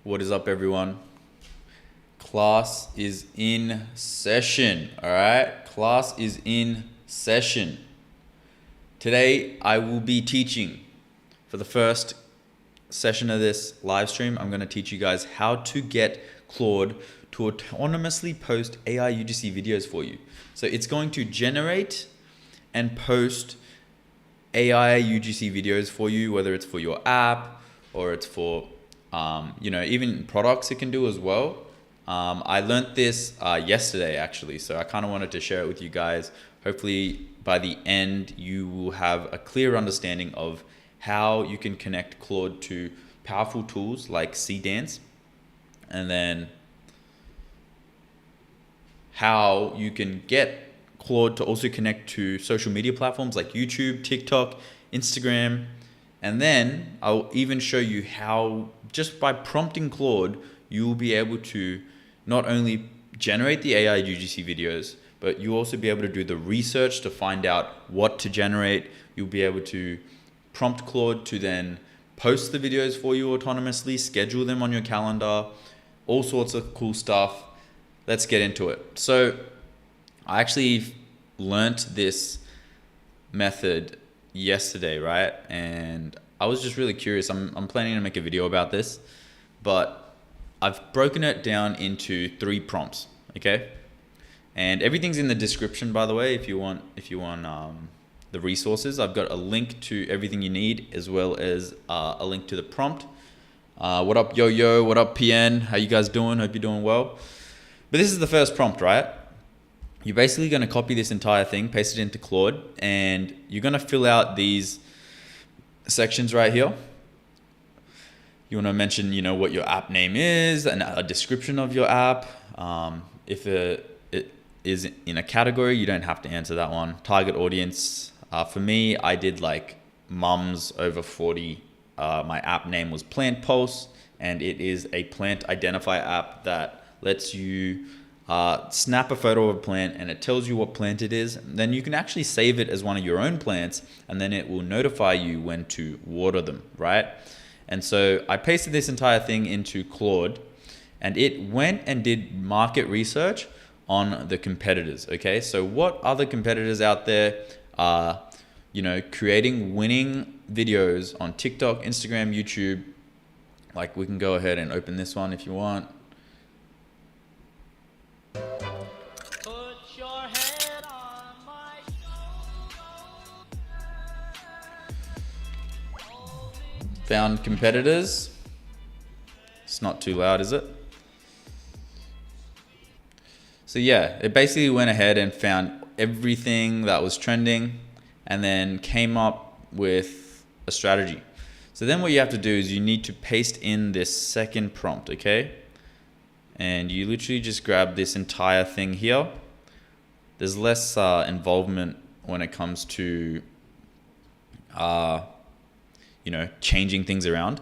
What is up, everyone? Class is in session, all right? Class is in session. Today, I will be teaching for the first session of this live stream. I'm going to teach you guys how to get Claude to autonomously post AI UGC videos for you. So it's going to generate and post AI UGC videos for you, whether it's for your app or it's for, even products it can do as well. I learned this yesterday actually, so I kind of wanted to share it with you guys. Hopefully by the end, you will have a clear understanding of how you can connect Claude to powerful tools like Cdance, and then how you can get Claude to also connect to social media platforms like YouTube, TikTok, Instagram. And then I'll even show you how just by prompting Claude, you will be able to not only generate the AI UGC videos, but you'll also be able to do the research to find out what to generate. You'll be able to prompt Claude to then post the videos for you autonomously, schedule them on your calendar, all sorts of cool stuff. Let's get into it. So I actually learnt this method yesterday, right? And I was just really curious. I'm planning to make a video about this, but I've broken it down into 3 prompts, okay? And everything's in the description, by the way, if you want the resources. I've got a link to everything you need, as well as a link to the prompt. What up, yo? What up, PN? How you guys doing? Hope you're doing well. But this is the first prompt, right? You're basically going to copy this entire thing, paste it into Claude, and you're going to fill out these sections right here. You want to mention, what your app name is and a description of your app. If it is in a category, you don't have to answer that one. Target audience. For me, I did like mums over 40. My app name was Plant Pulse, and it is a plant identifier app that lets you snap a photo of a plant and it tells you what plant it is. Then you can actually save it as one of your own plants, and then it will notify you when to water them, right? And so I pasted this entire thing into Claude, and it went and did market research on the competitors, okay? So what other competitors out there are, creating winning videos on TikTok, Instagram, YouTube? Like, we can go ahead and open this one if you want. Found competitors. It's not too loud, is it? So yeah, it basically went ahead and found everything that was trending and then came up with a strategy. So then what you have to do is you need to paste in this second prompt, okay? And you literally just grab this entire thing here. There's less involvement when it comes to changing things around.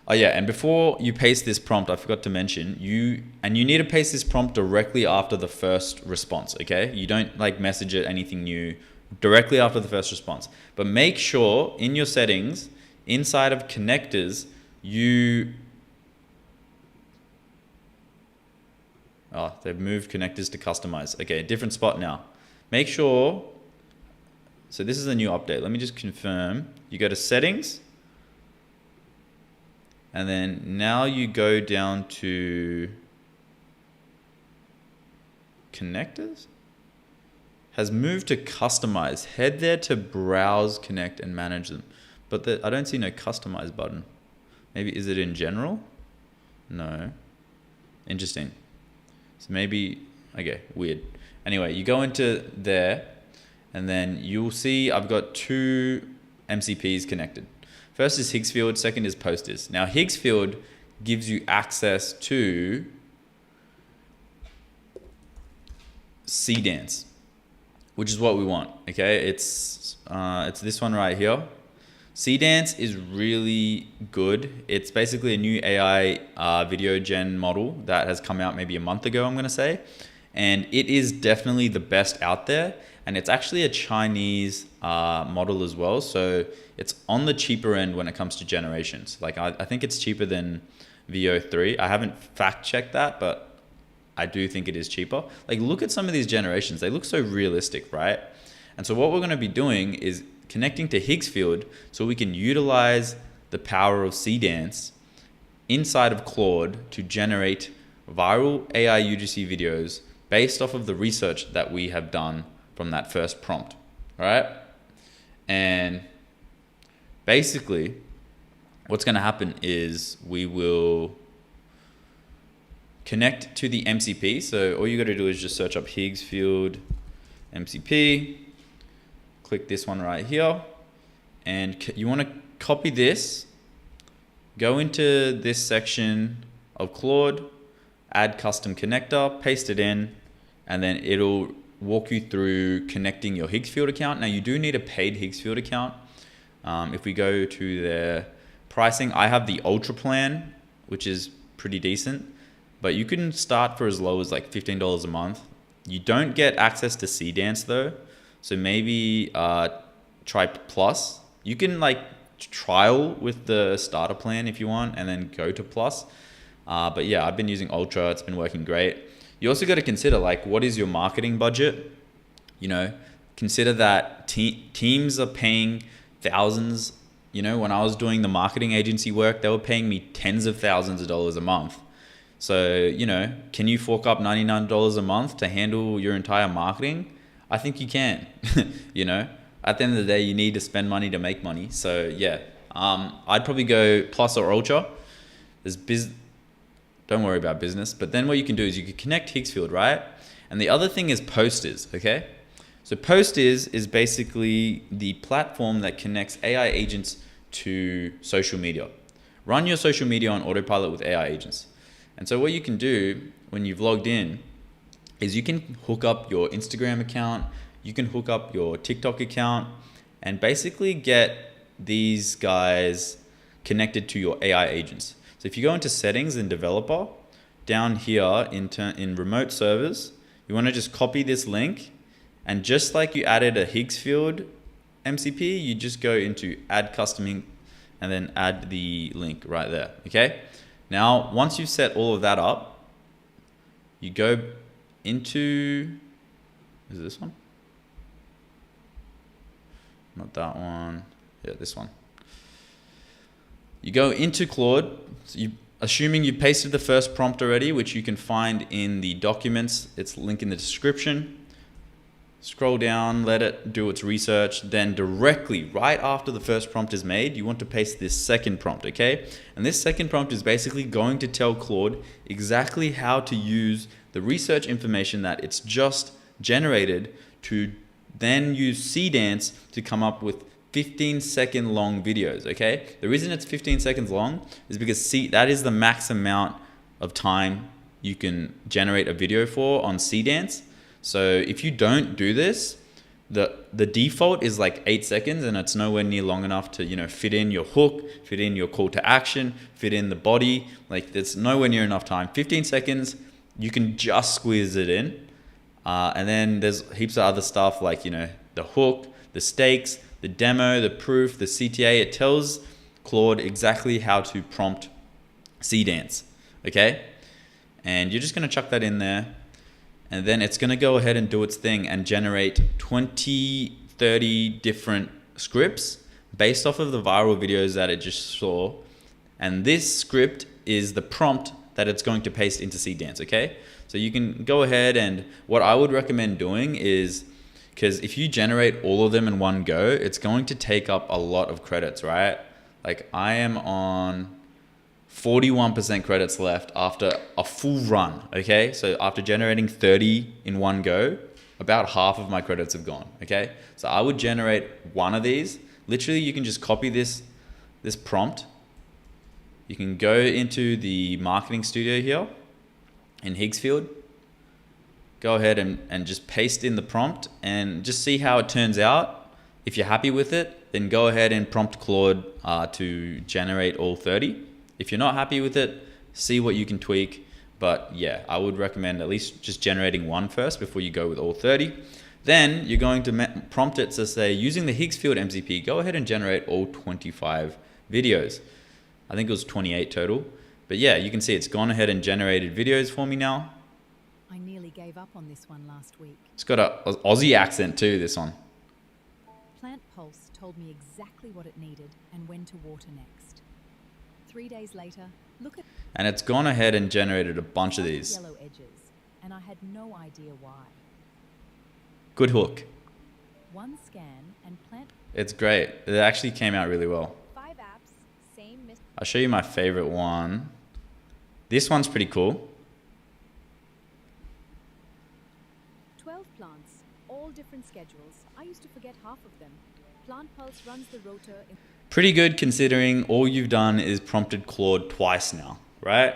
Oh yeah, and before you paste this prompt, I forgot to mention, you need to paste this prompt directly after the first response, okay? You don't message it anything new, directly after the first response. But make sure in your settings, inside of connectors, they've moved connectors to customize. Okay, different spot now. Make sure, so this is a new update. Let me just confirm. You go to settings, and then now you go down to connectors. Has moved to customize. Head there to browse, connect, and manage them. But I don't see no customize button. Maybe, is it in general? No. Interesting. So maybe, okay, weird. Anyway, you go into there, and then you'll see I've got 2 MCPs connected. First is Higgsfield, second is Posters. Now Higgsfield gives you access to Cdance, which is what we want, okay? It's this one right here. Cdance is really good. It's basically a new AI video gen model that has come out maybe a month ago, I'm gonna say. And it is definitely the best out there. and it's actually a Chinese model as well. So it's on the cheaper end when it comes to generations. Like I think it's cheaper than VO3. I haven't fact checked that, but I do think it is cheaper. Like look at some of these generations. They look so realistic, right? And so what we're going to be doing is connecting to Higgsfield so we can utilize the power of Seedance inside of Claude to generate viral AI UGC videos based off of the research that we have done from that first prompt, right? And basically what's going to happen is we will connect to the MCP. So all you got to do is just search up Higgsfield MCP, click this one right here, and you want to copy this, go into this section of Claude, add custom connector, paste it in, and then it'll walk you through connecting your Higgsfield account. Now you do need a paid Higgsfield account. If we go to their pricing, I have the Ultra plan, which is pretty decent, but you can start for as low as like $15 a month. You don't get access to Seedance though, so maybe try Plus. You can like trial with the starter plan if you want, and then go to Plus. But yeah, I've been using Ultra. It's been working great. You also got to consider like, what is your marketing budget? You know, consider that teams are paying thousands. You know, when I was doing the marketing agency work, they were paying me tens of thousands of dollars a month. So, you know, can you fork up $99 a month to handle your entire marketing? I think you can. You know, at the end of the day, you need to spend money to make money. So yeah, I'd probably go Plus or Ultra. Don't worry about business. But then what you can do is you can connect Higgsfield, right? And the other thing is Posters, okay? So Posters is basically the platform that connects AI agents to social media. Run your social media on autopilot with AI agents. And so what you can do when you've logged in is you can hook up your Instagram account, you can hook up your TikTok account, and basically get these guys connected to your AI agents. So if you go into settings in developer, down here in remote servers, you want to just copy this link, and just like you added a Higgsfield MCP, you just go into add custom and then add the link right there, okay? Now, once you've set all of that up, you go into, is it this one? Not that one, yeah, this one. You go into Claude, so assuming you pasted the first prompt already, which you can find in the documents, it's linked in the description. Scroll down, let it do its research, then directly right after the first prompt is made, you want to paste this second prompt, okay? And this second prompt is basically going to tell Claude exactly how to use the research information that it's just generated to then use Seedance to come up with 15-second long videos, okay? The reason it's 15 seconds long is because that is the max amount of time you can generate a video for on Seedance. So if you don't do this, the default is like 8 seconds, and it's nowhere near long enough to, you know, fit in your hook, fit in your call to action, fit in the body. Like, there's nowhere near enough time. 15 seconds, you can just squeeze it in. And then there's heaps of other stuff like, you know, the hook, the stakes, the demo, the proof, the CTA. It tells Claude exactly how to prompt Seedance, okay? And you're just gonna chuck that in there, and then it's gonna go ahead and do its thing and generate 20, 30 different scripts based off of the viral videos that it just saw. And this script is the prompt that it's going to paste into Seedance, okay? So you can go ahead, and what I would recommend doing is, because if you generate all of them in one go, it's going to take up a lot of credits, right? Like, I am on 41% credits left after a full run, okay? So after generating 30 in one go, about half of my credits have gone, okay? So I would generate one of these. Literally, you can just copy this prompt. You can go into the marketing studio here in Higgsfield. Go ahead and just paste in the prompt and just see how it turns out. If you're happy with it, then go ahead and prompt Claude to generate all 30. If you're not happy with it, see what you can tweak. But yeah, I would recommend at least just generating one first before you go with all 30. Then you're going to prompt it to say, using the Higgs field MCP, go ahead and generate all 25 videos. I think it was 28 total. But yeah, you can see it's gone ahead and generated videos for me now. I nearly gave up on this one last week. It's got an Aussie accent too, this one. Plant Pulse told me exactly what it needed and when to water next. 3 days later, look at... And it's gone ahead and generated a bunch of these. Yellow edges, and I had no idea why. Good hook. One scan and Plant... It's great. It actually came out really well. 5 apps, same... I'll show you my favorite one. This one's pretty cool. 12 plants, all different schedules. I used to forget half of them. Plant Pulse runs the rotor in... Pretty good considering all you've done is prompted Claude twice now, right?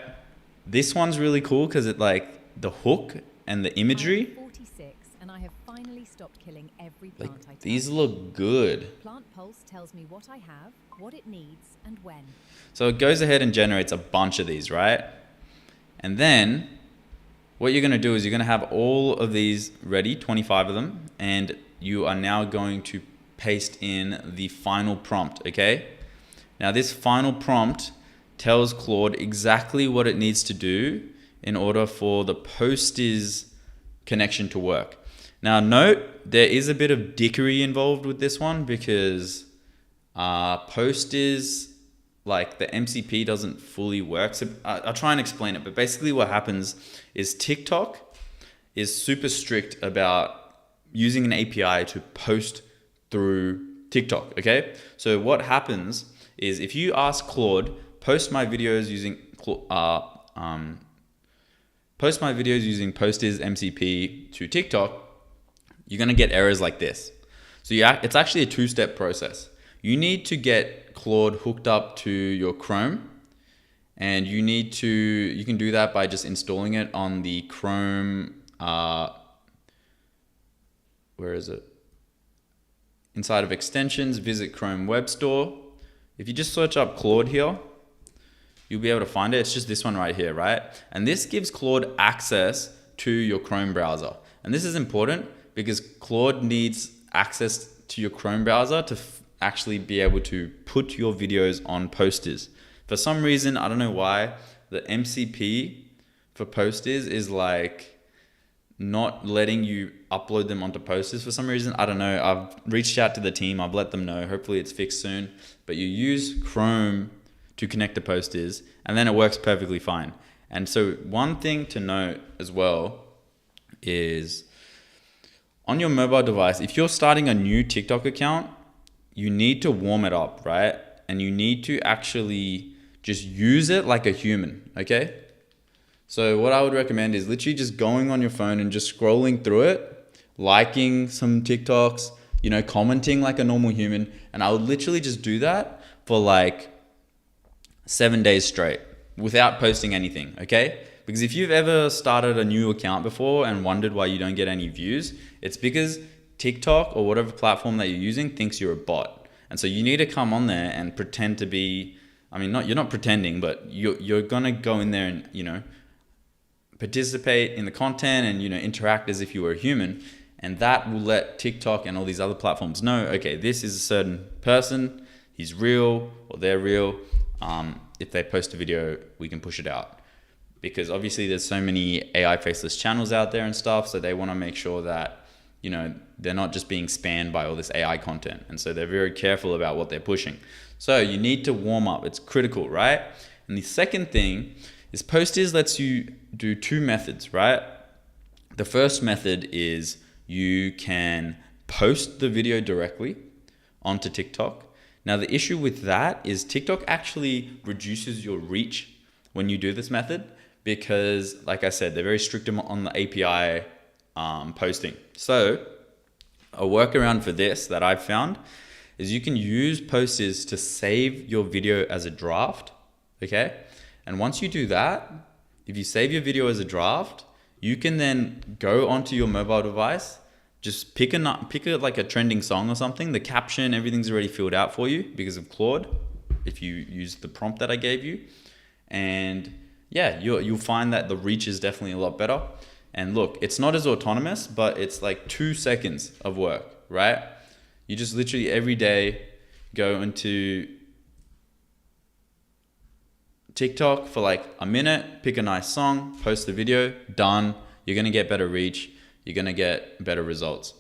This one's really cool because it like the hook and the imagery. I'm 46 and I have finally stopped killing every plant I touch. These look good. Plant Pulse tells me what I have, what it needs, and when. So it goes ahead and generates a bunch of these, right? And then what you're going to do is you're going to have all of these ready, 25 of them, and you are now going to paste in the final prompt, okay? Now this final prompt tells Claude exactly what it needs to do in order for the Posters connection to work. Now note, there is a bit of dickery involved with this one because Posters, like the MCP doesn't fully work. So I'll try and explain it, but basically what happens is TikTok is super strict about using an API to post through TikTok, okay? So what happens is if you ask Claude, post my videos using Posters MCP to TikTok, you're gonna get errors like this. So it's actually a two-step process. You need to get Claude hooked up to your Chrome, and you can do that by just installing it on the Chrome, where is it? Inside of extensions, visit Chrome Web Store. If you just search up Claude here, you'll be able to find it. It's just this one right here, right? And this gives Claude access to your Chrome browser. And this is important because Claude needs access to your Chrome browser to actually be able to put your videos on Posters. For some reason, I don't know why, the MCP for Posters is like not letting you upload them onto Posters for some reason. I don't know. I've reached out to the team. I've let them know. Hopefully it's fixed soon. But you use Chrome to connect to Posters and then it works perfectly fine. And so one thing to note as well is on your mobile device, if you're starting a new TikTok account, you need to warm it up, right? And you need to actually just use it like a human, okay? So what I would recommend is literally just going on your phone and just scrolling through it, liking some TikToks, you know, commenting like a normal human. And I would literally just do that for like 7 days straight without posting anything, okay? Because if you've ever started a new account before and wondered why you don't get any views, it's because TikTok or whatever platform that you're using thinks you're a bot. And so you need to come on there and pretend to be, I mean, you're not pretending, but you're gonna go in there and, you know, participate in the content and, you know, interact as if you were a human. And that will let TikTok and all these other platforms know, okay, this is a certain person, he's real or they're real. If they post a video, we can push it out. Because obviously there's so many AI faceless channels out there and stuff, so they want to make sure that, you know, they're not just being spammed by all this AI content. And so they're very careful about what they're pushing. So you need to warm up. It's critical, right? And the second thing is Posters lets you do two methods, right? The first method is you can post the video directly onto TikTok. Now the issue with that is TikTok actually reduces your reach when you do this method because, like I said, they're very strict on the API posting. So a workaround for this that I've found is you can use Posters to save your video as a draft, okay? And once you do that, if you save your video as a draft, you can then go onto your mobile device, just pick like a trending song or something. The caption, everything's already filled out for you because of Claude, if you use the prompt that I gave you. And yeah, you'll find that the reach is definitely a lot better. And look, it's not as autonomous, but it's like 2 seconds of work, right? You just literally every day go into TikTok for like a minute, pick a nice song, post the video, done. You're going to get better reach. You're going to get better results.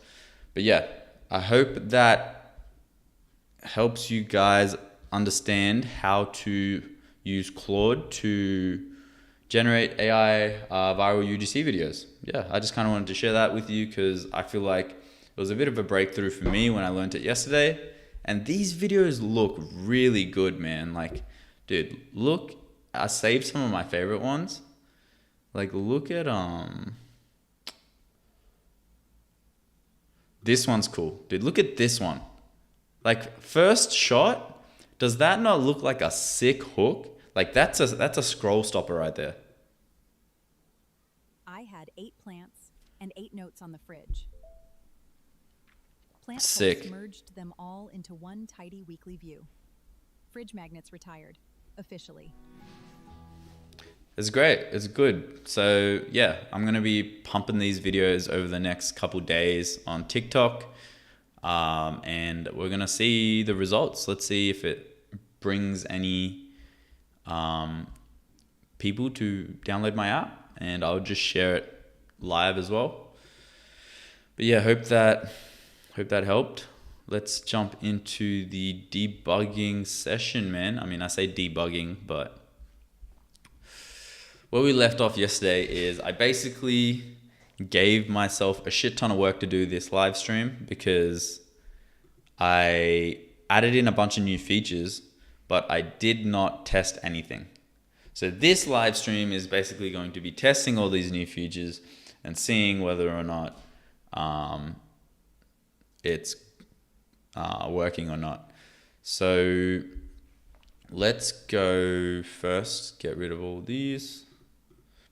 But yeah, I hope that helps you guys understand how to use Claude to generate AI viral UGC videos. Yeah, I just kind of wanted to share that with you because I feel like it was a bit of a breakthrough for me when I learned it yesterday. And these videos look really good, man. Like, dude, look, I saved some of my favorite ones. Like, look at this one's cool, dude. Look at this one. Like, first shot, does that not look like a sick hook? Like, that's a scroll stopper right there. I had 8 plants and 8 notes on the fridge. Plant Sick. Pulse merged them all into one tidy weekly view. Fridge magnets retired, officially. It's great. It's good. So yeah, I'm going to be pumping these videos over the next couple days on TikTok. And we're going to see the results. Let's see if it brings any people to download my app, and I'll just share it live as well. But yeah, hope that helped. Let's jump into the debugging session, man. I mean, I say debugging, but where we left off yesterday is I basically gave myself a shit ton of work to do this live stream because I added in a bunch of new features, but I did not test anything. So this live stream is basically going to be testing all these new features and seeing whether or not it's working or not. So let's go first, get rid of all these.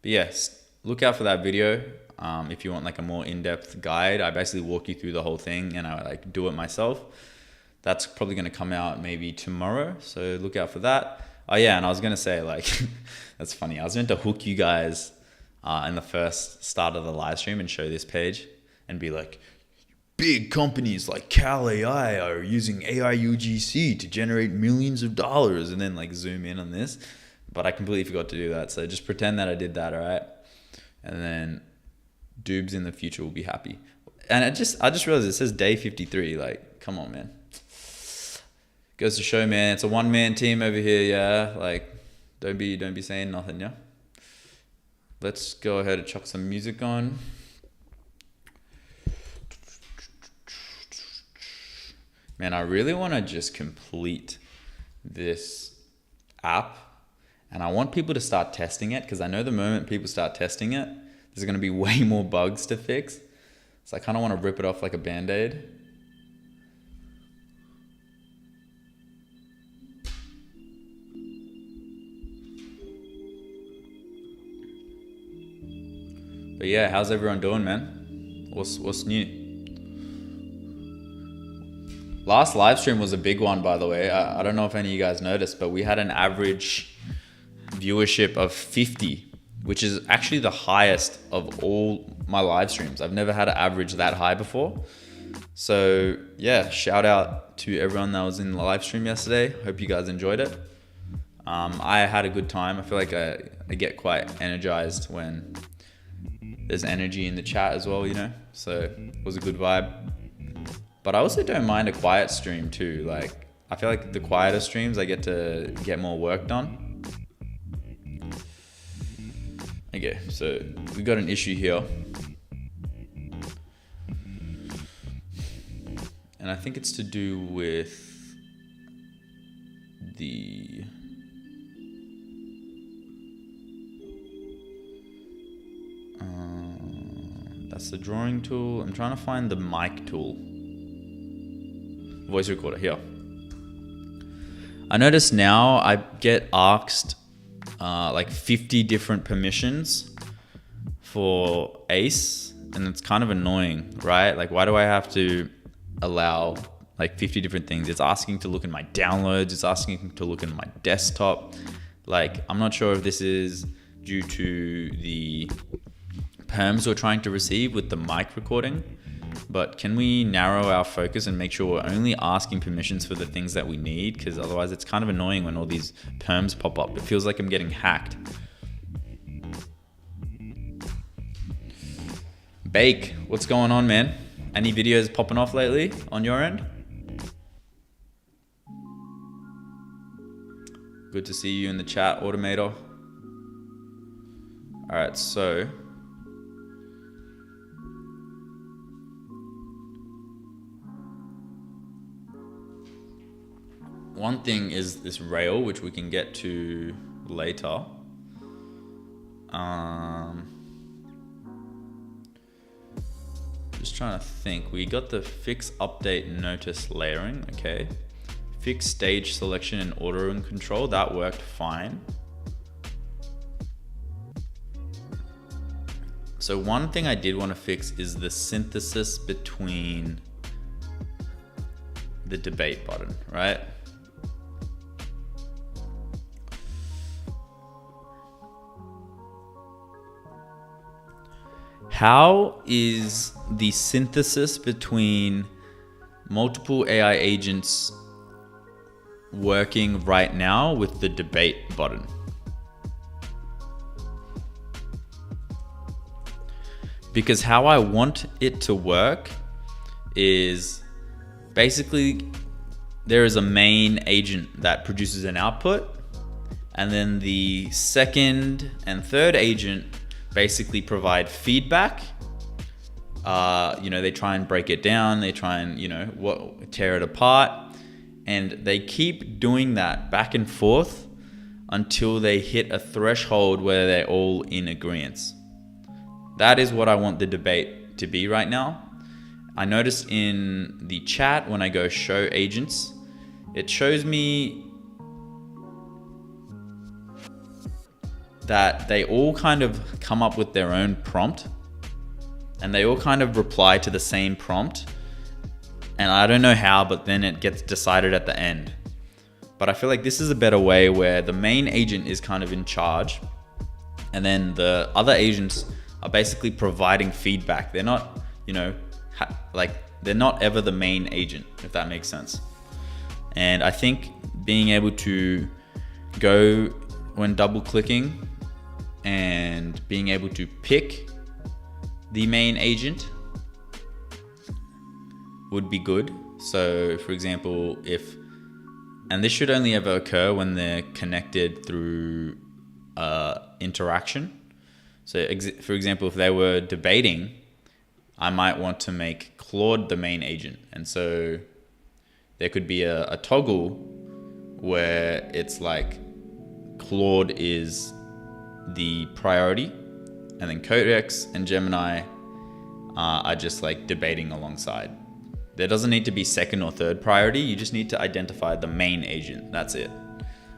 But yes, look out for that video. If you want like a more in-depth guide, I basically walk you through the whole thing and I like do it myself. That's probably going to come out maybe tomorrow. So look out for that. Oh yeah, and I was going to say like, that's funny. I was meant to hook you guys in the first start of the live stream and show this page and be like, big companies like Cal AI are using AI UGC to generate millions of dollars, and then like zoom in on this. But I completely forgot to do that. So just pretend that I did that, all right? And then Doobs in the future will be happy. And I just realized it says day 53. Like, come on, man. Goes to show, man, it's a one-man team over here, yeah? Like, don't be saying nothing, yeah? Let's go ahead and chuck some music on. Man, I really want to just complete this app, and I want people to start testing it, because I know the moment people start testing it, there's going to be way more bugs to fix. So I kind of want to rip it off like a band-aid. But yeah, how's everyone doing, man? What's new? Last live stream was a big one, by the way. I don't know if any of you guys noticed, but we had an average viewership of 50, which is actually the highest of all my live streams. I've never had an average that high before. So yeah, shout out to everyone that was in the live stream yesterday. Hope you guys enjoyed it. I had a good time. I feel like I get quite energized when there's energy in the chat as well, you know? So it was a good vibe. But I also don't mind a quiet stream too. Like, I feel like the quieter streams, I get to get more work done. Okay, so we got an issue here. And I think it's to do with the... that's the drawing tool. I'm trying to find the mic tool. Voice recorder, here. I notice now I get asked like 50 different permissions for ACE, and it's kind of annoying, right? Like, why do I have to allow like 50 different things? It's asking to look in my downloads, it's asking to look in my desktop. Like, I'm not sure if this is due to the perms we're trying to receive with the mic recording, but can we narrow our focus and make sure we're only asking permissions for the things that we need? Because otherwise it's kind of annoying when all these perms pop up. It feels like I'm getting hacked. Bake, what's going on, man? Any videos popping off lately on your end? Good to see you in the chat, Automator. All right, so one thing is this rail, which we can get to later. Just trying to think. We got the fix update notice layering, okay. Fix stage selection and ordering control, that worked fine. So one thing I did want to fix is the synthesis between the debate button, right? How is the synthesis between multiple AI agents working right now with the debate button? Because how I want it to work is basically there is a main agent that produces an output, and then the second and third agent basically provide feedback. They try and break it down, they try and tear it apart, and they keep doing that back and forth until they hit a threshold where they're all in agreement. That is what I want the debate to be right now. I noticed in the chat when I go show agents, it shows me that they all kind of come up with their own prompt and they all kind of reply to the same prompt. And I don't know how, but then it gets decided at the end. But I feel like this is a better way where the main agent is kind of in charge and then the other agents are basically providing feedback. They're not, they're not ever the main agent, if that makes sense. And I think being able to go when double clicking and being able to pick the main agent would be good. So for example, and this should only ever occur when they're connected through interaction. So for example, if they were debating, I might want to make Claude the main agent. And so there could be a toggle where it's like Claude is the priority and then Codex and Gemini are just like debating alongside. There doesn't need to be second or third priority. You just need to identify the main agent. That's it.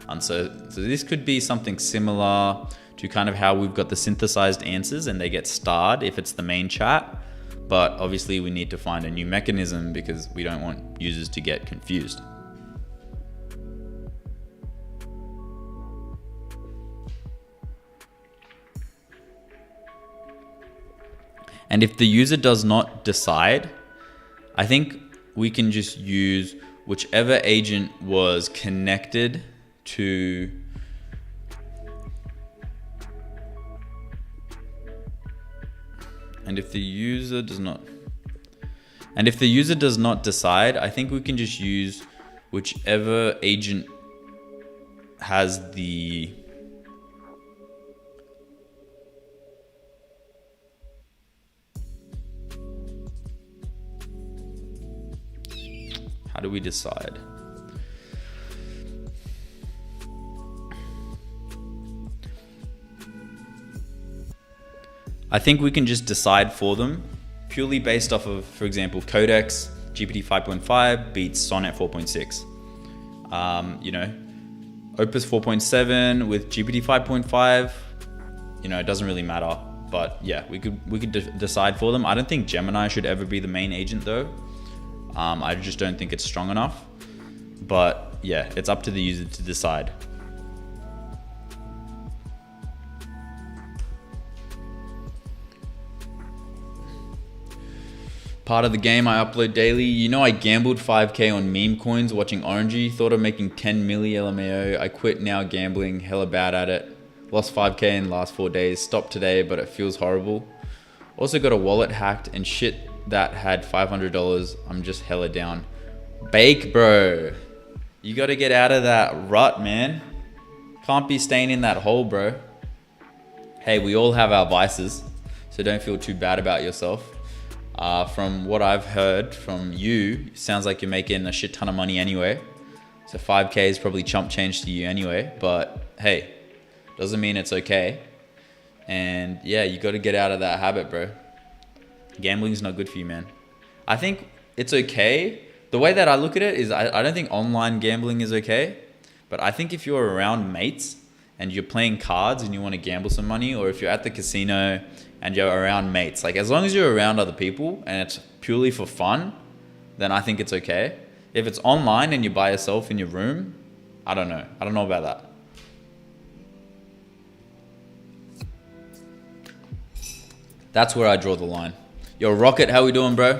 And so this could be something similar to kind of how we've got the synthesized answers and they get starred if it's the main chat. But obviously we need to find a new mechanism because we don't want users to get confused. And if the user does not decide, I think we can just use whichever agent was connected to and if the user does not decide, I think we can just use whichever agent has the how do we decide? I think we can just decide for them purely based off of, for example, Codex, GPT 5.5 beats Sonnet 4.6. Opus 4.7 with GPT 5.5, it doesn't really matter. But yeah, we could decide for them. I don't think Gemini should ever be the main agent though. I just don't think it's strong enough. But yeah, it's up to the user to decide. Part of the game I upload daily. You know, I gambled 5k on meme coins watching Orangey. Thought of making 10 milli LMAO. I quit now gambling. Hella bad at it. Lost 5k in the last 4 days. Stopped today, but it feels horrible. Also got a wallet hacked and shit that had $500. I'm just hella down. Bake, bro. You gotta get out of that rut, man. Can't be staying in that hole, bro. Hey, we all have our vices, so don't feel too bad about yourself. From what I've heard from you, it sounds like you're making a shit ton of money anyway. So 5k is probably chump change to you anyway, but hey, doesn't mean it's okay. And yeah, you gotta get out of that habit, bro. Gambling's not good for you, man. I think it's okay. The way that I look at it is I don't think online gambling is okay, but I think if you're around mates and you're playing cards and you want to gamble some money, or if you're at the casino and you're around mates, like as long as you're around other people and it's purely for fun, then I think it's okay. If it's online and you're by yourself in your room, I don't know. I don't know about that. That's where I draw the line. Yo, Rocket, how we doing, bro?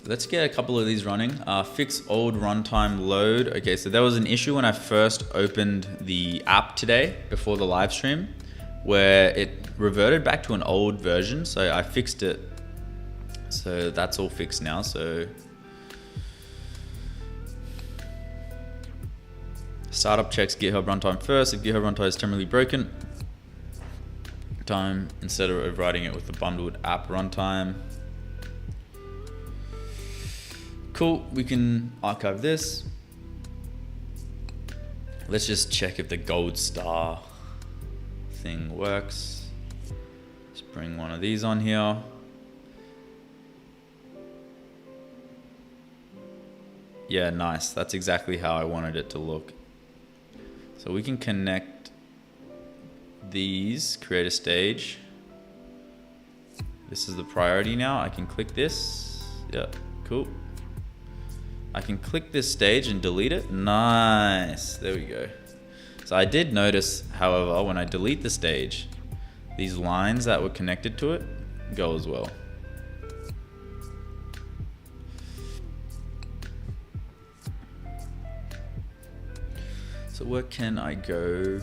Let's get a couple of these running. Fix old runtime load. Okay, so there was an issue when I first opened the app today before the live stream where it reverted back to an old version. So I fixed it. So that's all fixed now. So startup checks GitHub runtime first. If GitHub runtime is temporarily broken, time instead of overriding it with the bundled app runtime. Cool, we can archive this. Let's just check if the gold star thing works. Let's bring one of these on here. Yeah, nice. That's exactly how I wanted it to look. So we can connect these, create a stage. This is the priority now. I can click this. Yeah, cool. I can click this stage and delete it. Nice, there we go. So I did notice, however, when I delete the stage, these lines that were connected to it go as well. So where can I go?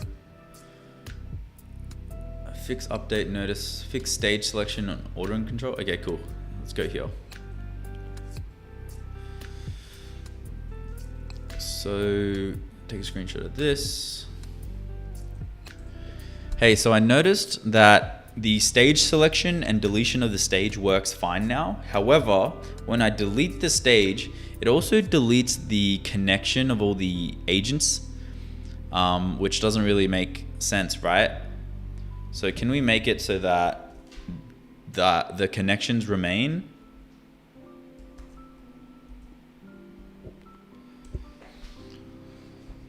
Fix update notice, fix stage selection and ordering control. Okay, cool. Let's go here. So take a screenshot of this. Hey, so I noticed that the stage selection and deletion of the stage works fine now. However, when I delete the stage, it also deletes the connection of all the agents, which doesn't really make sense, right? So can we make it so that the connections remain?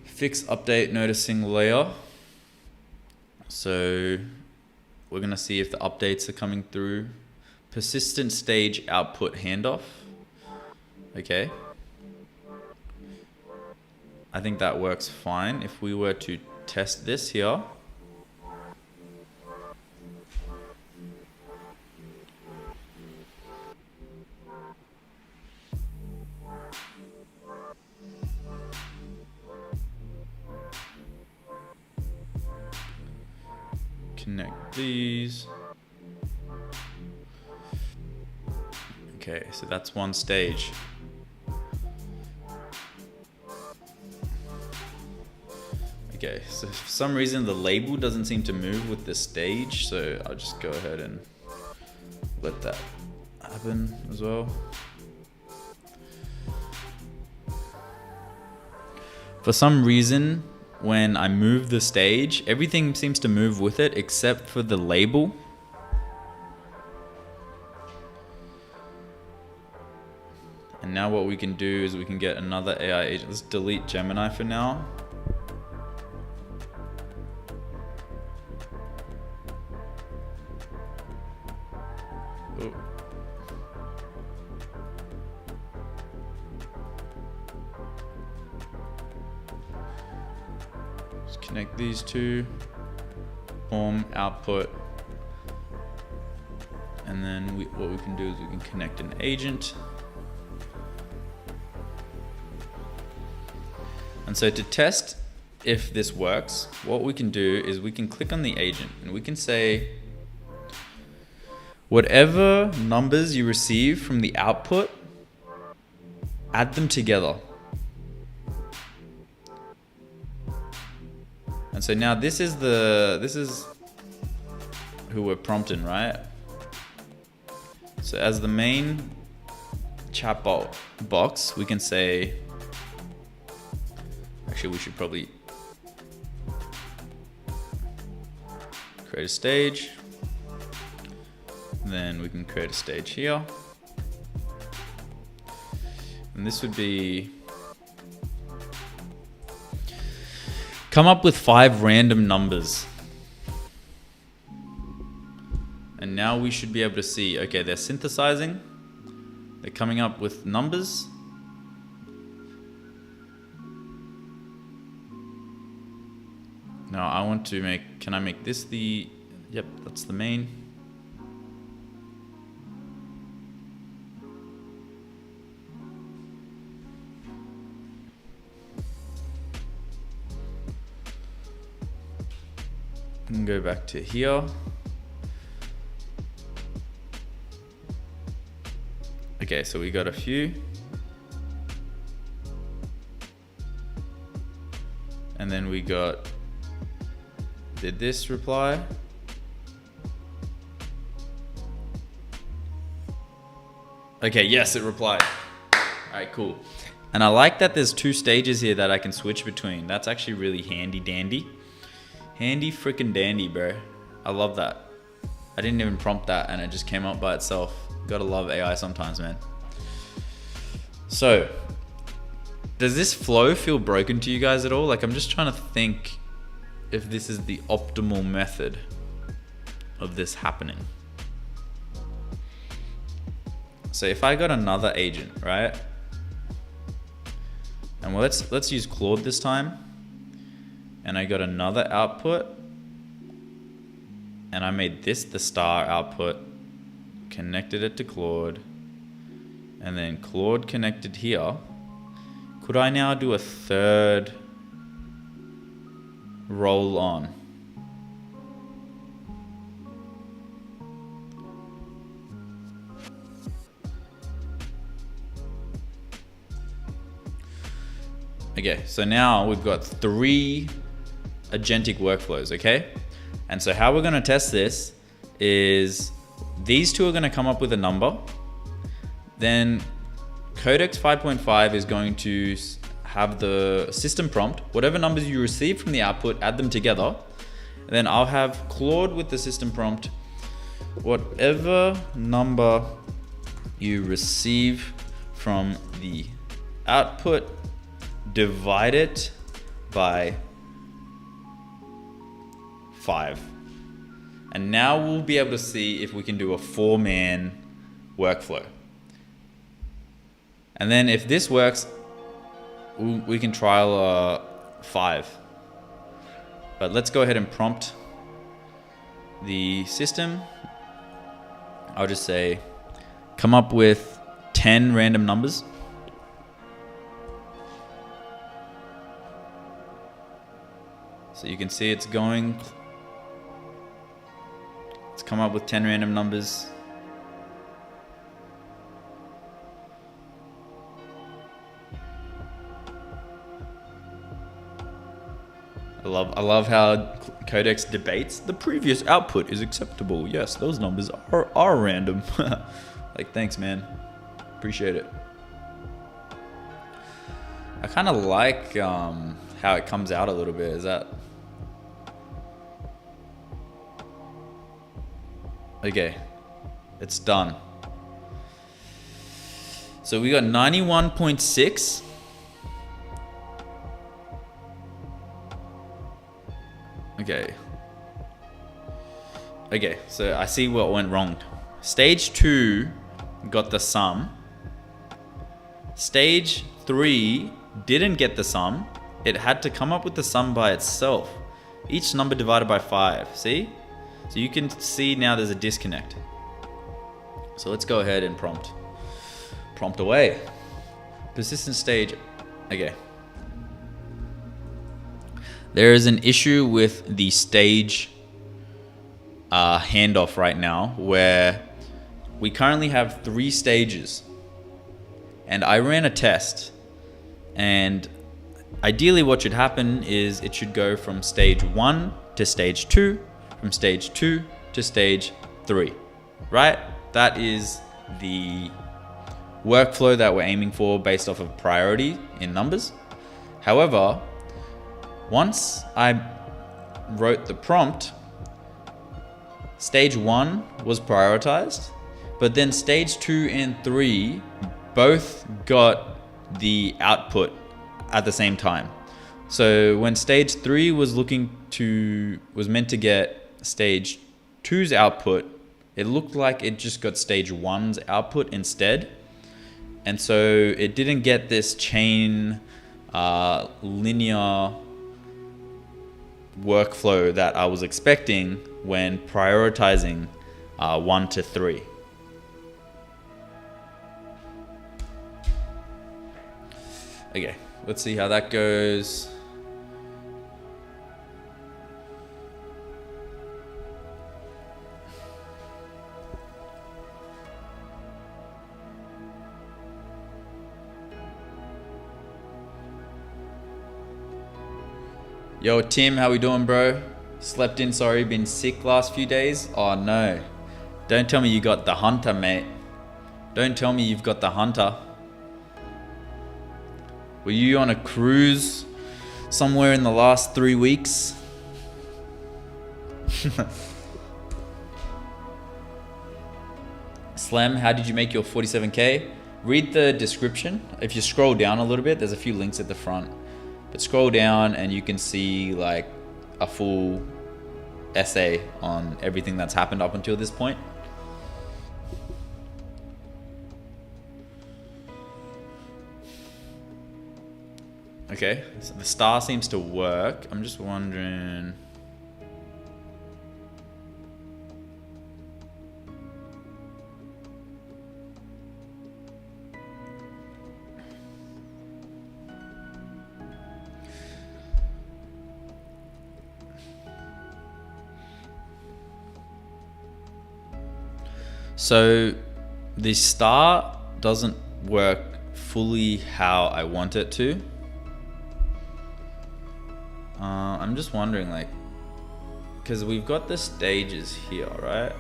Fix update noticing layer. So we're gonna see if the updates are coming through. Persistent stage output handoff. Okay. I think that works fine. If we were to test this here. Connect these. Okay, so that's one stage. Okay, so for some reason the label doesn't seem to move with the stage, so I'll just go ahead and let that happen as well. For some reason, when I move the stage, everything seems to move with it except for the label. And now what we can do is we can get another AI agent. Let's delete Gemini for now. Oh. Connect these two. Boom, output. And then what we can do is we can connect an agent. And so to test if this works, what we can do is we can click on the agent and we can say, whatever numbers you receive from the output, add them together. And so now this is who we're prompting, right? So as the main chatbot box, we can say, actually we should probably create a stage. Then we can create a stage here. And this would be, come up with 5 random numbers. And now we should be able to see, okay, they're synthesizing. They're coming up with numbers. Now I want to make, can I make this the, yep, that's the main. And go back to here. Okay, so we got a few. And then we got, did this reply? Okay, yes, it replied. All right, cool. And I like that there's 2 stages here that I can switch between. That's actually really handy dandy. Handy freaking dandy, bro. I love that. I didn't even prompt that and it just came up by itself. Gotta love AI sometimes, man. So, does this flow feel broken to you guys at all? Like, I'm just trying to think if this is the optimal method of this happening. So if I got another agent, right? And let's use Claude this time. And I got another output. And I made this the star output. Connected it to Claude. And then Claude connected here. Could I now do a third roll on? Okay, so now we've got 3 agentic workflows, okay? And so how we're gonna test this is these 2 are gonna come up with a number. Then Codex 5.5 is going to have the system prompt, whatever numbers you receive from the output, add them together. And then I'll have Claude with the system prompt, whatever number you receive from the output, divide it by 5. And now we'll be able to see if we can do a 4-man workflow. And then if this works, we can trial 5. But let's go ahead and prompt the system. I'll just say, come up with 10 random numbers. So you can see it's going. It's come up with 10 random numbers. I love how Codex debates. The previous output is acceptable. Yes, those numbers are random. Like, thanks, man. Appreciate it. I kind of like how it comes out a little bit. Is that... Okay, it's done. So we got 91.6. Okay, so I see what went wrong. Stage 2 got the sum. Stage 3 didn't get the sum. It had to come up with the sum by itself. Each number divided by 5, see? So you can see now there's a disconnect. So let's go ahead and prompt away. Persistent stage. Okay. There is an issue with the stage handoff right now, where we currently have 3 stages, and I ran a test, and ideally what should happen is it should go from stage 1 to stage 2, from stage 2 to stage 3, right? That is the workflow that we're aiming for based off of priority in numbers. However, once I wrote the prompt, stage 1 was prioritized, but then stage 2 and 3 both got the output at the same time. So when stage 3 was meant to get stage 2's output, it looked like it just got stage 1's output instead. And so it didn't get this chain linear workflow that I was expecting when prioritizing 1 to 3. Okay, let's see how that goes. Yo, Tim, how we doing, bro? Slept in, sorry, been sick last few days. Oh no. Don't tell me you got the hunter, mate. Don't tell me you've got the hunter. Were you on a cruise somewhere in the last 3 weeks? Slam, how did you make your 47K? Read the description. If you scroll down a little bit, there's a few links at the front. But scroll down and you can see like a full essay on everything that's happened up until this point. Okay, so the star seems to work. I'm just wondering. So the star doesn't work fully how I want it to. I'm just wondering, like, because we've got the stages here, right?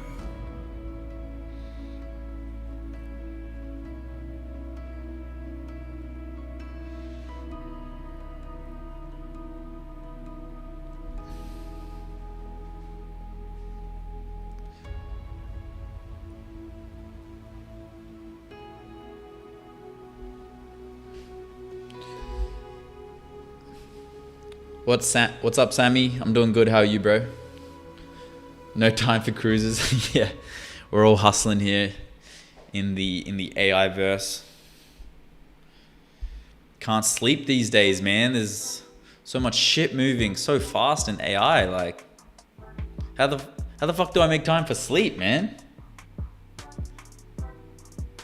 What's up, Sammy? I'm doing good. How are you, bro? No time for cruises. Yeah, we're all hustling here in the AI verse. Can't sleep these days, man. There's so much shit moving so fast in AI. Like, how the fuck do I make time for sleep, man?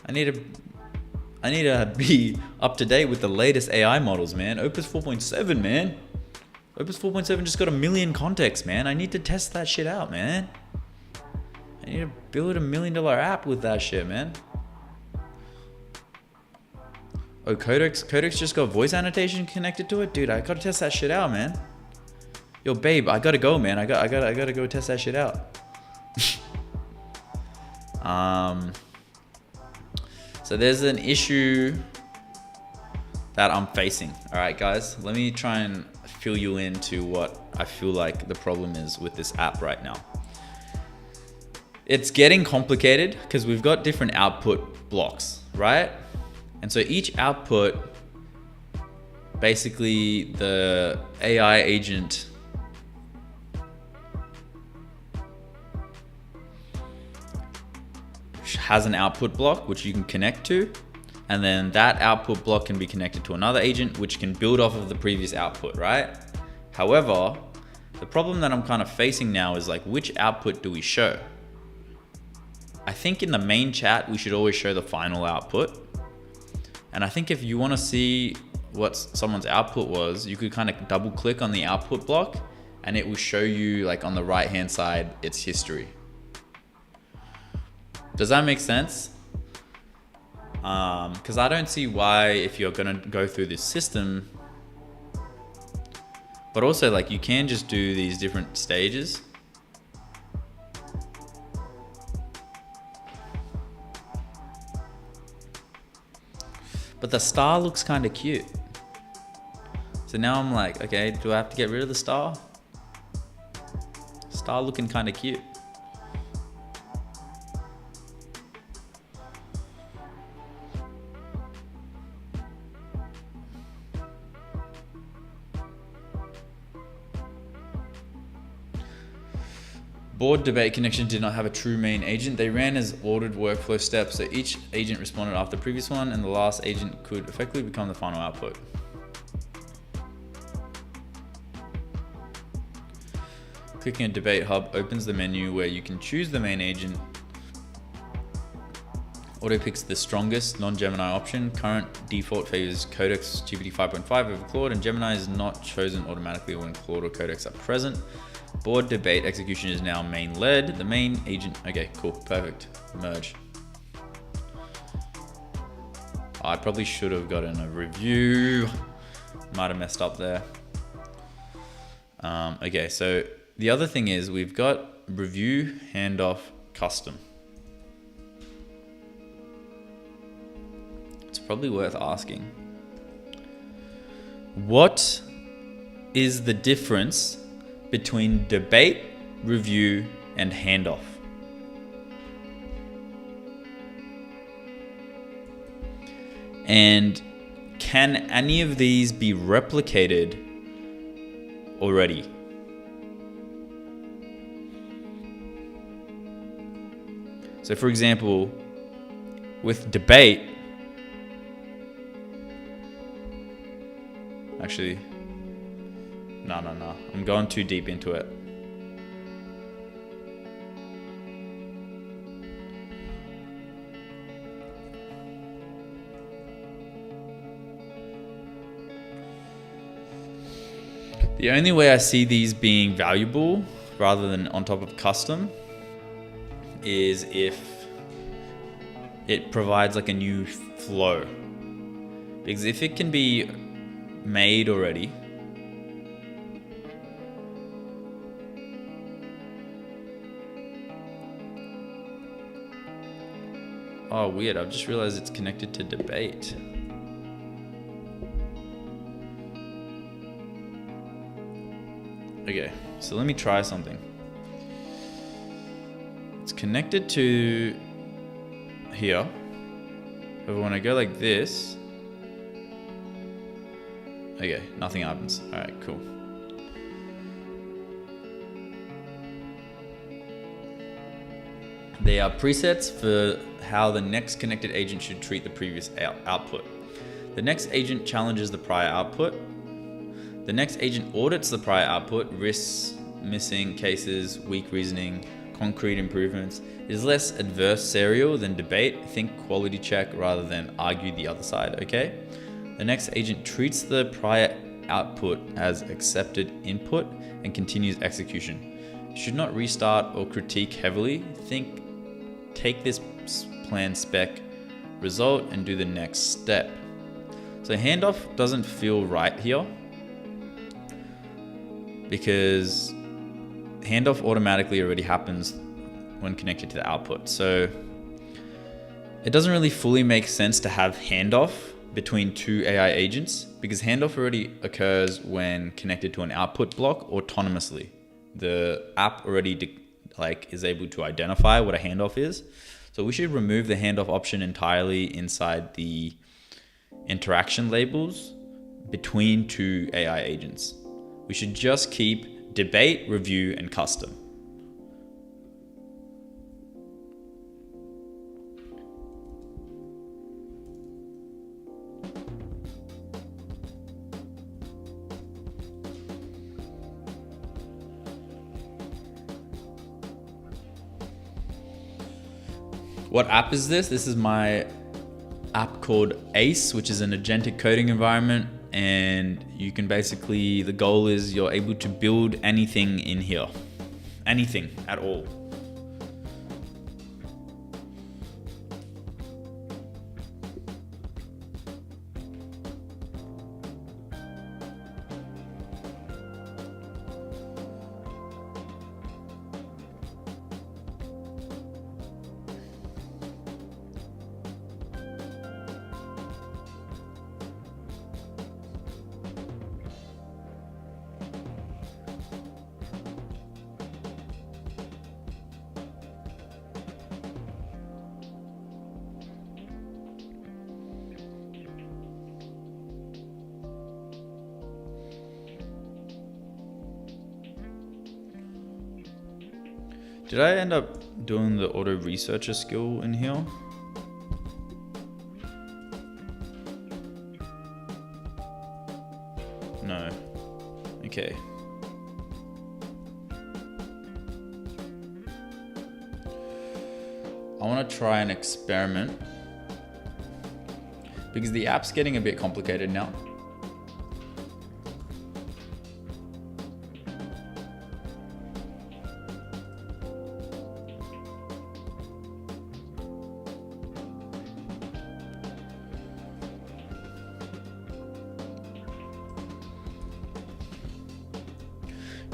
I need to be up to date with the latest AI models, man. Opus 4.7, man. Opus 4.7 just got 1 million contexts, man. I need to test that shit out, man. I need to build $1 million app with that shit, man. Oh, Codex just got voice annotation connected to it? Dude, I gotta test that shit out, man. Yo, babe, I gotta go, man. I gotta go test that shit out. So there's an issue that I'm facing. All right, guys, let me try and fill you into what I feel like the problem is with this app right now. It's getting complicated because we've got different output blocks, right? And so each output, basically the AI agent has an output block which you can connect to, and then that output block can be connected to another agent which can build off of the previous output, right? However, the problem that I'm kind of facing now is like, which output do we show? I think in the main chat, we should always show the final output. And I think if you want to see what someone's output was, you could kind of double click on the output block and it will show you like on the right hand side, its history. Does that make sense? Because I don't see why, if you're going to go through this system, but also like you can just do these different stages. But the star looks kind of cute. So now I'm like, okay, do I have to get rid of the star? Star looking kind of cute. Board debate connection did not have a true main agent. They ran as ordered workflow steps, so each agent responded after the previous one, and the last agent could effectively become the final output. Clicking a debate hub opens the menu where you can choose the main agent. Auto picks the strongest non-Gemini option. Current default favors Codex GPT 5.5 over Claude, and Gemini is not chosen automatically when Claude or Codex are present. Board debate execution is now main led. The main agent, okay, cool, perfect. Merge. I probably should have gotten a review. Might have messed up there. Okay, so the other thing is we've got review, handoff, custom. It's probably worth asking. What is the difference between debate, review, and handoff? And can any of these be replicated already? So for example, with debate, actually, no. I'm going too deep into it. The only way I see these being valuable rather than on top of custom is if it provides like a new flow. Because if it can be made already, oh, weird. I've just realized it's connected to debate. Okay, so let me try something. It's connected to here. But when I go like this, okay, nothing happens. All right, cool. They are presets for how the next connected agent should treat the previous output. The next agent challenges the prior output. The next agent audits the prior output, risks, missing cases, weak reasoning, concrete improvements. It is less adversarial than debate. Think quality check rather than argue the other side, okay? The next agent treats the prior output as accepted input and continues execution. Should not restart or critique heavily. Take this plan spec result and do the next step. So handoff doesn't feel right here because handoff automatically already happens when connected to the output. So it doesn't really fully make sense to have handoff between two AI agents because handoff already occurs when connected to an output block autonomously. The app already is able to identify what a handoff is. So we should remove the handoff option entirely inside the interaction labels between two AI agents. We should just keep debate, review, and custom. What app is this? This is my app called Ace, which is an agentic coding environment. And you can basically, the goal is you're able to build anything in here. Anything at all. Did I end up doing the auto researcher skill in here? No. Okay. I want to try an experiment because the app's getting a bit complicated now.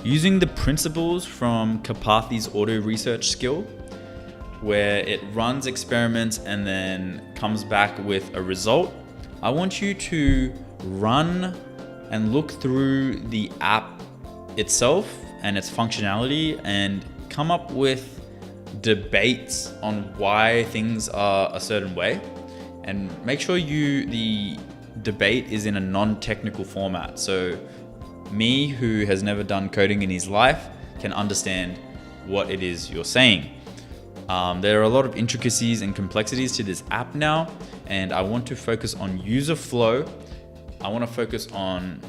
Using the principles from Kapathi's auto research skill, where it runs experiments and then comes back with a result, I want you to run and look through the app itself and its functionality and come up with debates on why things are a certain way, and make sure the debate is in a non-technical format. So me, who has never done coding in his life, can understand what it is you're saying. There are a lot of intricacies and complexities to this app now, and I want to focus on user flow. I want to focus on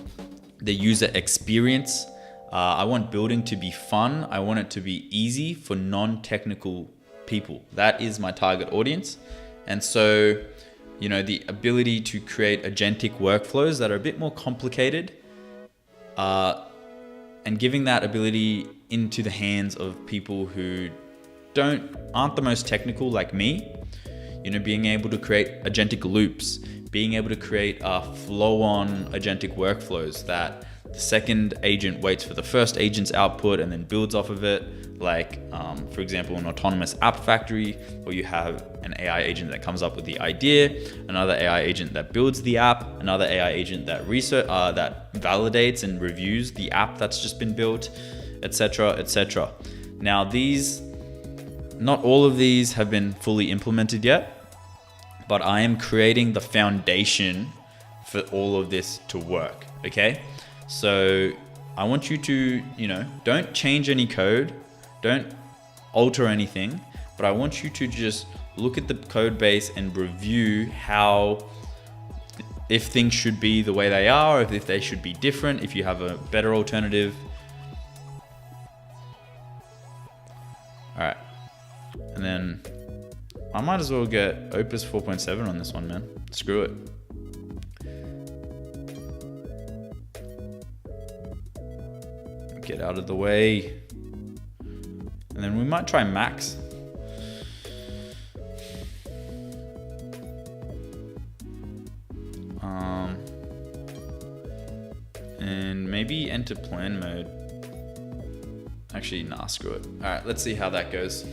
the user experience. I want building to be fun. I want it to be easy for non-technical people. That is my target audience. And so, the ability to create agentic workflows that are a bit more complicated, and giving that ability into the hands of people who aren't the most technical like me, being able to create agentic loops, being able to create flow-on agentic workflows that the second agent waits for the first agent's output and then builds off of it. Like, for example, an autonomous app factory, where you have an AI agent that comes up with the idea, another AI agent that builds the app, another AI agent that that validates and reviews the app that's just been built, etc., etc. Now, not all of these have been fully implemented yet, but I am creating the foundation for all of this to work. Okay, so I want you to, don't change any code, don't alter anything, but I want you to just look at the code base and review if things should be the way they are, if they should be different, if you have a better alternative. All right. And then I might as well get Opus 4.7 on this one, man. Screw it. Get out of the way. And then we might try Max. And maybe enter plan mode. Actually, nah, screw it. All right, let's see how that goes.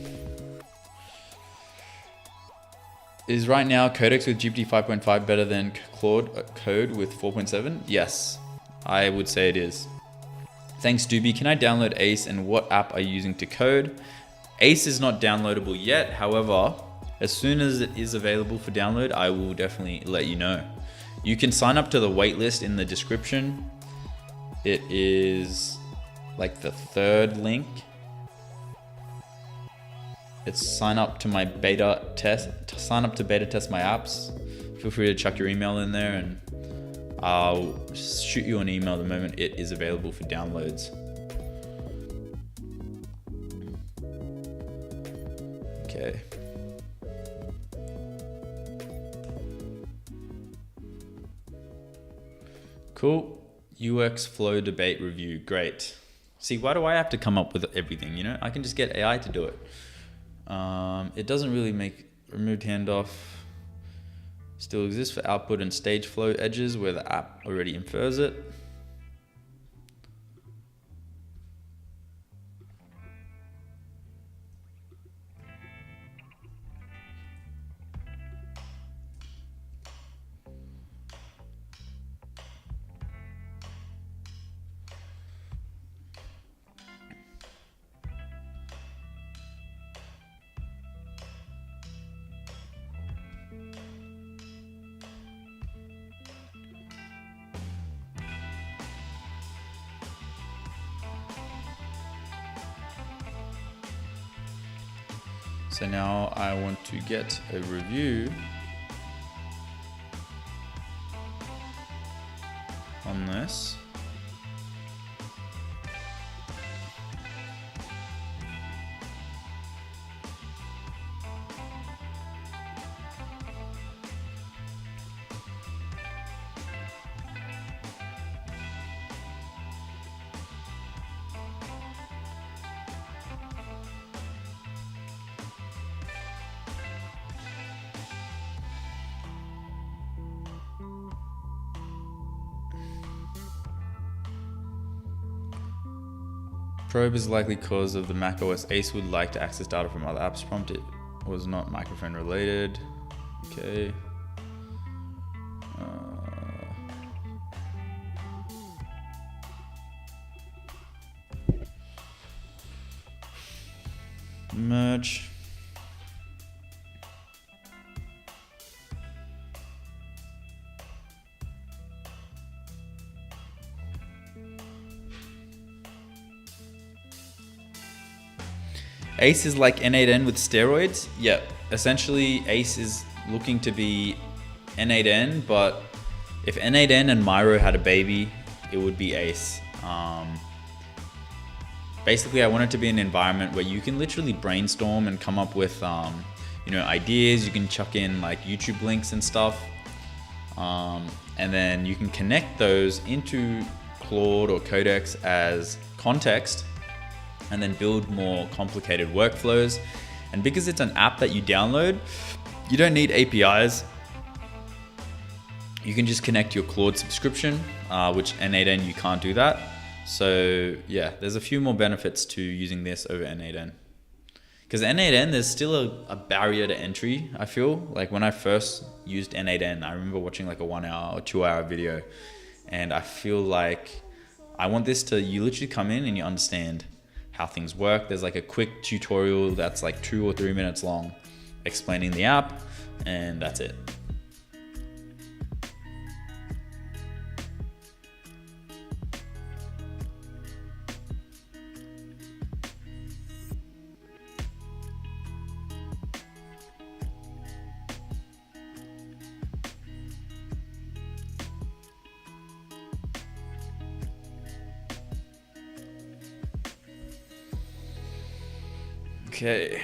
Is right now Codex with GPT 5.5 better than Claude Code with 4.7? Yes, I would say it is. Thanks, Doobie. Can I download Ace, and what app are you using to code? Ace is not downloadable yet. However, as soon as it is available for download, I will definitely let you know. You can sign up to the waitlist in the description. It is like the third link. It's sign up to my beta test. Sign up to beta test my apps. Feel free to chuck your email in there and I'll shoot you an email the moment it is available for downloads. Okay. Cool. UX flow debate review. Great. See, why do I have to come up with everything? You know, I can just get AI to do it. It doesn't really make removed handoff still exists for output and stage flow edges where the app already infers it. So now I want to get a review on this. Probe is likely cause of the macOS Ace would like to access data from other apps. Prompt it was not microphone related. Okay. Merge. Ace is like N8N with steroids. Yeah, essentially Ace is looking to be N8N, but if N8N and Myro had a baby, it would be Ace. Basically, I want it to be an environment where you can literally brainstorm and come up with, ideas. You can chuck in like YouTube links and stuff, and then you can connect those into Claude or Codex as context, and then build more complicated workflows. And because it's an app that you download, you don't need APIs. You can just connect your Claude subscription, which N8N you can't do that. So yeah, there's a few more benefits to using this over N8N. Because N8N, there's still a barrier to entry, I feel. Like when I first used N8N, I remember watching like a 1 hour or 2 hour video. And I feel like I want this to, you literally come in and you understand how things work. There's like a quick tutorial that's like 2 or 3 minutes long explaining the app, and that's it. Okay.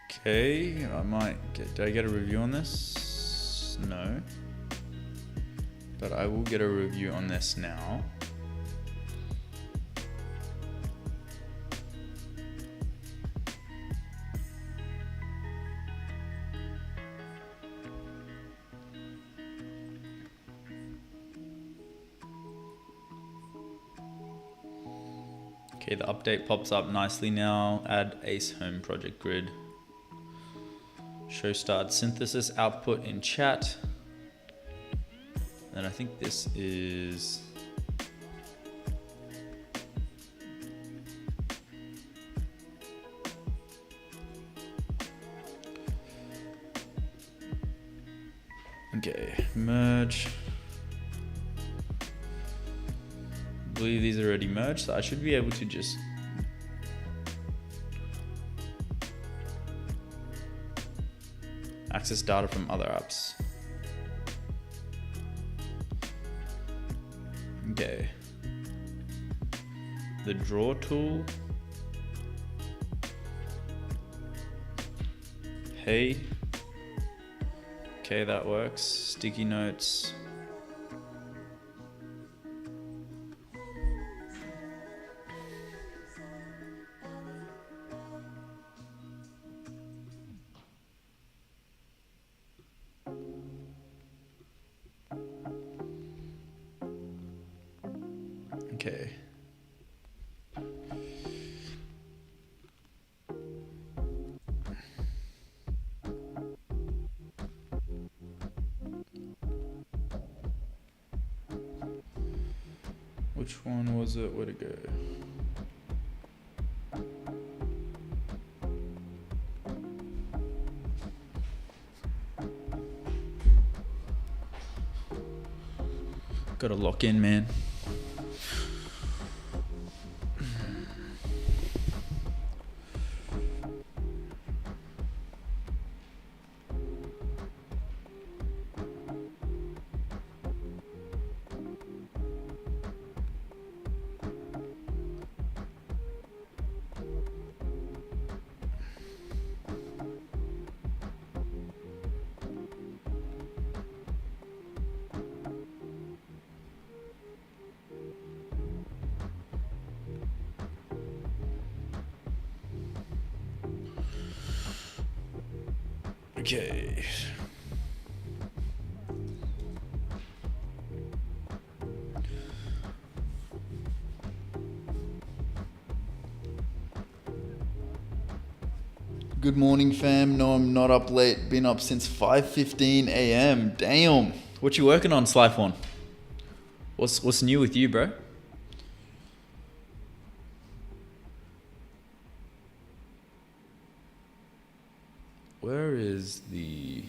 Okay, I might get, did I get a review on this? No. But I will get a review on this now. Okay, the update pops up nicely now. Add Ace Home Project Grid. Show start synthesis output in chat. And I think this is... Okay, merge. I believe these are already merged, so I should be able to just access data from other apps. Okay. The draw tool. Hey. Okay, that works. Sticky notes. Okay. Which one was it? Where'd it go? Gotta lock in, man. Okay. Good morning, fam. No, I'm not up late. Been up since 5:15 a.m. Damn. What you working on, Slyphon? What's new with you, bro? Where is the...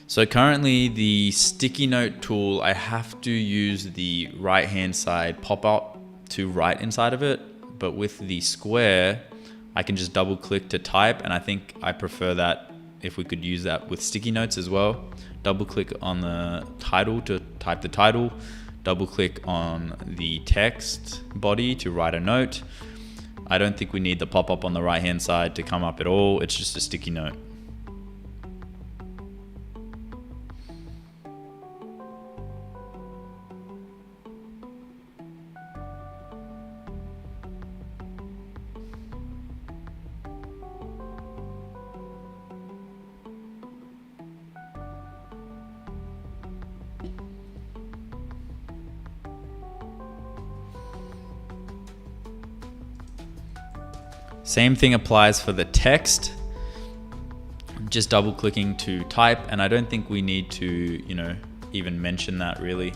So currently the sticky note tool, I have to use the right hand side pop up to write inside of it. But with the square, I can just double click to type. And I think I prefer that if we could use that with sticky notes as well. Double click on the title to type the title. Double click on the text body to write a note. I don't think we need the pop up on the right hand side to come up at all. It's just a sticky note. Same thing applies for the text. Just double clicking to type, and I don't think we need to, even mention that really.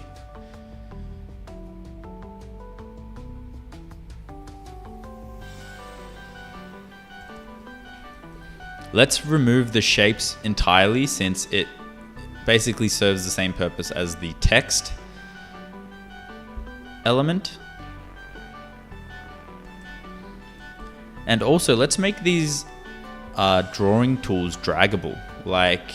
Let's remove the shapes entirely since it basically serves the same purpose as the text element. And also, let's make these drawing tools draggable. Like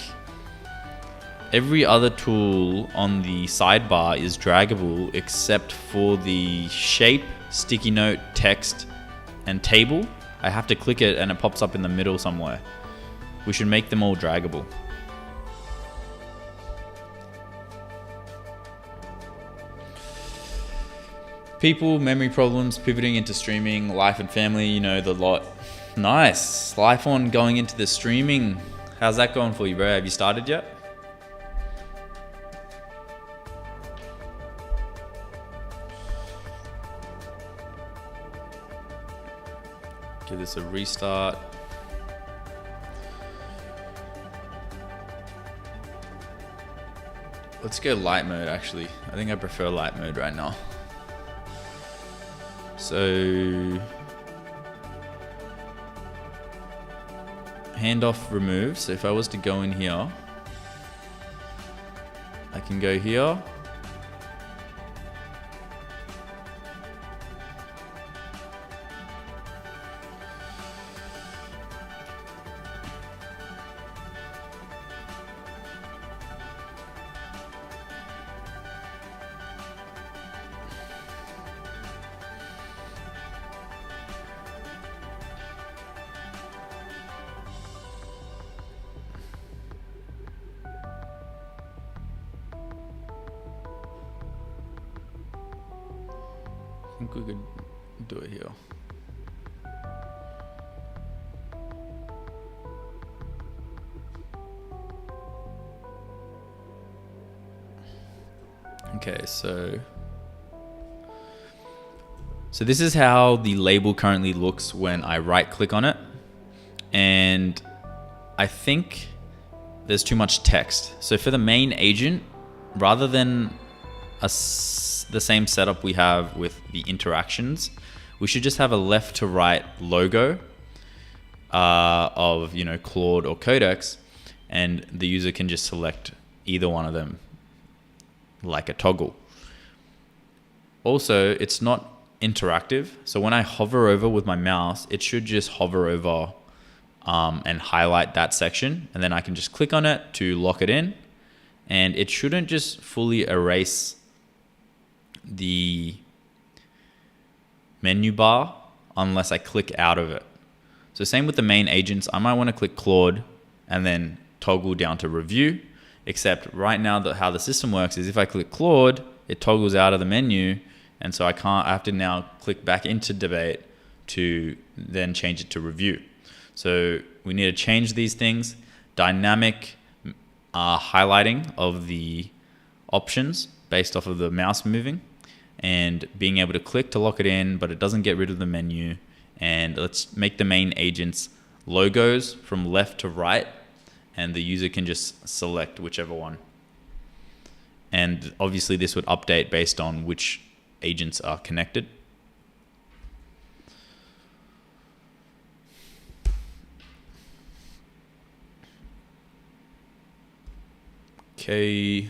every other tool on the sidebar is draggable except for the shape, sticky note, text, and table. I have to click it and it pops up in the middle somewhere. We should make them all draggable. People, memory problems, pivoting into streaming, life and family, the lot. Nice. Life on going into the streaming. How's that going for you, bro? Have you started yet? Give this a restart. Let's go light mode, actually. I think I prefer light mode right now. So handoff remove. So if I was to go in here, I can go here. think we could do it here. Okay, so this is how the label currently looks when I right click on it. And I think there's too much text. So for the main agent, rather than the same setup we have with the interactions, we should just have a left to right logo of, you know, Claude or Codex, and the user can just select either one of them like a toggle. Also, it's not interactive. So when I hover over with my mouse, it should just hover over and highlight that section, and then I can just click on it to lock it in, and it shouldn't just fully erase the menu bar unless I click out of it. So same with the main agents, I might want to click Claude and then toggle down to review, except right now how the system works is if I click Claude, it toggles out of the menu, and so I have to now click back into debate to then change it to review. So we need to change these things. Dynamic highlighting of the options based off of the mouse moving, and being able to click to lock it in, but it doesn't get rid of the menu. And let's make the main agents logos from left to right, and the user can just select whichever one. And obviously this would update based on which agents are connected. Okay.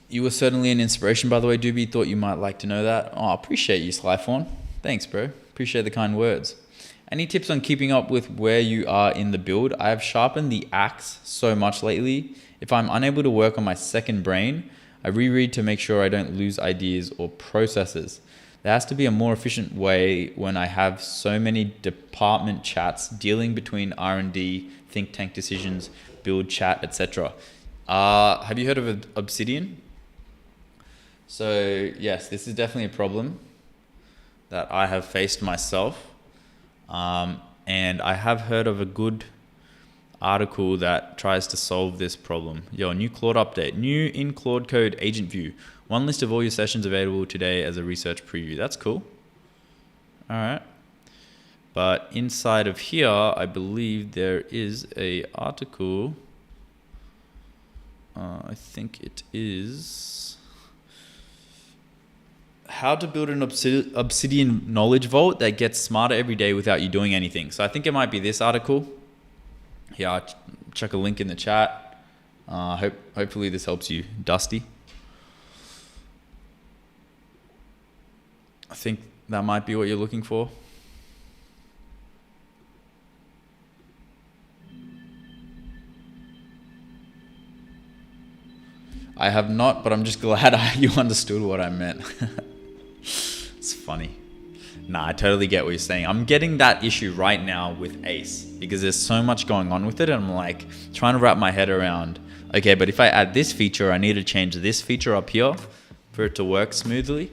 You were certainly an inspiration, by the way, Doobie. Thought you might like to know that. Oh, I appreciate you, Slyphorn. Thanks, bro. Appreciate the kind words. Any tips on keeping up with where you are in the build? I have sharpened the axe so much lately. If I'm unable to work on my second brain, I reread to make sure I don't lose ideas or processes. There has to be a more efficient way when I have so many department chats dealing between R&D, think tank decisions, build chat, etc. Have you heard of Obsidian? So yes, this is definitely a problem that I have faced myself. And I have heard of a good article that tries to solve this problem. Yo, new Claude update, new in Claude Code agent view. One list of all your sessions available today as a research preview. That's cool. All right. But inside of here, I believe there is a article. I think it is how to build an Obsidian knowledge vault that gets smarter every day without you doing anything. So I think it might be this article. Yeah, I'll chuck a link in the chat. Hopefully this helps you, Dusty. I think that might be what you're looking for. I have not, but I'm just glad you understood what I meant. It's funny. Nah, I totally get what you're saying. I'm getting that issue right now with Ace because there's so much going on with it. And I'm like trying to wrap my head around, okay, but if I add this feature, I need to change this feature up here for it to work smoothly.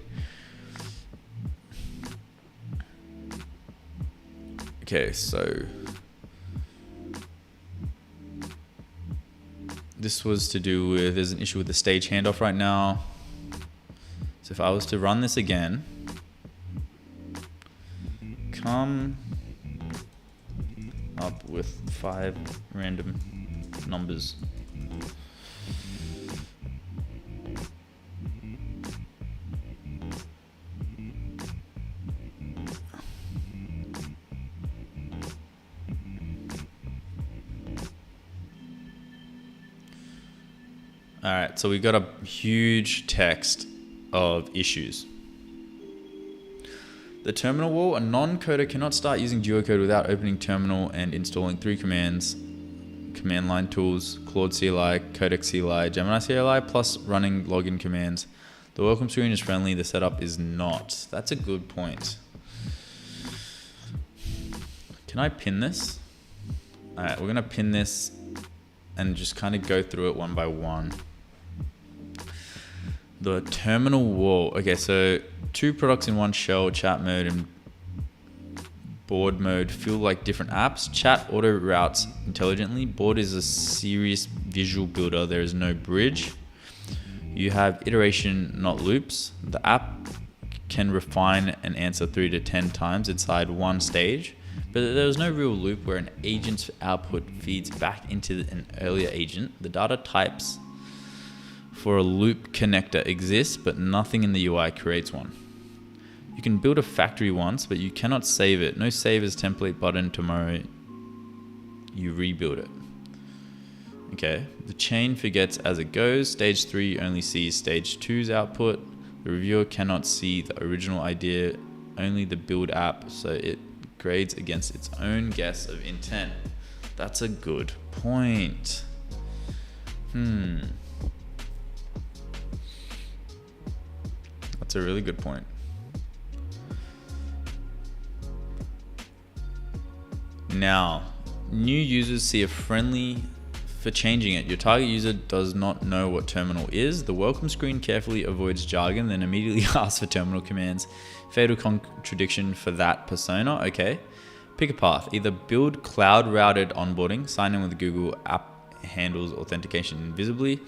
Okay, so this was to do with, there's an issue with the stage handoff right now. So if I was to run this again, come up with 5 random numbers. All right, so we got a huge text of issues. The terminal wall, a non-coder cannot start using geocode without opening terminal and installing 3 commands, command line tools, Claude CLI, Codex CLI, Gemini CLI, plus running login commands. The welcome screen is friendly, the setup is not. That's a good point. Can I pin this? All right, we're gonna pin this and just kind of go through it one by one. The terminal wall. Okay, so 2 products in one shell, chat mode and board mode feel like different apps. Chat auto routes intelligently. Board is a serious visual builder. There is no bridge. You have iteration, not loops. The app can refine an answer 3 to 10 times inside one stage, but there's no real loop where an agent's output feeds back into an earlier agent. The data types for a loop connector exists, but nothing in the UI creates one. You can build a factory once, but you cannot save it. No save as template button. Tomorrow you rebuild it. Okay, the chain forgets as it goes. Stage 3 only sees stage 2's output. The reviewer cannot see the original idea, only the build app, so it grades against its own guess of intent. That's a good point. That's a really good point. Now, new users see a friendly for changing it. Your target user does not know what terminal is. The welcome screen carefully avoids jargon, then immediately asks for terminal commands. Fatal contradiction for that persona. Okay. Pick a path. Either build cloud routed onboarding, sign in with Google app handles authentication invisibly.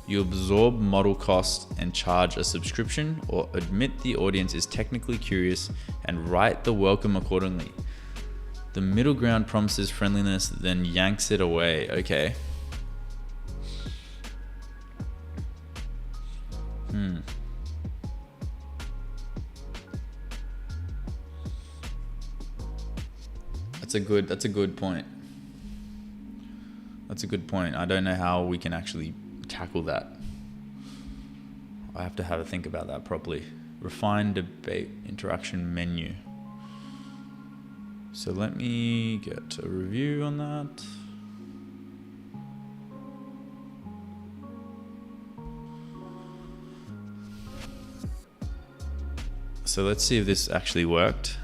You absorb model costs and charge a subscription, or admit the audience is technically curious and write the welcome accordingly. The middle ground promises friendliness, then yanks it away. Okay. That's a good point. That's a good point. I don't know how we can actually tackle that. I have to have a think about that properly. Refine debate interaction menu. So let me get a review on that. So let's see if this actually worked.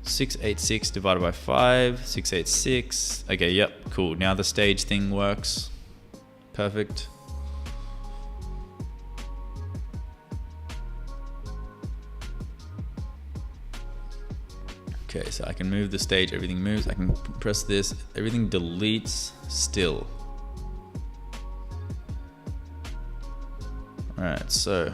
686 divided by 5, 686. Okay, yep, cool. Now the stage thing works. Perfect. Okay, so I can move the stage, everything moves. I can press this, everything deletes still. All right, so.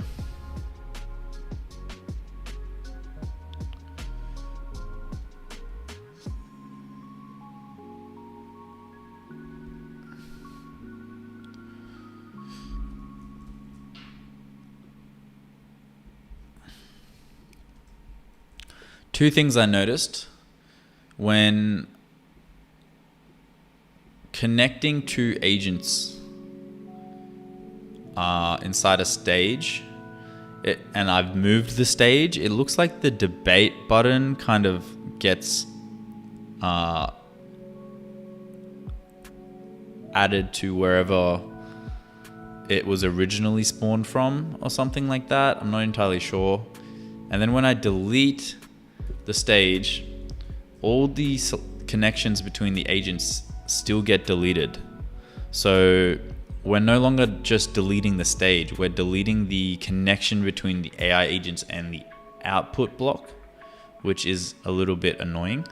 Two things I noticed when connecting to agents inside a stage, and I've moved the stage, it looks like the debate button kind of gets added to wherever it was originally spawned from or something like that. I'm not entirely sure. And then when I delete the stage, all the connections between the agents still get deleted. So we're no longer just deleting the stage, we're deleting the connection between the AI agents and the output block, which is a little bit annoying.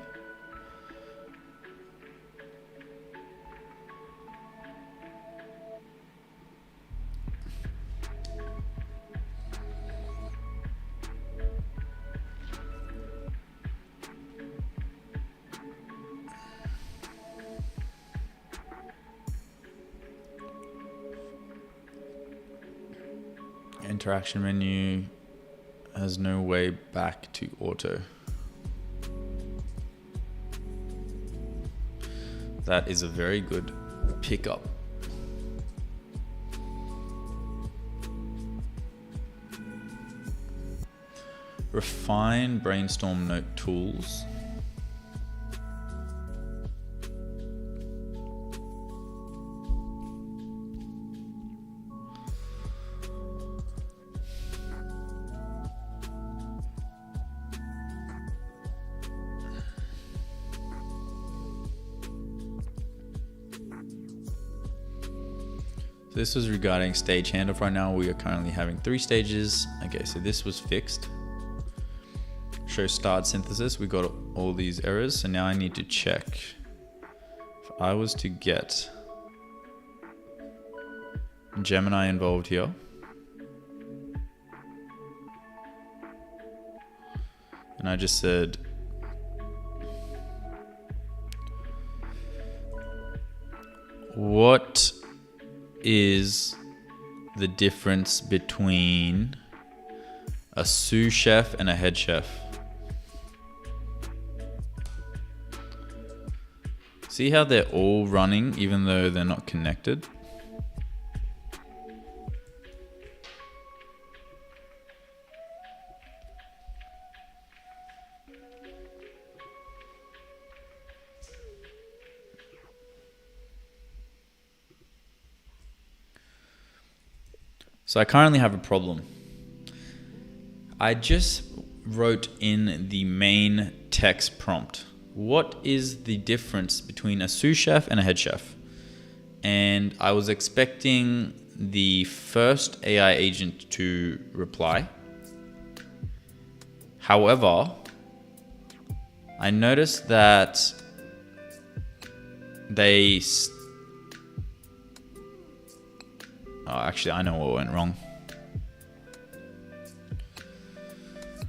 Interaction menu has no way back to auto. That is a very good pickup. Refine brainstorm note tools. So this was regarding stage handoff. Right now we are currently having 3 stages. Okay, so this was fixed. Show start synthesis. We got all these errors. So now I need to check. If I was to get Gemini involved here. And I just said, what is the difference between a sous chef and a head chef? See how they're all running even though they're not connected? So I currently have a problem. I just wrote in the main text prompt, what is the difference between a sous chef and a head chef? And I was expecting the first AI agent to reply. However, I noticed that actually, I know what went wrong.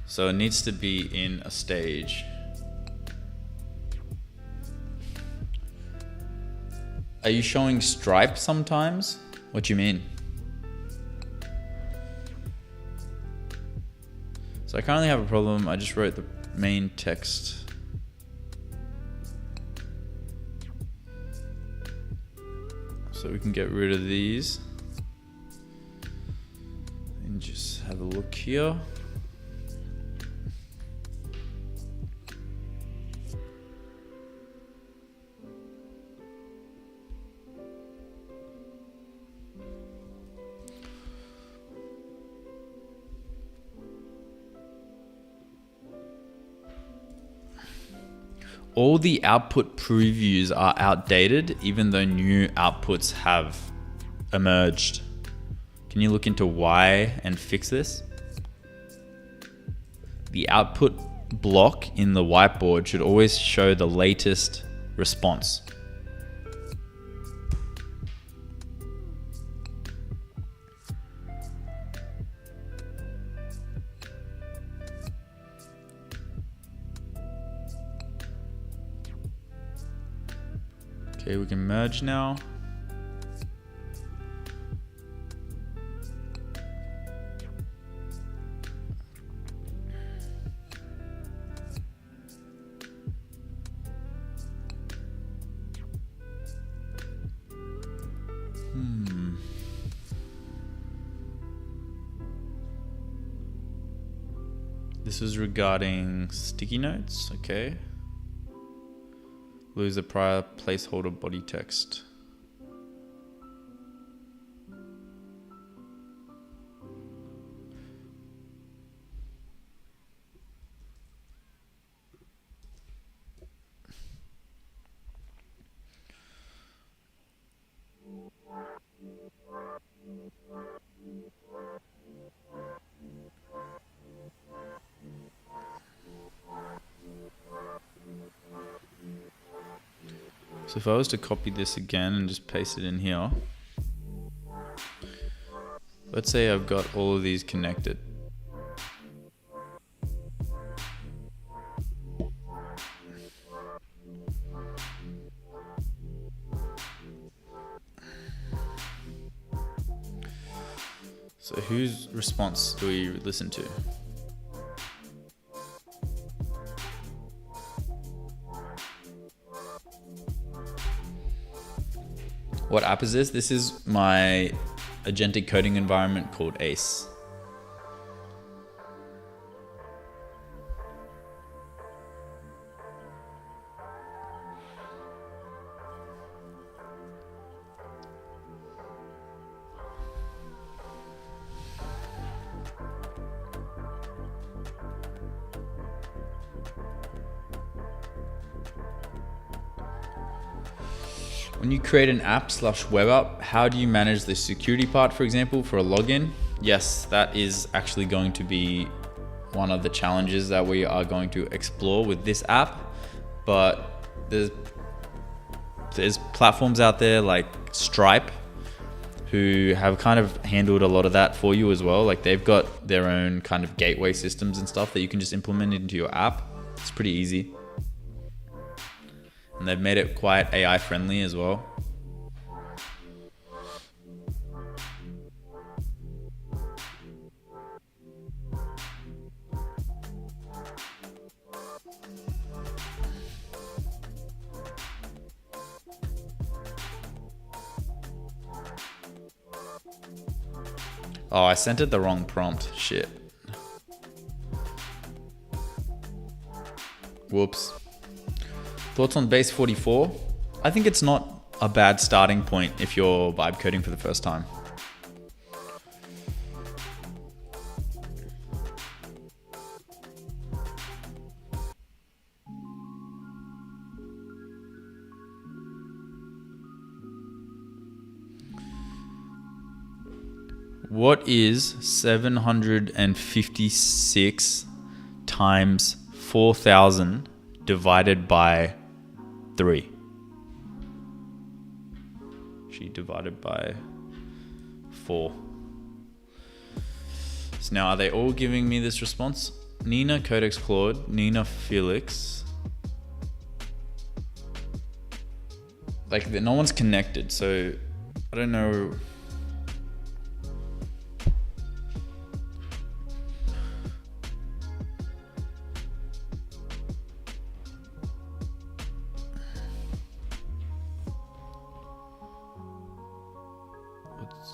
So it needs to be in a stage. Are you showing stripe sometimes? What do you mean? So I currently have a problem. I just wrote the main text. So we can get rid of these. And just have a look here. All the output previews are outdated, even though new outputs have emerged. Can you look into why and fix this? The output block in the whiteboard should always show the latest response. Okay, we can merge now. This is regarding sticky notes, okay. Lose the prior placeholder body text. So if I was to copy this again and just paste it in here, let's say I've got all of these connected. So whose response do we listen to? What app is this? This is my agentic coding environment called ACE. when you create an app/web app, how do you manage the security part, for example, for a login? Yes, that is actually going to be one of the challenges that we are going to explore with this app. But there's platforms out there like Stripe who have kind of handled a lot of that for you as well. Like they've got their own kind of gateway systems and stuff that you can just implement into your app. It's pretty easy. And they've made it quite AI friendly as well. Oh, I sent it the wrong prompt. Shit. Whoops. Thoughts on base 44? I think it's not a bad starting point if you're vibe coding for the first time. What is 756 times 4,000 divided by 3? She divided by 4. So now are they all giving me this response? Nina, Codex Claude, Nina, Felix. Like no one's connected, so I don't know.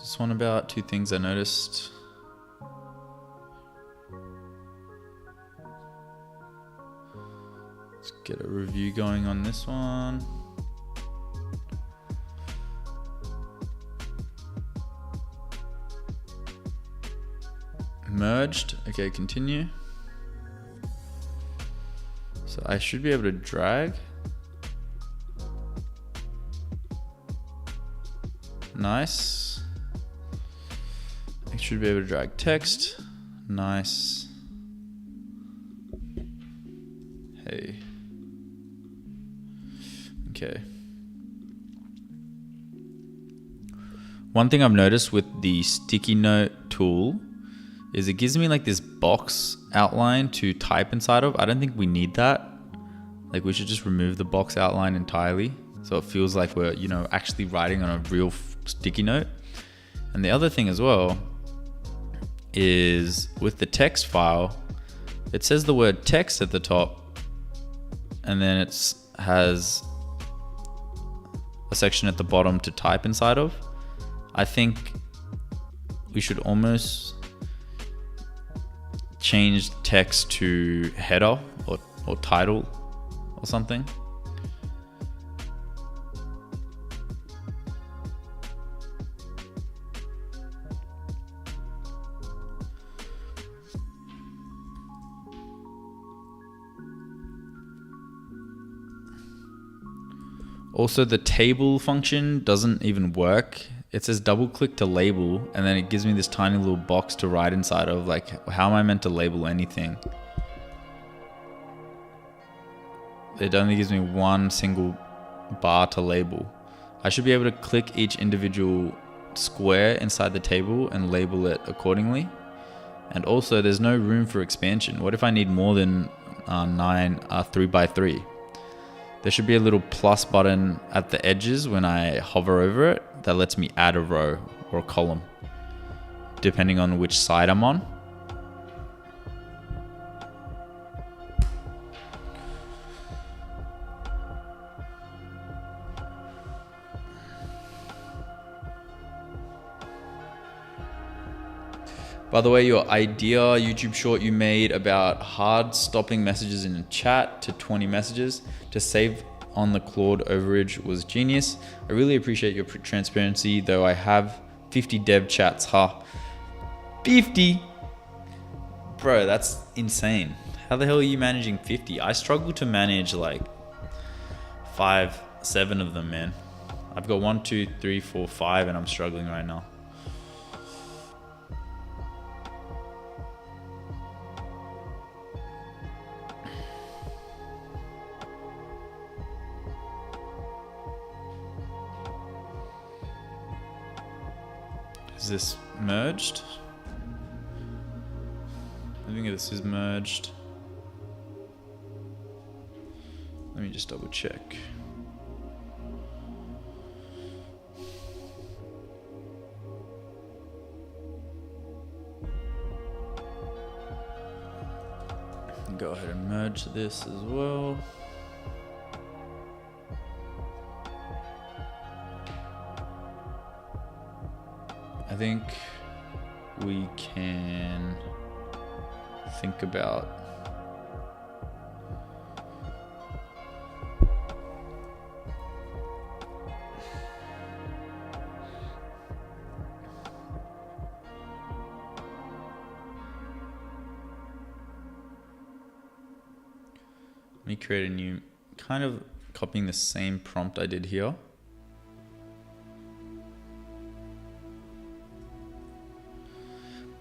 This one about 2 things I noticed. Let's get a review going on this one. Merged. Okay, continue. So I should be able to drag. Nice. I should be able to drag text. Nice. Hey. Okay. One thing I've noticed with the sticky note tool is it gives me like this box outline to type inside of. I don't think we need that. Like we should just remove the box outline entirely, so it feels like we're, you know, actually writing on a real sticky note. And the other thing as well is with the text file, it says the word text at the top, and then it has a section at the bottom to type inside of. I think we should almost change text to header or title or something. Also, the table function doesn't even work. It says double click to label, and then it gives me this tiny little box to write inside of. Like, how am I meant to label anything? It only gives me one single bar to label. I should be able to click each individual square inside the table and label it accordingly. And also, there's no room for expansion. What if I need more than 3x3? There should be a little plus button at the edges when I hover over it that lets me add a row or a column, depending on which side I'm on. By the way, your idea YouTube short you made about hard stopping messages in a chat to 20 messages to save on the Claude overage was genius. I really appreciate your transparency, though I have 50 dev chats. Ha. 50? Bro, that's insane. How the hell are you managing 50? I struggle to manage like 5, 7 of them, man. I've got 1, 2, 3, 4, 5, and I'm struggling right now. Is this merged? I think this is merged. Let me just double check. Go ahead and merge this as well. I think we can think about let me create a new, kind of copying the same prompt I did here.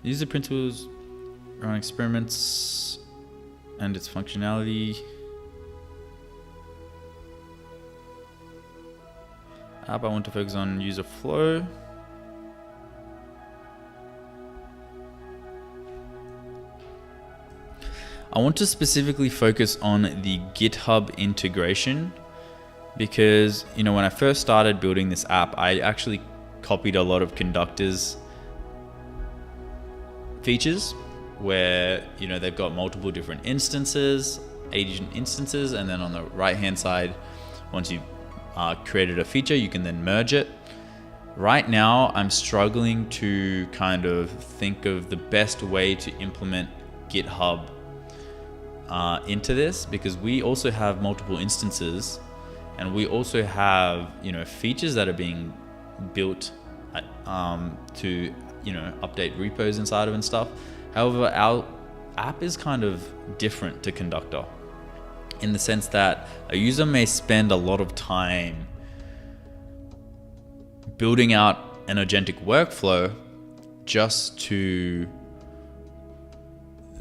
Use the principles around experiments and its functionality. App, I want to focus on user flow. I want to specifically focus on the GitHub integration because, you know, when I first started building this app, I actually copied a lot of Conductor's features where, you know, they've got multiple different instances, agent instances, and then on the right hand side, once you've created a feature, you can then merge it. Right now, I'm struggling to kind of think of the best way to implement GitHub into this, because we also have multiple instances and we also have, you know, features that are being built to, you know, update repos inside of and stuff. However, our app is kind of different to Conductor in the sense that a user may spend a lot of time building out an agentic workflow just to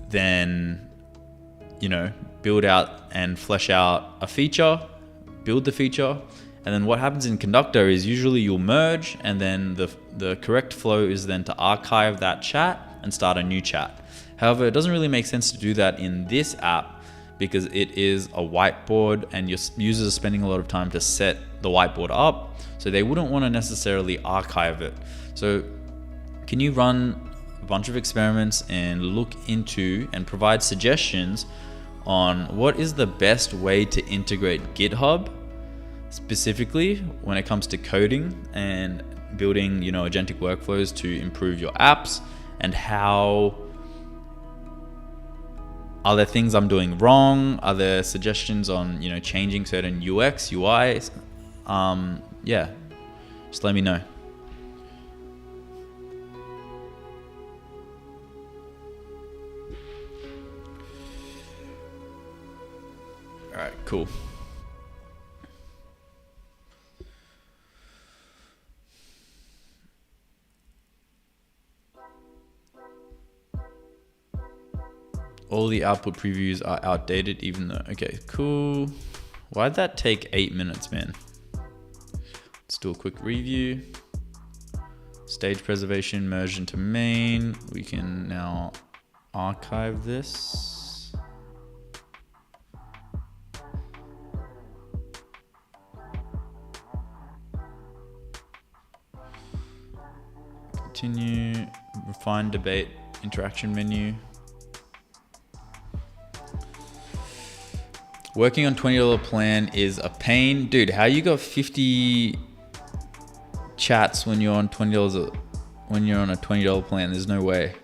then, you know, build out and flesh out a feature, build the feature. And then what happens in Conductor is usually you'll merge, and then the correct flow is then to archive that chat and start a new chat. However, it doesn't really make sense to do that in this app because it is a whiteboard and your users are spending a lot of time to set the whiteboard up. So they wouldn't want to necessarily archive it. So can you run a bunch of experiments and look into and provide suggestions on what is the best way to integrate GitHub specifically when it comes to coding and building, you know, agentic workflows to improve your apps, and how are there things I'm doing wrong? Are there suggestions on, you know, changing certain UX, UIs? Yeah, just let me know. All right, cool. All the output previews are outdated, even though, okay, cool. Why'd that take 8 minutes, man? Let's do a quick review. Stage preservation, merge into main. We can now archive this. Continue, refine debate, interaction menu. Working on $20 plan is a pain. Dude, how you got 50 chats when you're on $20 when you're on a $20 plan? There's no way.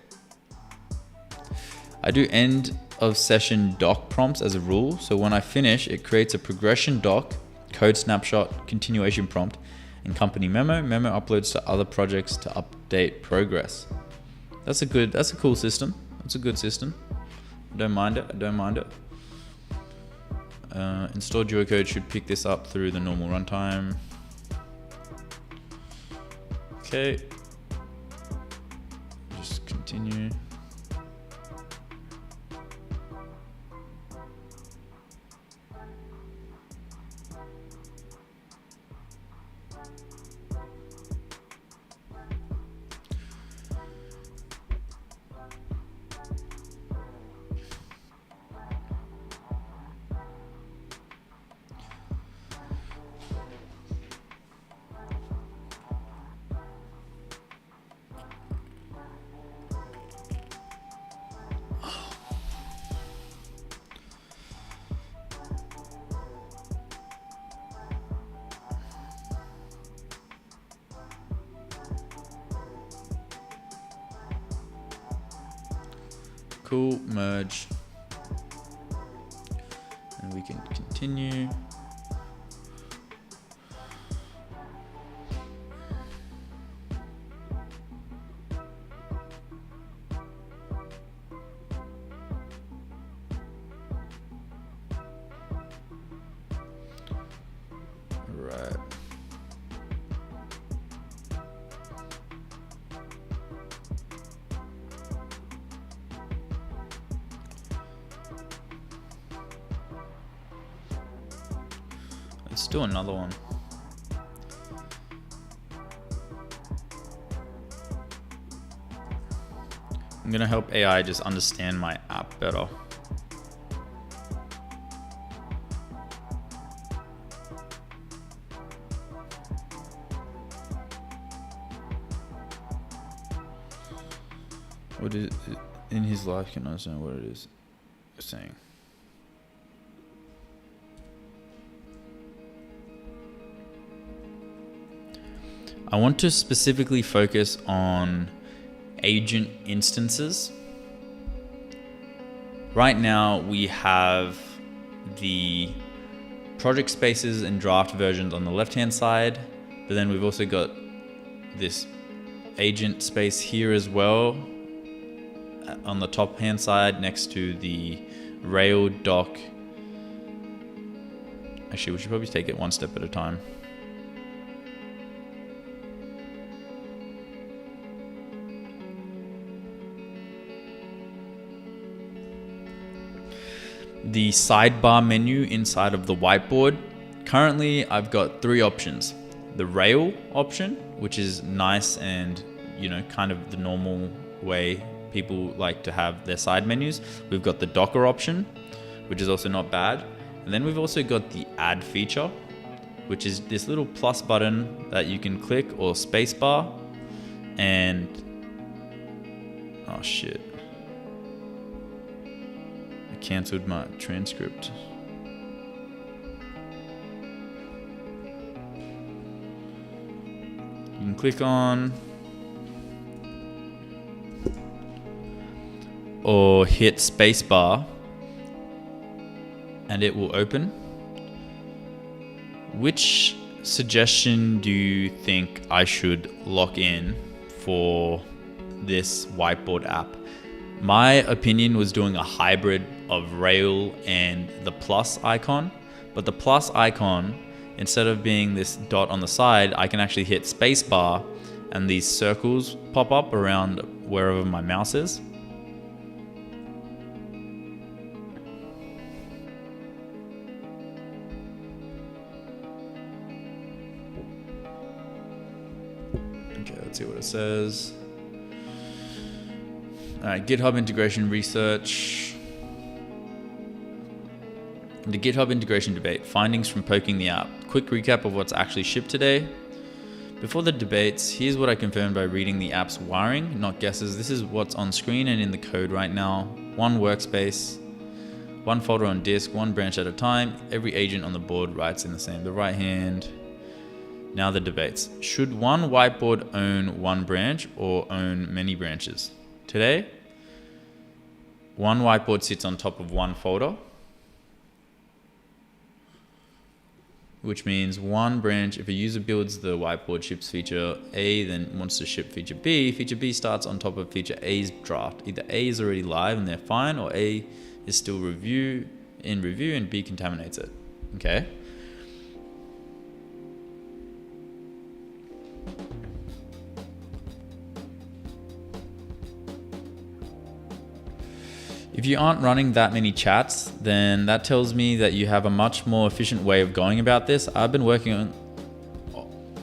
I do end of session doc prompts as a rule. So when I finish, it creates a progression doc, code snapshot, continuation prompt, and company memo. Memo uploads to other projects to update progress. That's a cool system. That's a good system. I don't mind it. Installed Duo code should pick this up through the normal runtime. Okay. Just continue. Cool, merge. And we can continue. Right. Let's do another one. I'm gonna help AI just understand my app better. What is it in his life can understand what it is saying. I want to specifically focus on agent instances. Right now we have the project spaces and draft versions on the left-hand side, but then we've also got this agent space here as well on the top hand side next to the Rail doc. Actually, we should probably take it one step at a time. The sidebar menu inside of the whiteboard. Currently, I've got three options. The Rail option, which is nice and, you know, kind of the normal way people like to have their side menus. We've got the Docker option, which is also not bad. And then we've also got the Add feature, which is this little plus button that you can click, or spacebar, and oh shit. Cancelled my transcript. You can click on or hit spacebar and it will open. Which suggestion do you think I should lock in for this whiteboard app? My opinion was doing a hybrid of Rail and the plus icon, but the plus icon, instead of being this dot on the side, I can actually hit spacebar and these circles pop up around wherever my mouse is. Okay, let's see what it says. All right, GitHub integration research. The GitHub integration debate, findings from poking the app. Quick recap of what's actually shipped today. Before the debates, here's what I confirmed by reading the app's wiring, not guesses. This is what's on screen and in the code right now. One workspace, one folder on disk, one branch at a time. Every agent on the board writes in the right hand. Now the debates. Should one whiteboard own one branch or own many branches? Today, one whiteboard sits on top of one folder, which means one branch, if a user builds the whiteboard ships feature A, then wants to ship feature B starts on top of feature A's draft. Either A is already live and they're fine, or A is still in review and B contaminates it. Okay. If you aren't running that many chats, then that tells me that you have a much more efficient way of going about this. I've been working on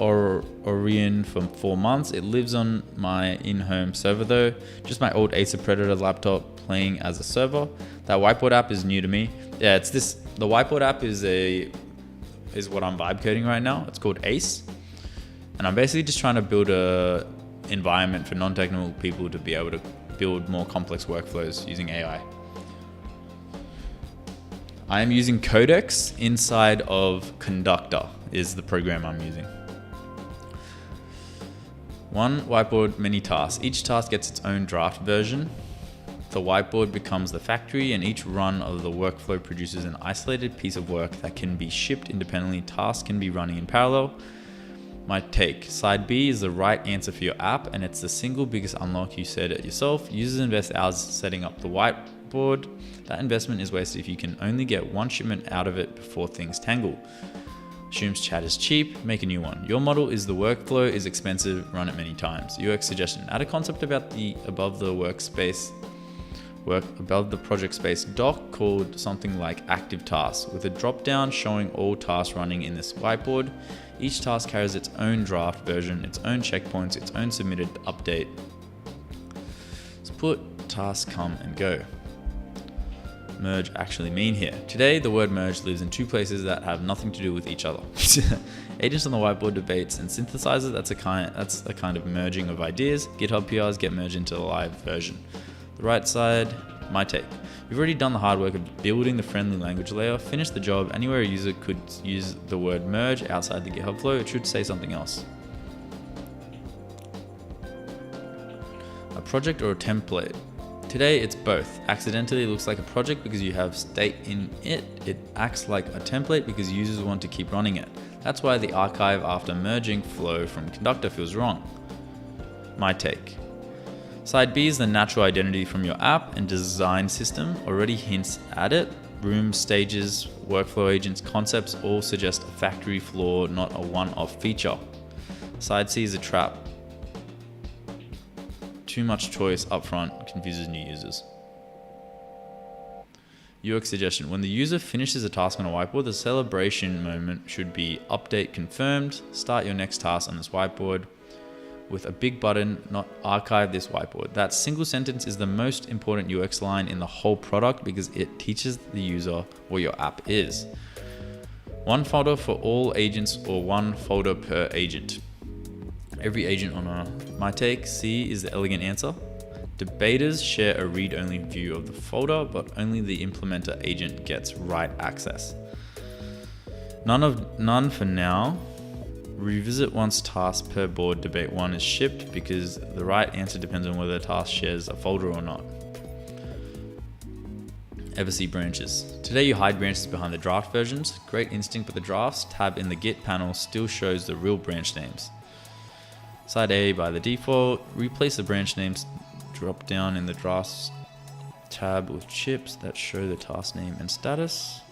Orion for 4 months. It lives on my in-home server though, just my old Acer Predator laptop playing as a server. That whiteboard app is new to me. Yeah, it's this. The whiteboard app is what I'm vibe coding right now. It's called Ace, and I'm basically just trying to build a environment for non-technical people to be able to build more complex workflows using AI. I am using Codex inside of Conductor is the program I'm using. One whiteboard, many tasks. Each task gets its own draft version. The whiteboard becomes the factory, and each run of the workflow produces an isolated piece of work that can be shipped independently. Tasks can be running in parallel. My take, side B is the right answer for your app, and it's the single biggest unlock. You said it yourself. Users invest hours setting up the whiteboard. That investment is wasted if you can only get one shipment out of it before things tangle. Assumes chat is cheap, make a new one. Your model is the workflow is expensive, run it many times. UX suggestion, add a concept about the above the project space doc called something like active tasks, with a drop down showing all tasks running in this whiteboard. Each task carries its own draft version, its own checkpoints, its own submitted update. So put tasks come and go. Merge actually mean here? Today, the word merge lives in two places that have nothing to do with each other. Agents on the whiteboard debates and synthesizers, that's a kind of merging of ideas. GitHub PRs get merged into the live version. The right side, my take. You've already done the hard work of building the friendly language layer, finish the job. Anywhere a user could use the word merge outside the GitHub flow, it should say something else. A project or a template? Today it's both. Accidentally it looks like a project because you have state in it. It acts like a template because users want to keep running it. That's why the archive after merging flow from Conductor feels wrong. My take. Side B is the natural identity from your app and design system already hints at it. Rooms, stages, workflow agents, concepts all suggest a factory floor, not a one-off feature. Side C is a trap. Too much choice upfront confuses new users. UX suggestion. When the user finishes a task on a whiteboard, the celebration moment should be update confirmed, start your next task on this whiteboard, with a big button, not archive this whiteboard. That single sentence is the most important UX line in the whole product because it teaches the user what your app is. One folder for all agents or one folder per agent. Every agent on my take, C is the elegant answer. Debaters share a read-only view of the folder, but only the implementer agent gets write access. None for now. Revisit once task per board debate 1 is shipped because the right answer depends on whether the task shares a folder or not. Ever see branches? Today you hide branches behind the draft versions. Great instinct, but the drafts tab in the Git panel still shows the real branch names. Side A by the default. Replace the branch names drop down in the drafts tab with chips that show the task name and status.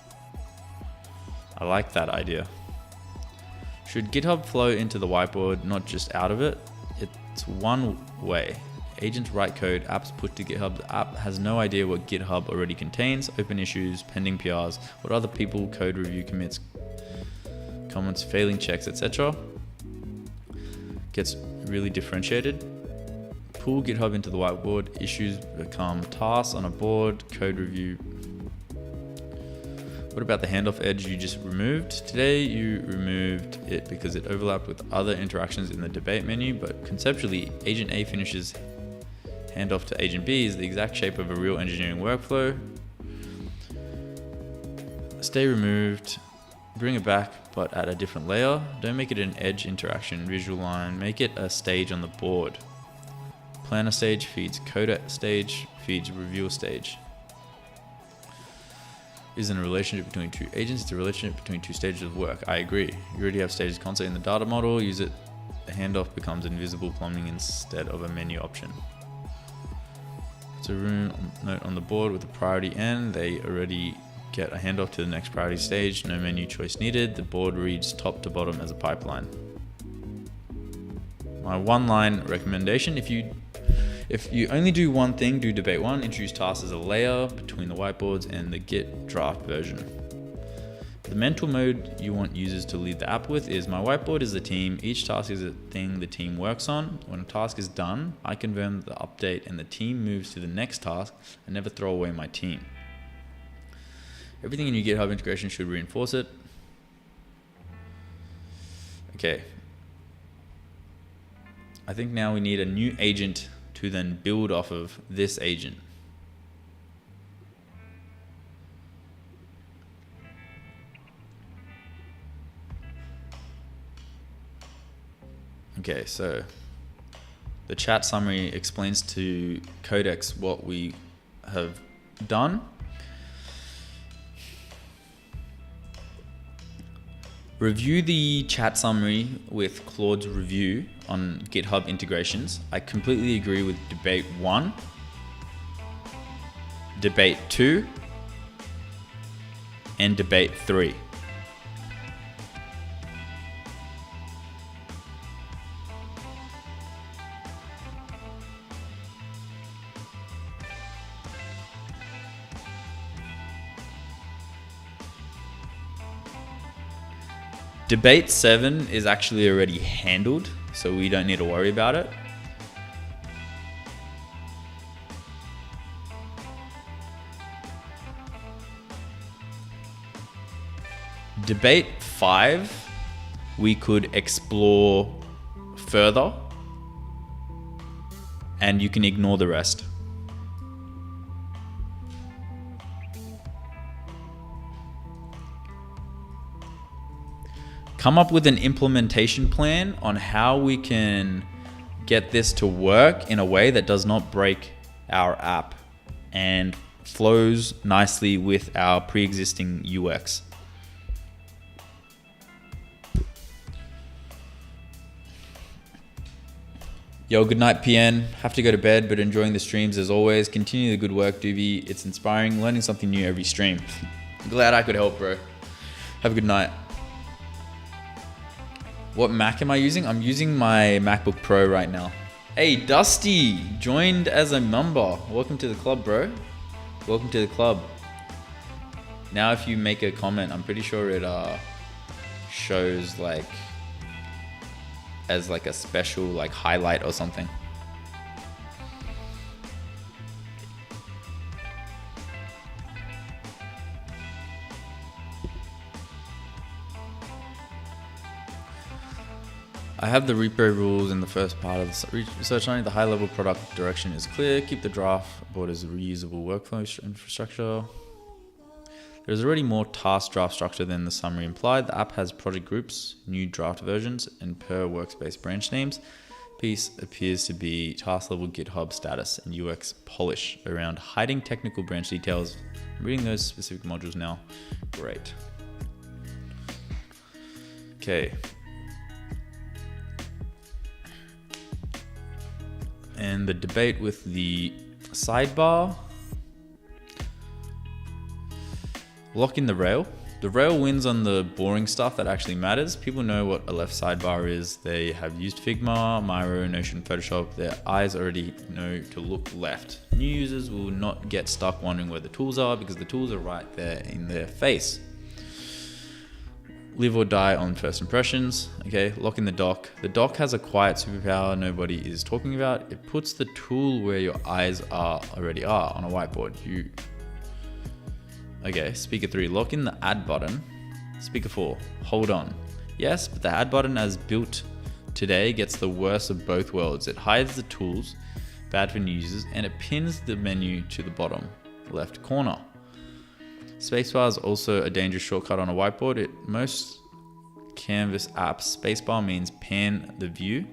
I like that idea. Should GitHub flow into the whiteboard, not just out of it? It's one way. Agents write code, apps put to GitHub. The app has no idea what GitHub already contains, open issues, pending PRs, what other people, code review commits, comments, failing checks, etc. Gets really differentiated. Pull GitHub into the whiteboard, issues become tasks on a board, code review. What about the handoff edge you just removed? Today you removed it because it overlapped with other interactions in the debate menu, but conceptually, agent A finishes handoff to agent B is the exact shape of a real engineering workflow. Stay removed, bring it back, but at a different layer. Don't make it an edge interaction visual line, make it a stage on the board. Planner stage feeds coder stage, feeds reviewer stage. Isn't a relationship between two agents, it's a relationship between two stages of work. I agree. You already have stages concept in the data model, use it, the handoff becomes invisible plumbing instead of a menu option. It's a room note on the board with a priority N, they already get a handoff to the next priority stage, no menu choice needed, the board reads top to bottom as a pipeline. My one line recommendation, if If you only do one thing, do debate 1, introduce tasks as a layer between the whiteboards and the Git draft version. The mental mode you want users to leave the app with is my whiteboard is the team. Each task is a thing the team works on. When a task is done, I confirm the update and the team moves to the next task. I never throw away my team. Everything in your GitHub integration should reinforce it. Okay. I think now we need a new agent to then build off of this agent. Okay, so the chat summary explains to Codex what we have done. Review the chat summary with Claude's review on GitHub integrations. I completely agree with debate 1, debate 2, and debate 3. Debate 7 is actually already handled, so we don't need to worry about it. Debate 5, we could explore further, and you can ignore the rest. Come up with an implementation plan on how we can get this to work in a way that does not break our app and flows nicely with our pre-existing UX. Yo, good night, PN. Have to go to bed, but enjoying the streams as always. Continue the good work, Doobie. It's inspiring, learning something new every stream. Glad I could help, bro. Have a good night. What Mac am I using? I'm using my MacBook Pro right now. Hey, Dusty, joined as a member. Welcome to the club, bro. Welcome to the club. Now if you make a comment, I'm pretty sure it shows like as like a special like highlight or something. I have the repo rules in the first part of the research line. The high level product direction is clear. Keep the draft board as a reusable workflow infrastructure. There's already more task draft structure than the summary implied. The app has project groups, new draft versions, and per workspace branch names. Piece appears to be task level GitHub status and UX polish around hiding technical branch details. I'm reading those specific modules now. Great. Okay. And the debate with the sidebar. Lock in the rail. The rail wins on the boring stuff that actually matters. People know what a left sidebar is. They have used Figma, Miro, Notion, Photoshop. Their eyes already know to look left. New users will not get stuck wondering where the tools are because the tools are right there in their face. Live or die on first impressions. Okay, lock in the dock. The dock has a quiet superpower nobody is talking about. It puts the tool where your eyes already are on a whiteboard. Okay, speaker 3, lock in the add button. Speaker 4, hold on. Yes, but the add button as built today gets the worst of both worlds. It hides the tools, bad for new users, and it pins the menu to the bottom left corner. Spacebar is also a dangerous shortcut on a whiteboard. Most Canvas apps, spacebar means pan the view.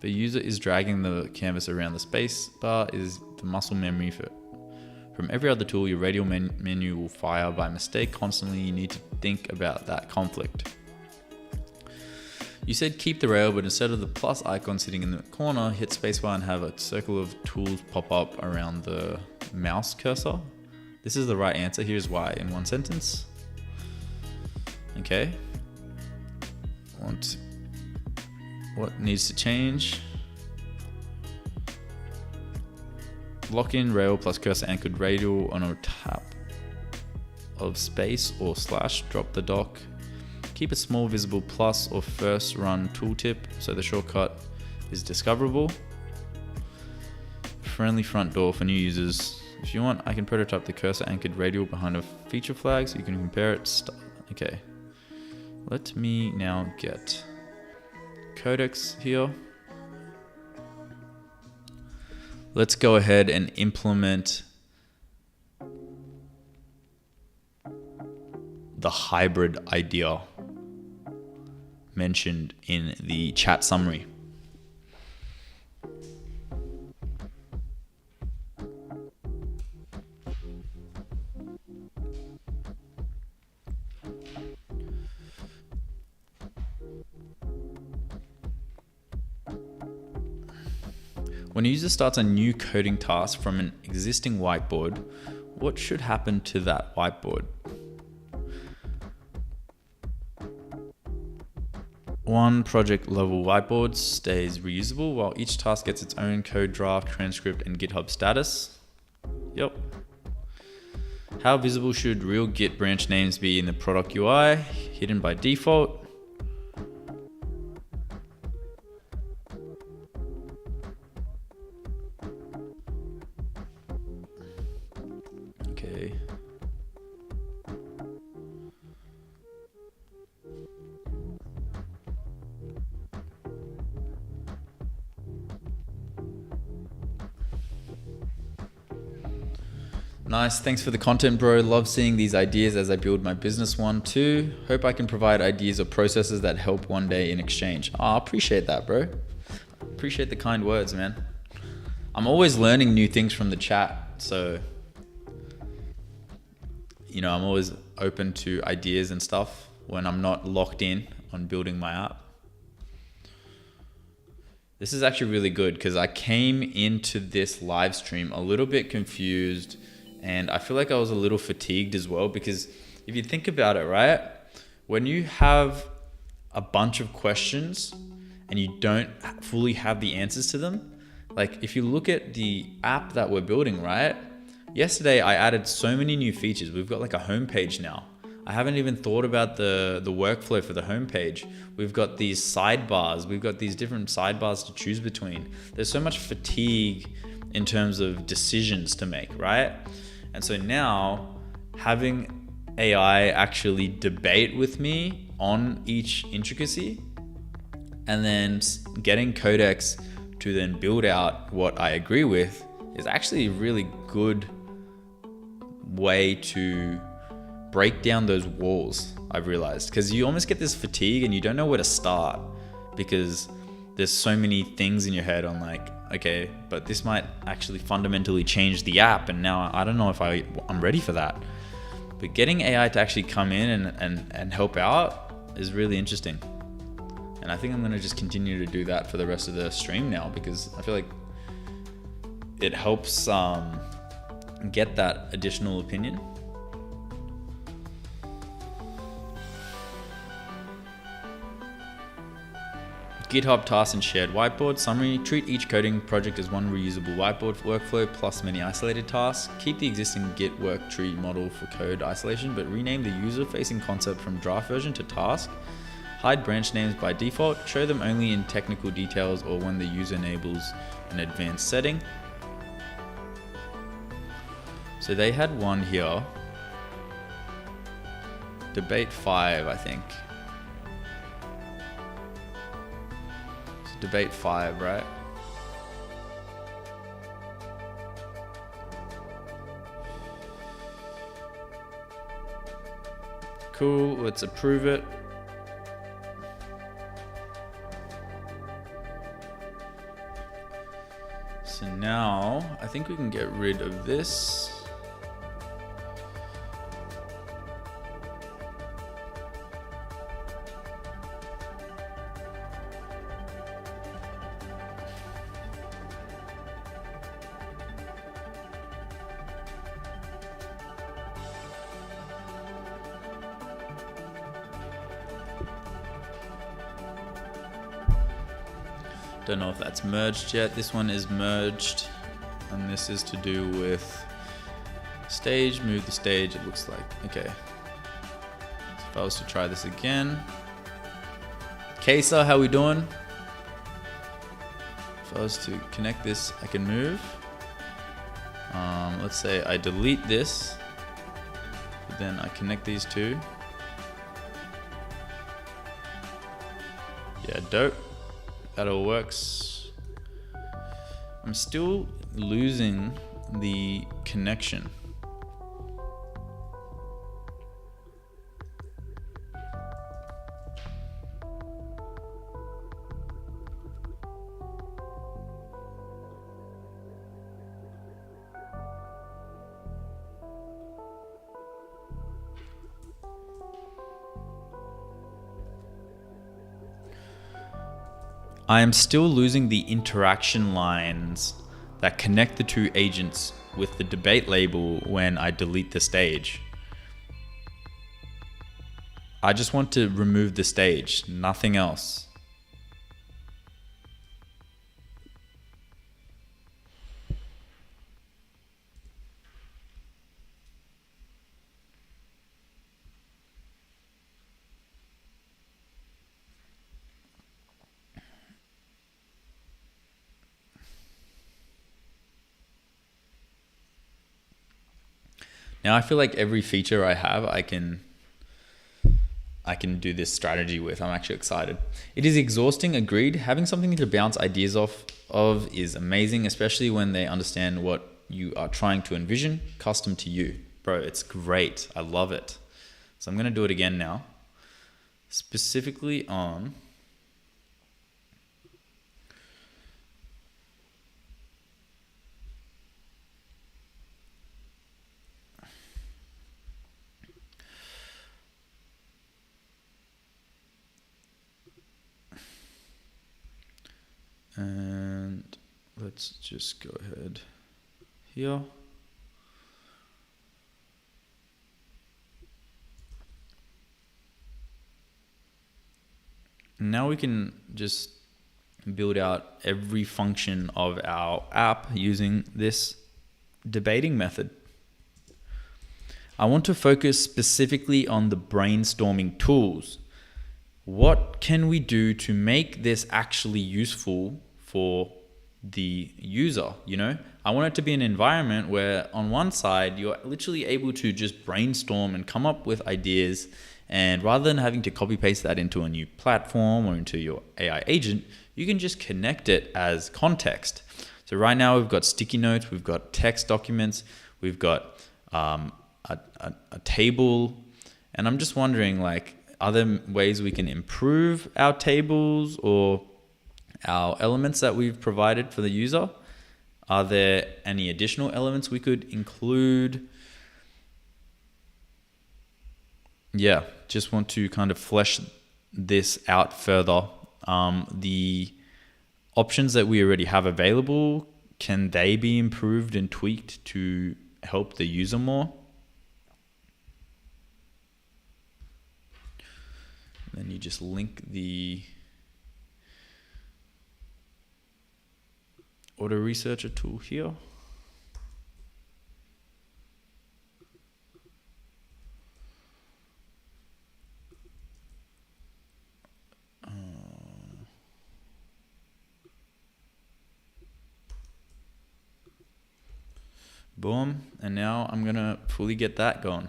The user is dragging the canvas around. The spacebar is the muscle memory from every other tool. Your radial menu will fire by mistake constantly. You need to think about that conflict. You said keep the rail, but instead of the plus icon sitting in the corner, hit spacebar and have a circle of tools pop up around the mouse cursor. This is the right answer. Here's why in one sentence. Okay. What needs to change? lock-in rail plus cursor anchored radial on a tap of space or slash, drop the dock. Keep a small visible plus or first run tooltip so the shortcut is discoverable. Friendly front door for new users. If you want, I can prototype the cursor anchored radial behind a feature flag so you can compare it. Okay. Let me now get codecs here. Let's go ahead and implement the hybrid idea mentioned in the chat summary. When a user starts a new coding task from an existing whiteboard, what should happen to that whiteboard? One project level whiteboard stays reusable while each task gets its own code draft, transcript, and GitHub status. Yep. How visible should real Git branch names be in the product UI? Hidden by default. Okay. Nice, thanks for the content, bro. Love seeing these ideas as I build my business one too. Hope I can provide ideas or processes that help one day in exchange. I appreciate that, bro. Appreciate the kind words, man. I'm always learning new things from the chat, so I'm always open to ideas and stuff when I'm not locked in on building my app. This is actually really good because I came into this live stream a little bit confused. And I feel like I was a little fatigued as well, because if you think about it, right? When you have a bunch of questions and you don't fully have the answers to them, like if you look at the app that we're building, right? Yesterday, I added so many new features. We've got like a homepage now. I haven't even thought about the workflow for the homepage. We've got these sidebars. We've got these different sidebars to choose between. There's so much fatigue in terms of decisions to make, right? And so now having AI actually debate with me on each intricacy and then getting codecs to then build out what I agree with is actually a really good way to break down those walls, I've realized. Because you almost get this fatigue and you don't know where to start because there's so many things in your head on like, okay, but this might actually fundamentally change the app, and now I don't know if I'm ready for that. But getting AI to actually come in and help out is really interesting. And I think I'm gonna just continue to do that for the rest of the stream now, because I feel like it helps get that additional opinion. GitHub tasks and shared whiteboard. Summary: treat each coding project as one reusable whiteboard workflow plus many isolated tasks. Keep the existing Git work tree model for code isolation, but rename the user-facing concept from draft version to task. Hide branch names by default. Show them only in technical details or when the user enables an advanced setting. So they had one here. Debate 5, I think. Debate 5, right? Cool, let's approve it. So now I think we can get rid of this. Don't know if that's merged yet. This one is merged. And this is to do with stage, move the stage, it looks like. Okay. So if I was to try this again. Kesa, how we doing? If I was to connect this, I can move. Let's say I delete this, but then I connect these two. Yeah, dope. That all works. I'm still losing the connection. I am still losing the interaction lines that connect the two agents with the debate label when I delete the stage. I just want to remove the stage, nothing else. Now I feel like every feature I have, I can do this strategy with. I'm actually excited. It is exhausting, agreed. Having something to bounce ideas off of is amazing, especially when they understand what you are trying to envision, custom to you. Bro, it's great. I love it. So I'm going to do it again now. Specifically on and let's just go ahead here. Now we can just build out every function of our app using this debating method. I want to focus specifically on the brainstorming tools. What can we do to make this actually useful for the user? You know, I want it to be an environment where on one side, you're literally able to just brainstorm and come up with ideas. And rather than having to copy paste that into a new platform or into your AI agent, you can just connect it as context. So right now we've got sticky notes, we've got text documents, we've got a table. And I'm just wondering, like, are there ways we can improve our tables or our elements that we've provided for the user? Are there any additional elements we could include? Yeah, just want to kind of flesh this out further. The options that we already have available, can they be improved and tweaked to help the user more? Then you just link the auto researcher tool here. Boom. And now I'm going to fully get that going.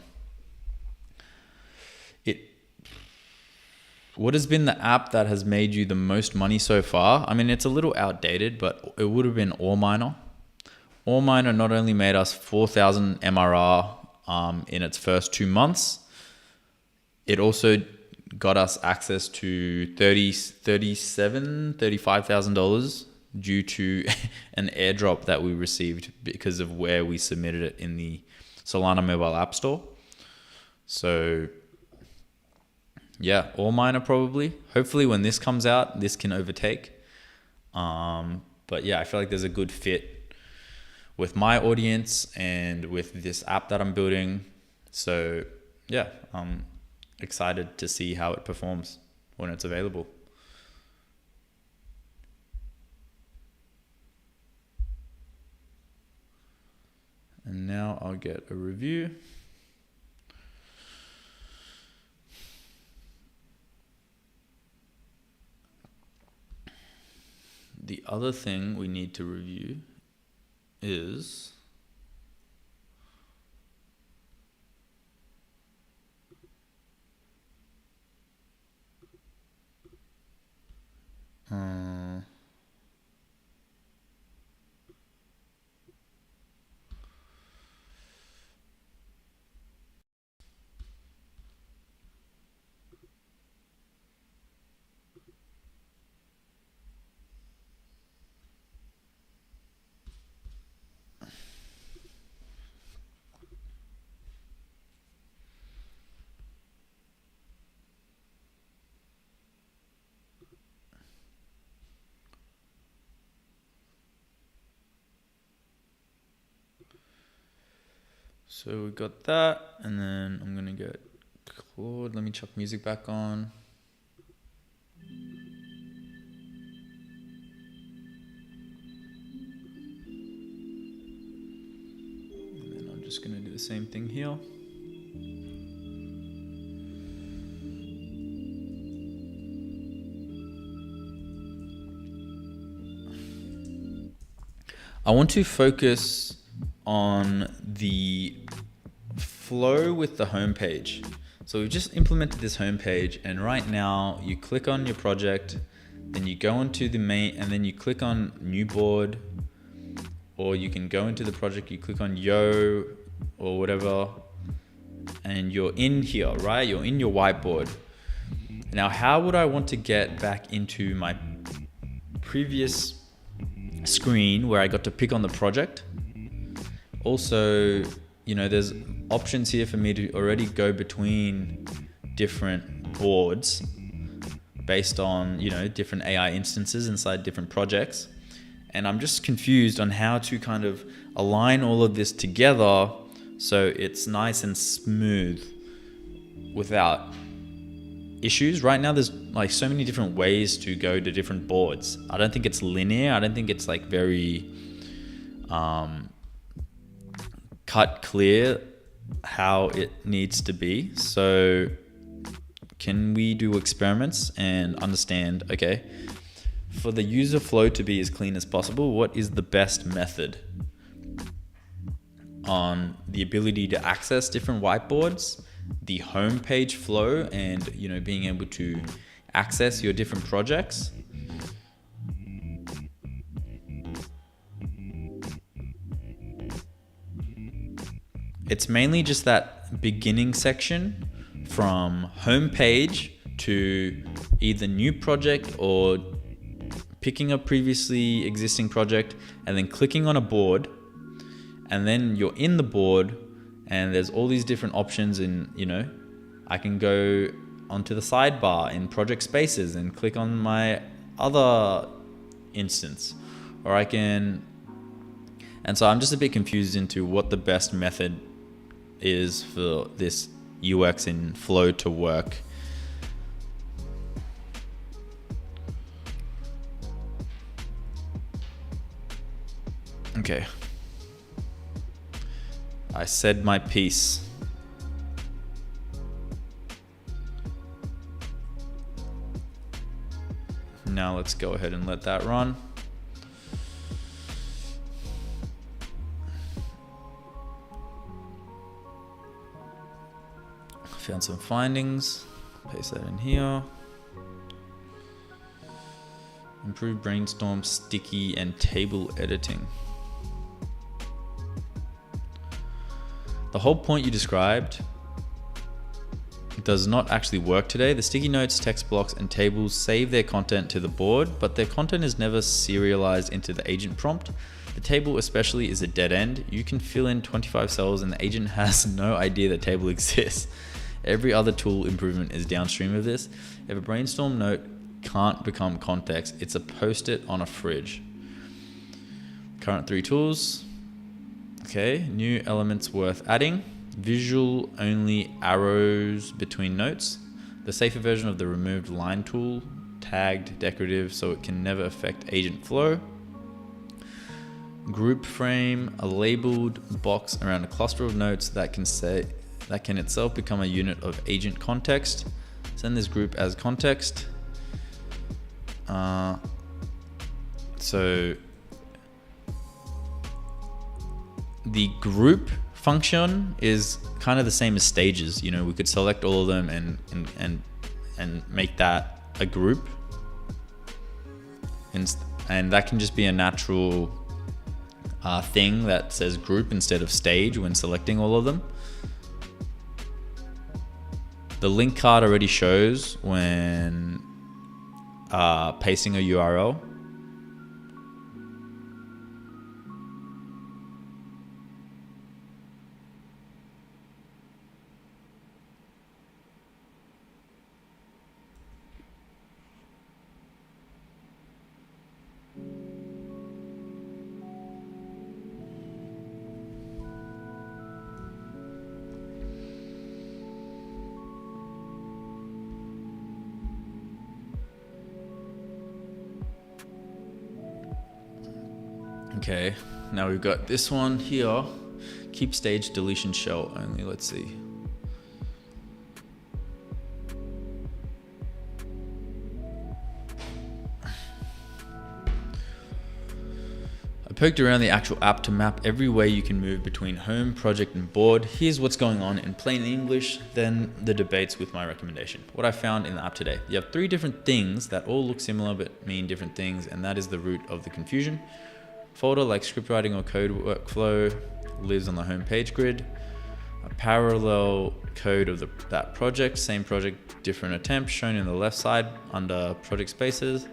What has been the app that has made you the most money so far? I mean, it's a little outdated, but it would have been Ore Miner not only made us 4,000 MRR in its first 2 months, it also got us access to $35,000 due to an airdrop that we received because of where we submitted it in the Solana mobile app store. So yeah, Ore Miner probably. Hopefully when this comes out, this can overtake. But yeah, I feel like there's a good fit with my audience and with this app that I'm building. So yeah, I'm excited to see how it performs when it's available. now I'll get a review. The other thing we need to review is so we got that, and then I'm gonna get Claude. Let me chuck music back on. And then I'm just gonna do the same thing here. I want to focus on the flow with the homepage. So we've just implemented this homepage, and right now you click on your project, then you go into the main, and then you click on new board, or you can go into the project, you click on yo or whatever, and you're in here, right? You're in your whiteboard. Now, how would I want to get back into my previous screen where I got to pick on the project? Also, you know, there's options here for me to already go between different boards based on, you know, different AI instances inside different projects. And I'm just confused on how to kind of align all of this together so it's nice and smooth without issues. Right now there's like so many different ways to go to different boards. I don't think it's linear. I don't think it's like very cut clear how it needs to be. So can we do experiments and understand, okay, for the user flow to be as clean as possible, what is the best method on the ability to access different whiteboards, the homepage flow, and, you know, being able to access your different projects? It's mainly just that beginning section from homepage to either new project or picking a previously existing project and then clicking on a board, and then you're in the board and there's all these different options, and, you know, I can go onto the sidebar in project spaces and click on my other instance, or I can, and so I'm just a bit confused into what the best method is for this UX in Flow to work. Okay. I said my piece. Now let's go ahead and let that run. Found some findings. Paste that in here. Improve brainstorm, sticky, and table editing. The whole point you described does not actually work today. The sticky notes, text blocks, and tables save their content to the board, but their content is never serialized into the agent prompt. The table especially is a dead end. You can fill in 25 cells and the agent has no idea the table exists. Every other tool improvement is downstream of this. If a brainstorm note can't become context, it's a post-it on a fridge. Current 3 tools. Okay, new elements worth adding. Visual only arrows between notes. The safer version of the removed line tool, tagged decorative so it can never affect agent flow. group frame, a labeled box around a cluster of nodes that can itself become a unit of agent context. Send this group as context. So the group function is kind of the same as stages. You know, we could select all of them and make that a group, and that can just be a natural thing that says group instead of stage when selecting all of them. The link card already shows when pasting a URL. Okay, now we've got this one here. Keep stage deletion shell only. Let's see. I poked around the actual app to map every way you can move between home, project, and board. Here's what's going on in plain English, then the debates with my recommendation. What I found in the app today. You have 3 different things that all look similar but mean different things, and that is the root of the confusion. Folder like script writing or code workflow lives on the home page grid. A parallel code of that project, same project, different attempt, shown in the left side under project spaces.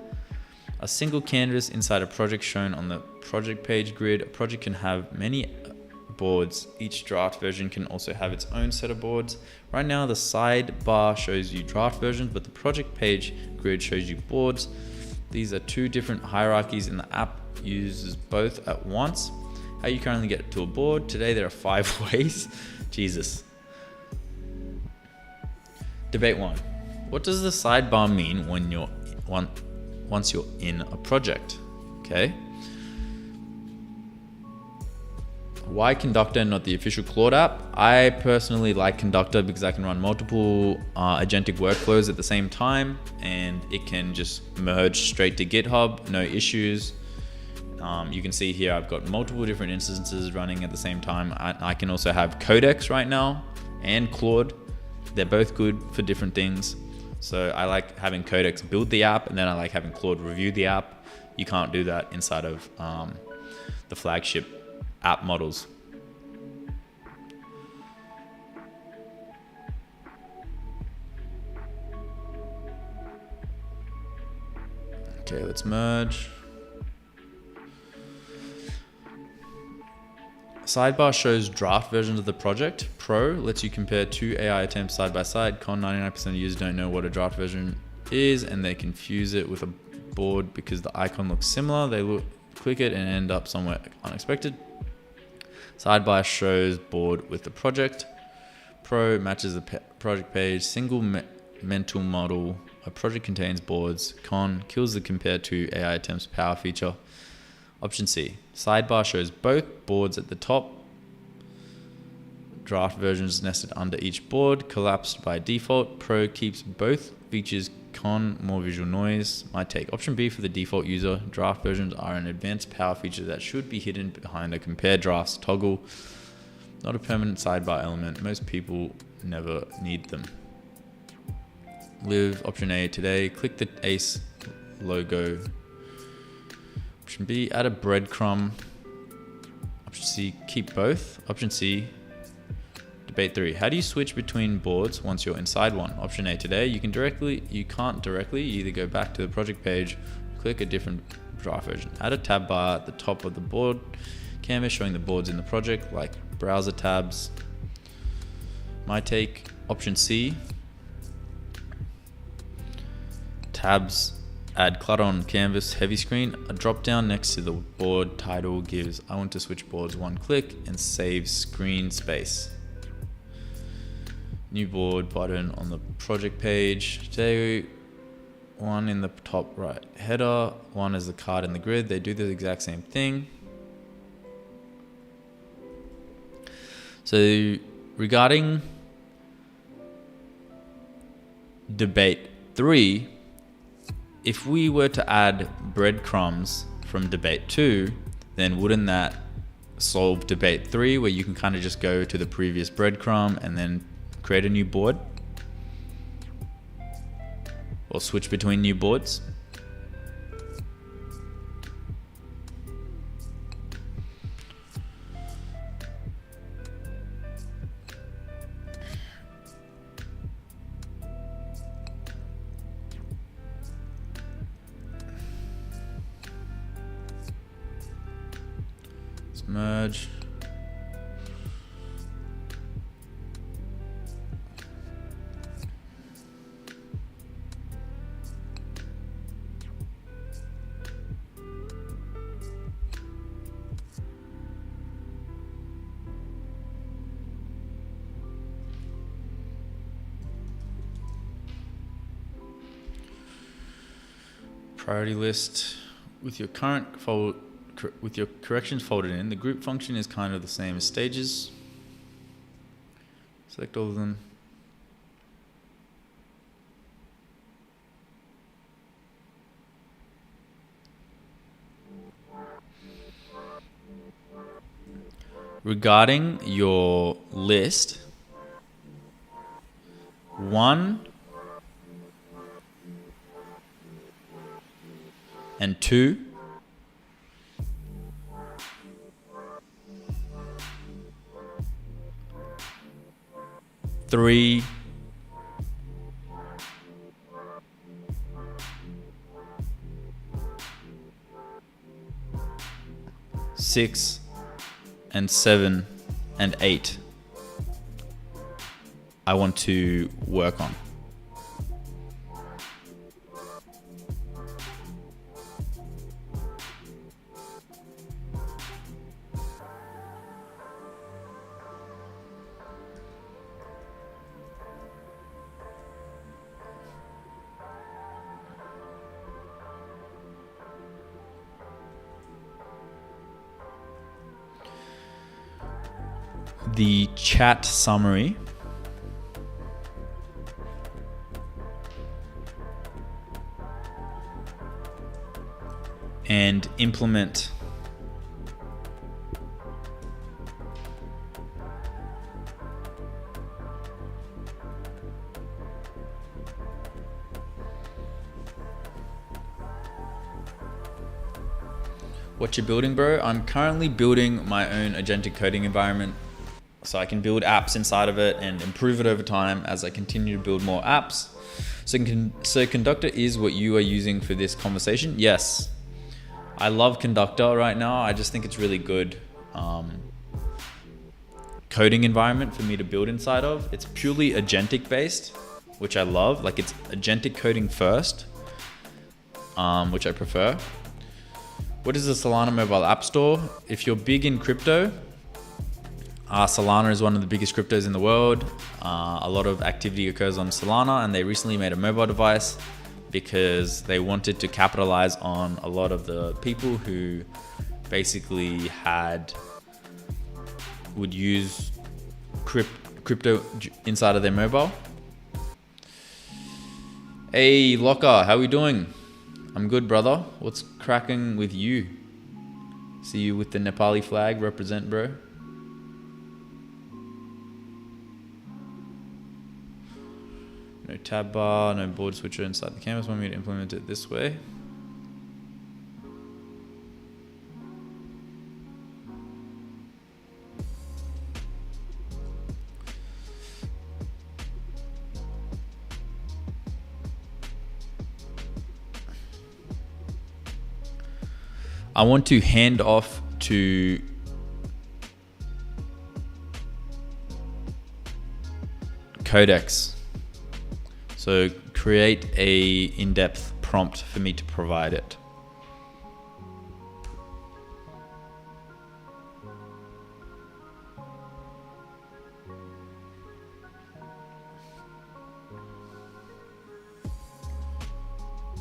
A single canvas inside a project shown on the project page grid. A project can have many boards. Each draft version can also have its own set of boards. Right now the sidebar shows you draft versions, but the project page grid shows you boards. These are 2 different hierarchies, and the app uses both at once. How you currently get to a board. Today there are 5 ways. Jesus. Debate 1. What does the sidebar mean when once you're in a project? Okay. Why Conductor and not the official Claude app? I personally like Conductor because I can run multiple agentic workflows at the same time, and it can just merge straight to GitHub, no issues. You can see here I've got multiple different instances running at the same time. I can also have Codex right now and Claude. They're both good for different things. So I like having Codex build the app, and then I like having Claude review the app. You can't do that inside of the flagship app models. Okay, let's merge. Sidebar shows draft versions of the project. Pro lets you compare 2 AI attempts side by side. Con, 99% of users don't know what a draft version is, and they confuse it with a board because the icon looks similar. They click it and end up somewhere unexpected. Sidebar shows board with the project. Pro matches the project page. Single mental model. A project contains boards. Con kills the compare to AI attempts power feature. Option C. Sidebar shows both boards at the top. Draft versions nested under each board. Collapsed by default. Pro keeps both features. Con, more visual noise. My take. Option B for the default user. Draft versions are an advanced power feature that should be hidden behind a compare drafts toggle. Not a permanent sidebar element. Most people never need them. Live. Option A today. Click the ACE logo. Option B, add a breadcrumb. Option C, keep both. Option C, debate 3. How do you switch between boards once you're inside one? Option A, today you can't directly. You either go back to the project page, click a different draft version. Add a tab bar at the top of the board canvas showing the boards in the project, like browser tabs. My take, option C, tabs. Add clutter on canvas, heavy screen. A drop down next to the board title gives I want to switch boards 1 click and save screen space. New board button on the project page. Today, one in the top right header, one is the card in the grid. They do the exact same thing. So regarding debate 3, if we were to add breadcrumbs from debate 2, then wouldn't that solve debate 3, where you can kind of just go to the previous breadcrumb and then create a new board? Or switch between new boards? Let's merge. Priority list with your current fold, with your corrections folded in. The group function is kind of the same as stages. Select all of them. Regarding your list, 1 and 2 3 6 and 7 and 8 I want to work on. The chat summary and implement what you're building, bro. I'm currently building my own agentic coding environment, so I can build apps inside of it and improve it over time as I continue to build more apps. So Conductor is what you are using for this conversation. Yes, I love Conductor right now. I just think it's really good coding environment for me to build inside of. It's purely agentic based, which I love. Like, it's agentic coding first, which I prefer. What is the Solana mobile app store? If you're big in crypto, Solana is one of the biggest cryptos in the world. A lot of activity occurs on Solana, and they recently made a mobile device because they wanted to capitalize on a lot of the people who basically would use crypto inside of their mobile. Hey Locker, how we doing? I'm good, brother. What's cracking with you? See you with the Nepali flag. Represent, bro. No tab bar, no board switcher inside the canvas. Want me to implement it this way? I want to hand off to Codex. So create a in-depth prompt for me to provide it.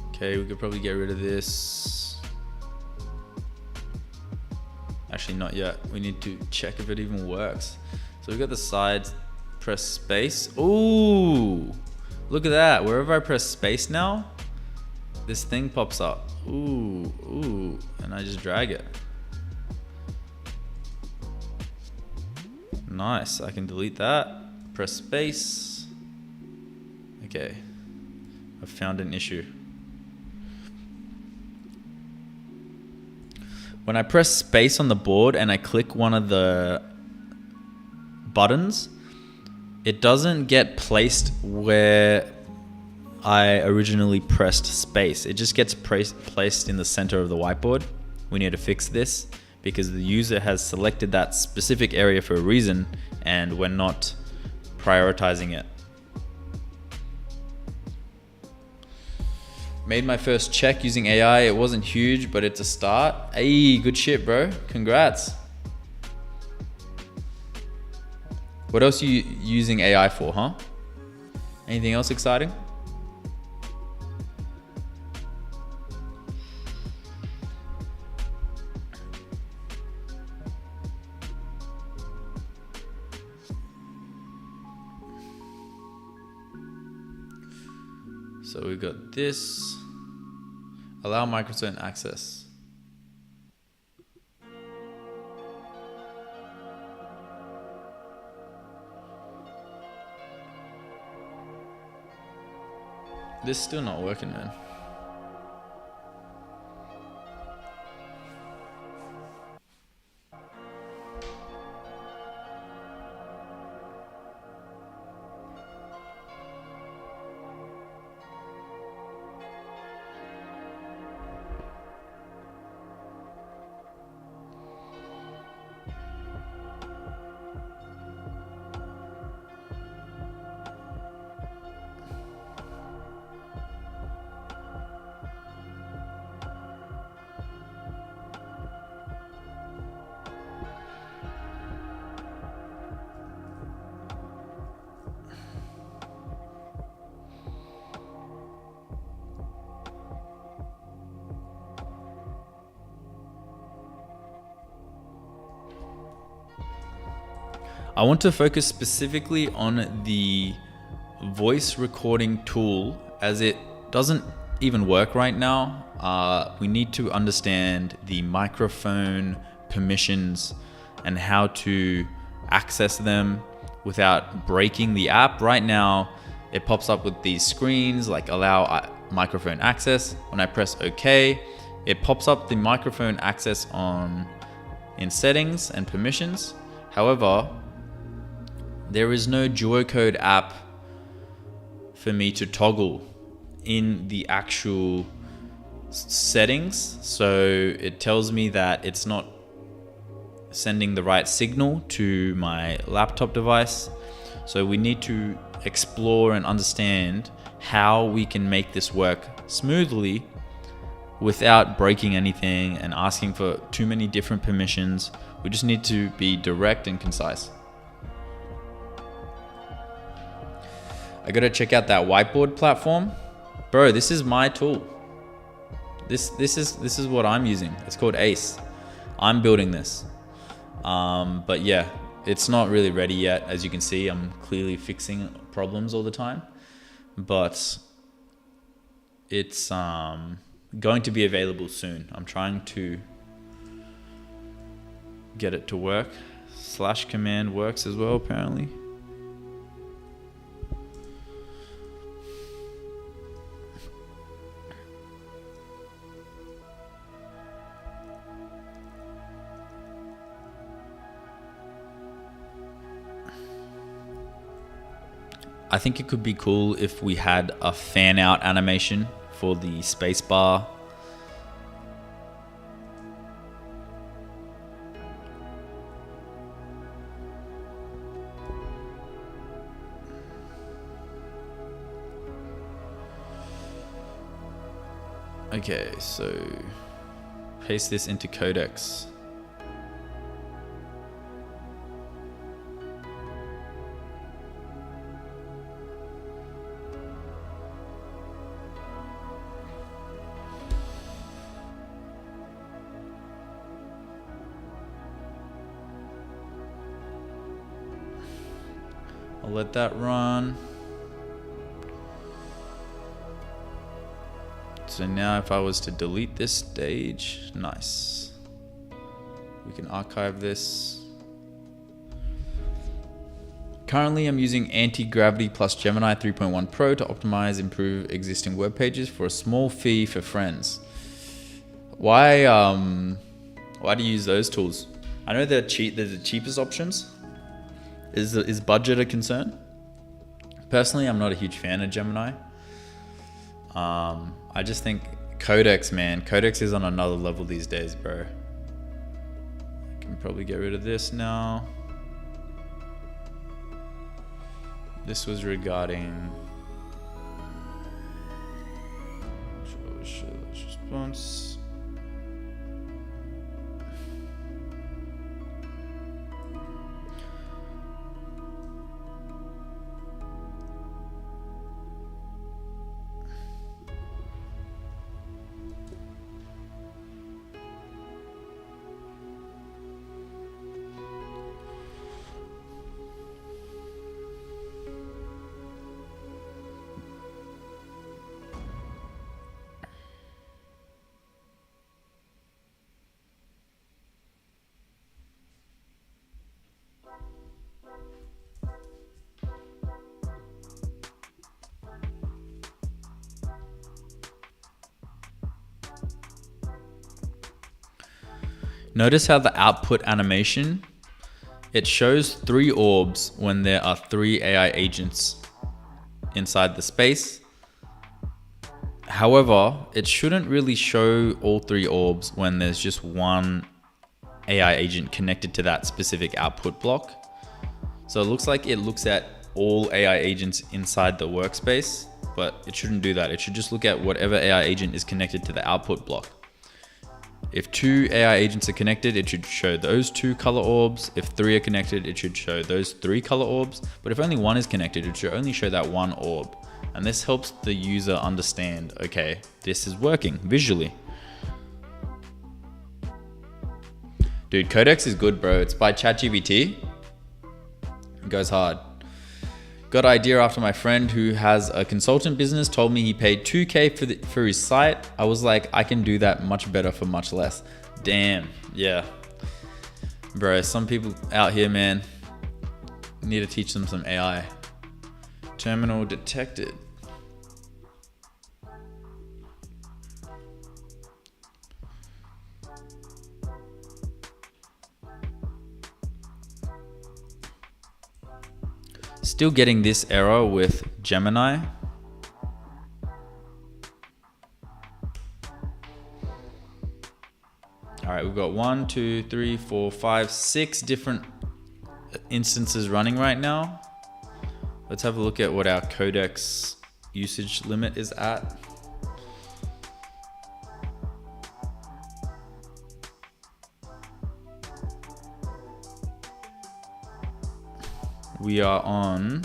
Okay, we could probably get rid of this. Actually, not yet. We need to check if it even works. So So we got the sides, press space. Ooh, look at that. Wherever I press space now, this thing pops up. Ooh, and I just drag it. Nice, I can delete that. Press space. Okay, I found an issue. When I press space on the board and I click one of the buttons, it doesn't get placed where I originally pressed space. It just gets placed in the center of the whiteboard. We need to fix this because the user has selected that specific area for a reason and we're not prioritizing it. Made my first check using AI. It wasn't huge, but it's a start. Hey, good shit, bro. Congrats. What else are you using AI for, huh? Anything else exciting? So we got this. Allow microphone access. This is still not working, man. I want to focus specifically on the voice recording tool as it doesn't even work right now. We need to understand the microphone permissions and how to access them without breaking the app. Right now, it pops up with these screens like allow microphone access. When I press OK, it pops up the microphone access in settings and permissions. However, there is no duocode app for me to toggle in the actual settings. So it tells me that it's not sending the right signal to my laptop device. So we need to explore and understand how we can make this work smoothly without breaking anything and asking for too many different permissions. We just need to be direct and concise. I gotta check out that whiteboard platform. Bro, this is my tool. This is what I'm using. It's called Ace. I'm building this. But yeah, it's not really ready yet. As you can see, I'm clearly fixing problems all the time. But it's going to be available soon. I'm trying to get it to work. /command works as well, apparently. I think it could be cool if we had a fan out animation for the spacebar. Okay, so paste this into codecs. I'll let that run. So now if I was to delete this stage, nice. We can archive this. Currently I'm using Anti-Gravity plus Gemini 3.1 Pro to optimize, improve existing web pages for a small fee for friends. Why do you use those tools? I know they're cheap, they're the cheapest options. Is budget a concern? Personally, I'm not a huge fan of Gemini. I just think Codex, man. Codex is on another level these days, bro. I can probably get rid of this now. This was regarding show response. Notice how the output animation, it shows 3 orbs when there are 3 AI agents inside the space. However, it shouldn't really show all 3 orbs when there's just one AI agent connected to that specific output block. So it looks like it looks at all AI agents inside the workspace, but it shouldn't do that. It should just look at whatever AI agent is connected to the output block. If 2 AI agents are connected, it should show those 2 color orbs. If 3 are connected, it should show those 3 color orbs. But if only 1 is connected, it should only show that 1 orb. And this helps the user understand, okay, this is working visually. Dude, Codex is good, bro. It's by ChatGPT. It goes hard. Got an idea after my friend who has a consultant business told me he paid $2K for his site. I was like, I can do that much better for much less. Damn, yeah. Bro, some people out here, man, need to teach them some AI. Terminal detected. Still getting this error with Gemini. All right, we've got 1, 2, 3, 4, 5, 6 different instances running right now. Let's have a look at what our Codex usage limit is at. We are on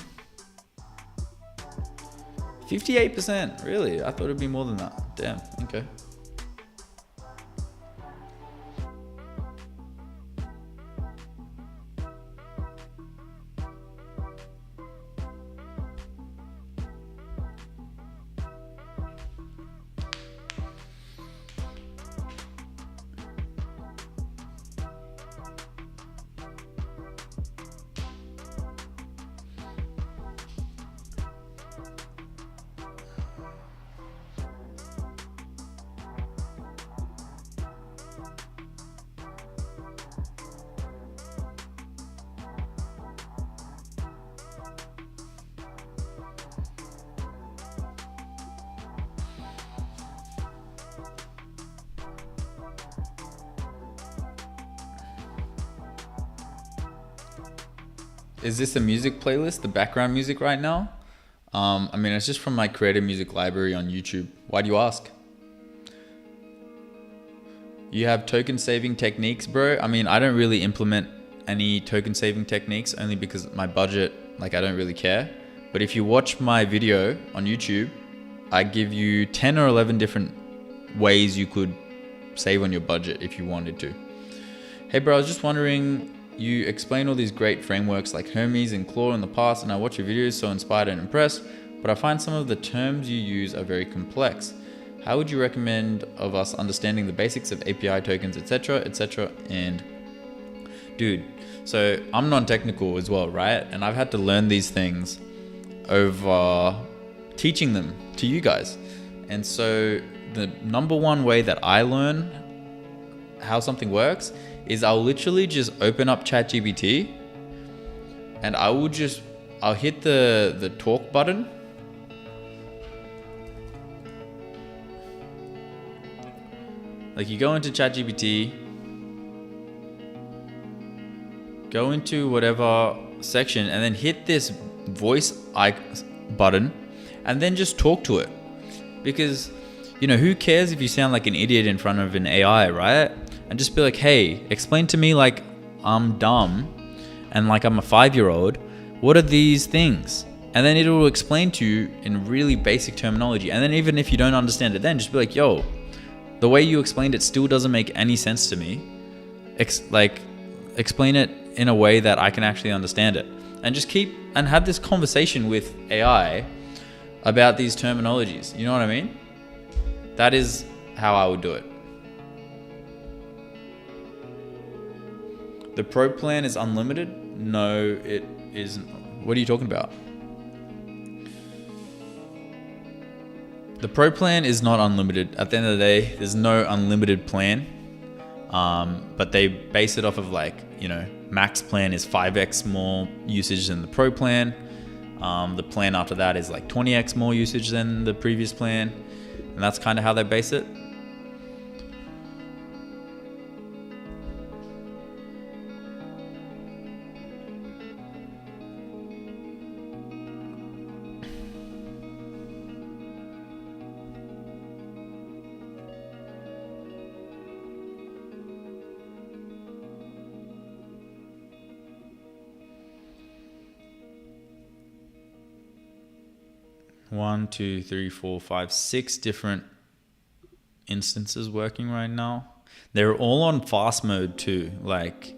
58%. Really? I thought it'd be more than that. Damn. Okay. Is this a music playlist, the background music right now? I mean, it's just from my creative music library on YouTube. Why do you ask? You have token saving techniques, bro? I mean, I don't really implement any token saving techniques only because my budget, like I don't really care. But if you watch my video on YouTube, I give you 10 or 11 different ways you could save on your budget if you wanted to. Hey bro, I was just wondering, you explain all these great frameworks like Hermes and Claude in the past, and I watch your videos so inspired and impressed, but I find some of the terms you use are very complex. How would you recommend of us understanding the basics of API tokens, etc., etc.? And dude, so I'm non-technical as well, right? And I've had to learn these things over teaching them to you guys. And so the number one way that I learn how something works is I'll literally just open up ChatGPT and I'll hit the talk button. Like you go into ChatGPT, go into whatever section and then hit this voice button and then just talk to it. Because, you know, who cares if you sound like an idiot in front of an AI, right? And just be like, hey, explain to me like I'm dumb and like I'm a 5-year-old. What are these things? And then it'll explain to you in really basic terminology. And then even if you don't understand it then, just be like, yo, the way you explained it still doesn't make any sense to me. Explain it in a way that I can actually understand it. And just keep and have this conversation with AI about these terminologies. You know what I mean? That is how I would do it. The Pro plan is unlimited? No, it isn't. What are you talking about? The Pro plan is not unlimited. At the end of the day, there's no unlimited plan. But they base it off of like, you know, max plan is 5x more usage than the Pro plan. The plan after that is like 20x more usage than the previous plan. And that's kind of how they base it. One, two, three, four, five, 6 different instances working right now. They're all on fast mode too. Like,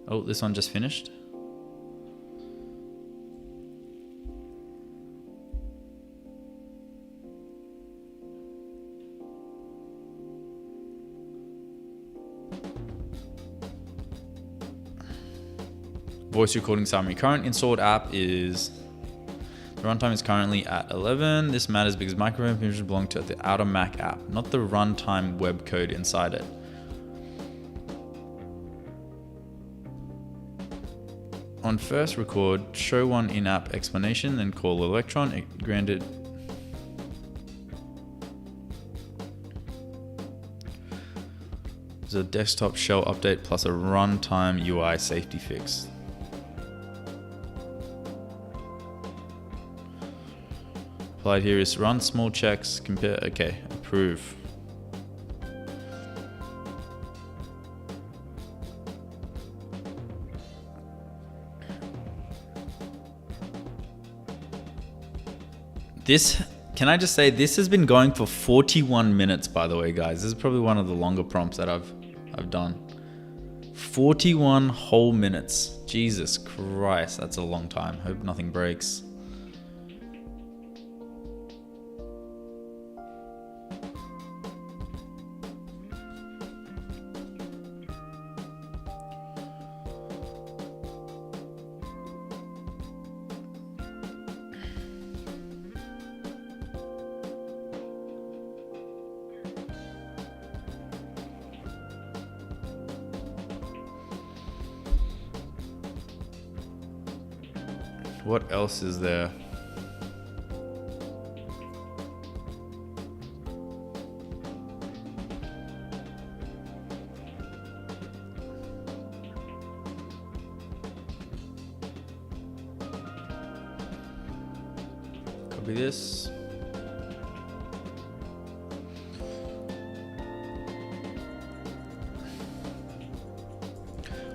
oh, this one just finished. Voice recording summary. Current installed app is... The runtime is currently at 11. This matters because microphone permissions belong to the outer Mac app, not the runtime web code inside it. On first record, show one in-app explanation, then call Electron. Granted. There's a desktop shell update plus a runtime UI safety fix. Applied here is run small checks, compare, okay, approve. This, can I just say, this has been going for 41 minutes, by the way, guys. This is probably one of the longer prompts that I've done. 41 whole minutes. Jesus Christ, that's a long time. Hope nothing breaks. What else is there? Copy this.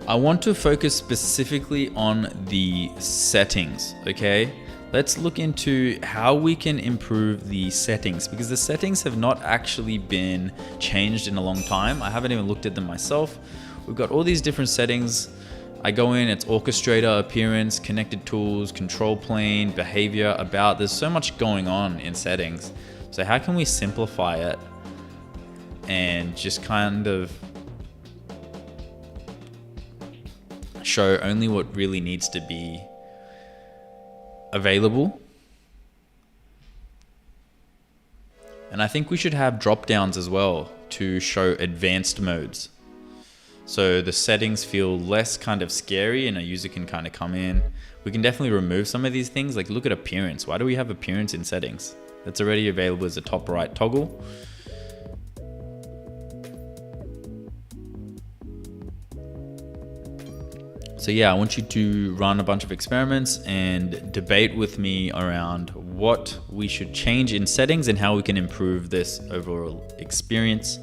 I want to focus specifically on the settings, okay? Let's look into how we can improve the settings, because the settings have not actually been changed in a long time. I haven't even looked at them myself. we've got all these different settings. I go in, it's orchestrator, appearance, connected tools, control plane, behavior, about. There's so much going on in settings. So how can we simplify it and just kind of show only what really needs to be available? And I think we should have drop downs as well to show advanced modes. So the settings feel less kind of scary and a user can kind of come in. We can definitely remove some of these things. Like look at appearance. Why do we have appearance in settings? That's already available as a top right toggle. So yeah, I want you to run a bunch of experiments and debate with me around what we should change in settings and how we can improve this overall experience.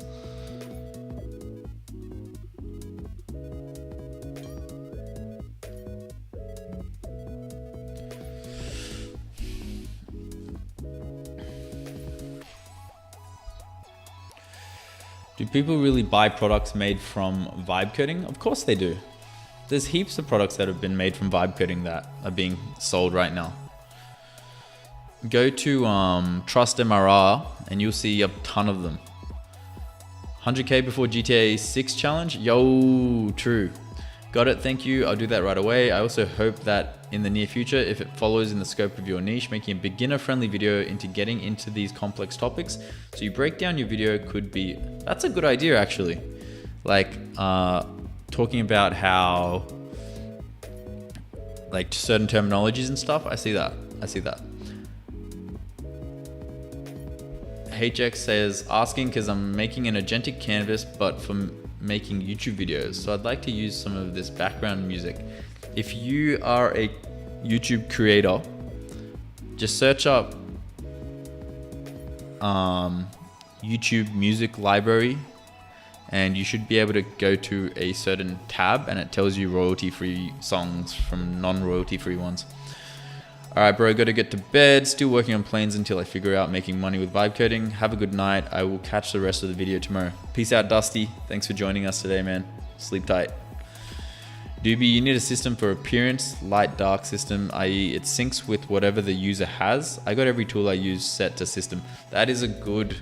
Do people really buy products made from Vibecoding? Of course they do. There's heaps of products that have been made from Vibecoding that are being sold right now. Go to Trust MRR and you'll see a ton of them. 100k before GTA 6 challenge? Yo, true. Got it, thank you. I'll do that right away. I also hope that in the near future, if it follows in the scope of your niche, making a beginner-friendly video into getting into these complex topics. So you break down your video could be, that's a good idea actually. Like talking about how, like certain terminologies and stuff. I see that. HX says, asking because I'm making an agentic canvas, but for making YouTube videos. So I'd like to use some of this background music. If you are a YouTube creator, just search up YouTube music library and you should be able to go to a certain tab and it tells you royalty-free songs from non-royalty-free ones. All right, bro, gotta get to bed. Still working on planes until I figure out making money with Vibecoding. Have a good night. I will catch the rest of the video tomorrow. Peace out, Dusty. Thanks for joining us today, man. Sleep tight. Doobie, you need a system for appearance, light dark system, i.e. it syncs with whatever the user has. I got every tool I use set to system. That's a good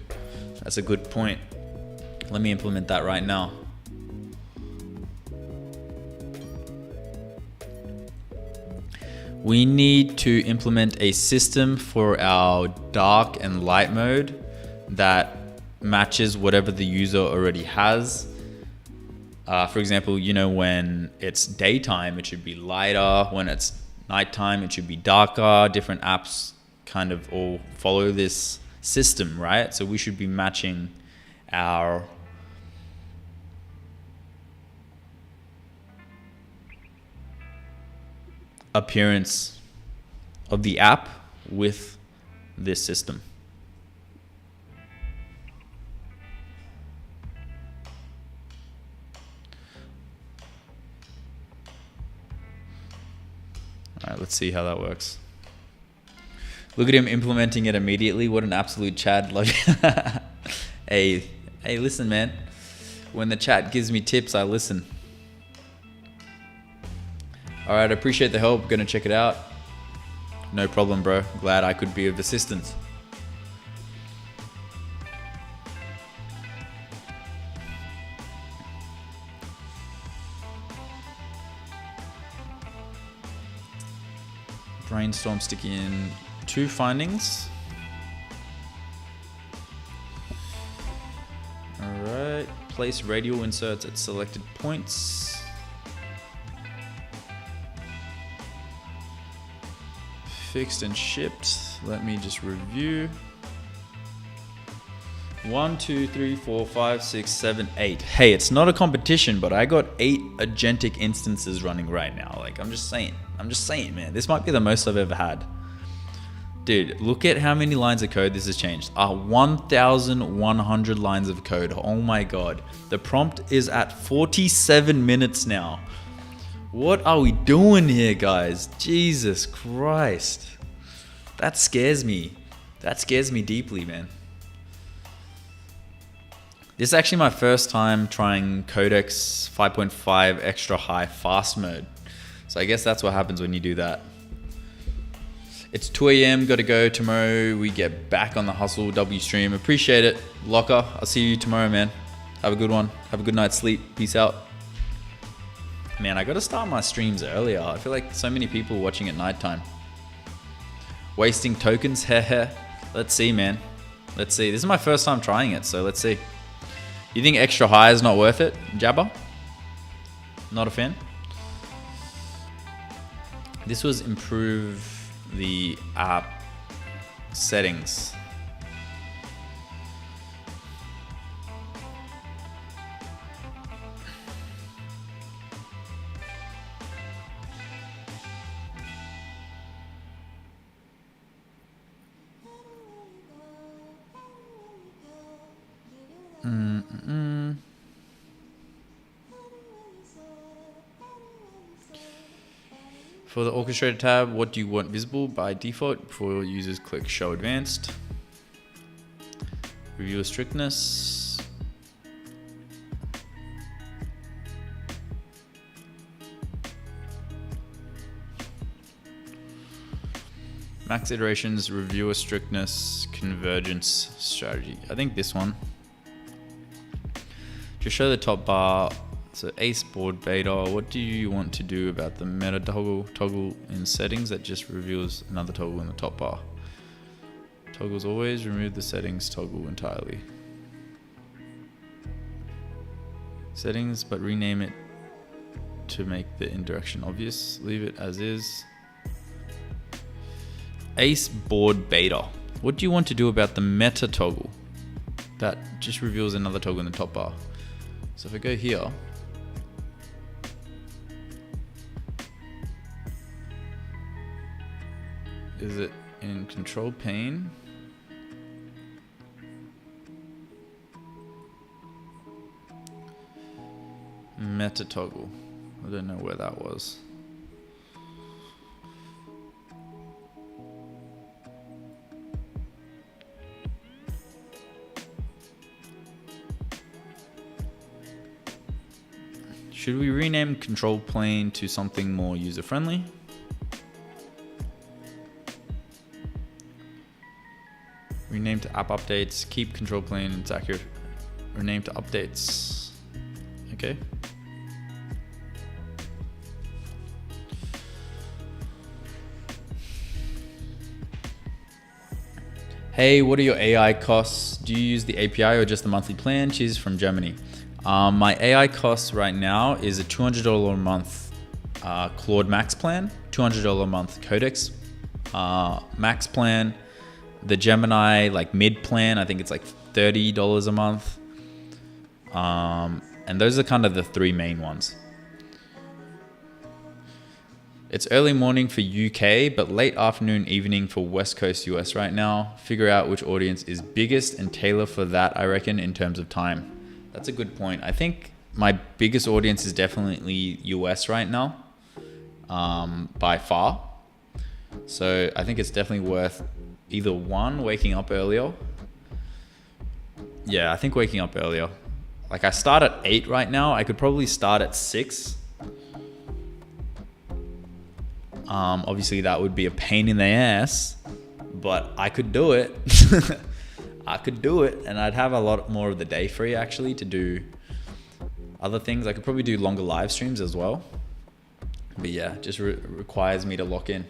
point. Let me implement that right now. We need to implement a system for our dark and light mode that matches whatever the user already has. For example, you know, when it's daytime, it should be lighter. When it's nighttime, it should be darker. Different apps kind of all follow this system, right? So we should be matching our appearance of the app with this system. All right, let's see how that works. Look at him implementing it immediately. What an absolute Chad. Love you. Hey, listen, man. When the chat gives me tips, I listen. All right, I appreciate the help. Gonna check it out. No problem, bro. Glad I could be of assistance. Brainstorm, sticking in 2 findings. All right, place radial inserts at selected points. Fixed and shipped. Let me just review. 1, 2, 3, 4, 5, 6, 7, 8. Hey, it's not a competition, but I got 8 agentic instances running right now. Like, I'm just saying, man, this might be the most I've ever had. Dude, look at how many lines of code this has changed. 1,100 lines of code. Oh my God. The prompt is at 47 minutes now. What are we doing here, guys? Jesus Christ. That scares me. That scares me deeply, man. This is actually my first time trying Codex 5.5 extra high fast mode. So I guess that's what happens when you do that. It's 2 a.m. Got to go tomorrow. We get back on the hustle. W stream. Appreciate it. Locker. I'll see you tomorrow, man. Have a good one. Have a good night's sleep. Peace out. Man, I got to start my streams earlier. I feel like so many people watching at nighttime. Wasting tokens. Heh. Let's see, man. Let's see. This is my first time trying it, so let's see. You think extra high is not worth it, Jabba? Not a fan? This was improve the app settings. For the orchestrator tab, what do you want visible by default before users click show advanced? Reviewer strictness. Max iterations, reviewer strictness, convergence strategy. I think this one. Just show the top bar. So ace board beta, what do you want to do about the meta toggle in settings that just reveals another toggle in the top bar? Toggles always, remove the settings toggle entirely. Settings, but rename it to make the indirection obvious. Leave it as is. Ace board beta. What do you want to do about the meta toggle that just reveals another toggle in the top bar? So if I go here, is it in control pane? Meta toggle. I don't know where that was. Should we rename control plane to something more user friendly? Rename to app updates, keep control plane, it's accurate. Rename to updates. Okay. Hey, what are your AI costs? Do you use the API or just the monthly plan? She's from Germany. My AI cost right now is a $200 a month Claude Max plan, $200 a month Codex Max plan. The Gemini like mid plan, I think it's like $30 a month. And those are kind of the three main ones. It's early morning for UK, but late afternoon, evening for West Coast US right now. Figure out which audience is biggest and tailor for that, I reckon, in terms of time. That's a good point. I think my biggest audience is definitely US right now, by far. So I think it's definitely worth either one, waking up earlier. Yeah, I think waking up earlier. Like I start at 8 right now. I could probably start at 6. Obviously that would be a pain in the ass, but I could do it. I could do it, and I'd have a lot more of the day free actually to do other things. I could probably do longer live streams as well. But yeah, just requires me to lock in.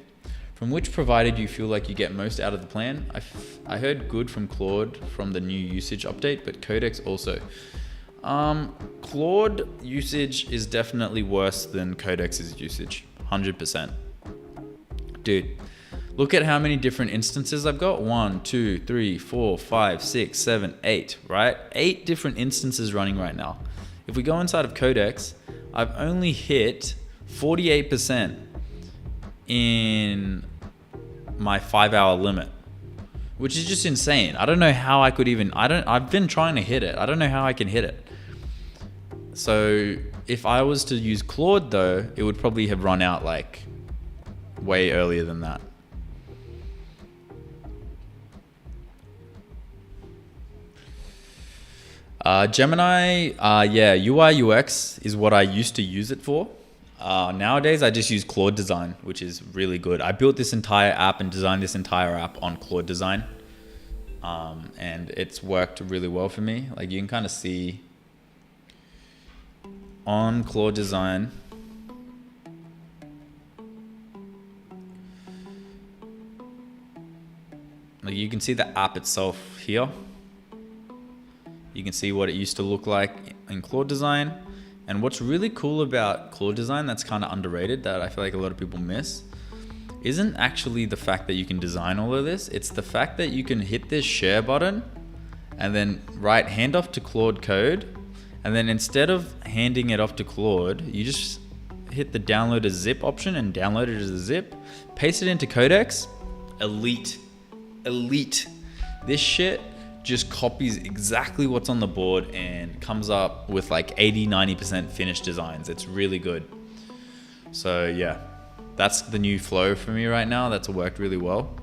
From which provider do you feel like you get most out of the plan? I heard good from Claude from the new usage update, but Codex also. Claude usage is definitely worse than Codex's usage, 100%. Dude, look at how many different instances I've got. 1, 2, 3, 4, 5, 6, 7, 8, right? 8 different instances running right now. If we go inside of Codex, I've only hit 48% in my 5-hour limit, which is just insane. I don't know how I could even, I've been trying to hit it. I don't know how I can hit it. So if I was to use Claude though, it would probably have run out like way earlier than that. Gemini, yeah, UI UX is what I used to use it for. Nowadays, I just use Claude Design, which is really good. I built this entire app and designed this entire app on Claude Design. And it's worked really well for me. Like you can kind of see on Claude Design, like you can see the app itself here. You can see what it used to look like in Claude Design. And what's really cool about Claude Design that's kind of underrated, that I feel like a lot of people miss, isn't actually the fact that you can design all of this. It's the fact that you can hit this share button and then write handoff to Claude code. And then instead of handing it off to Claude, you just hit the download as zip option and download it as a zip, paste it into Codex. Elite. This shit just copies exactly what's on the board and comes up with like 80-90% finished designs. It's really good. So yeah, that's the new flow for me right now. That's worked really well.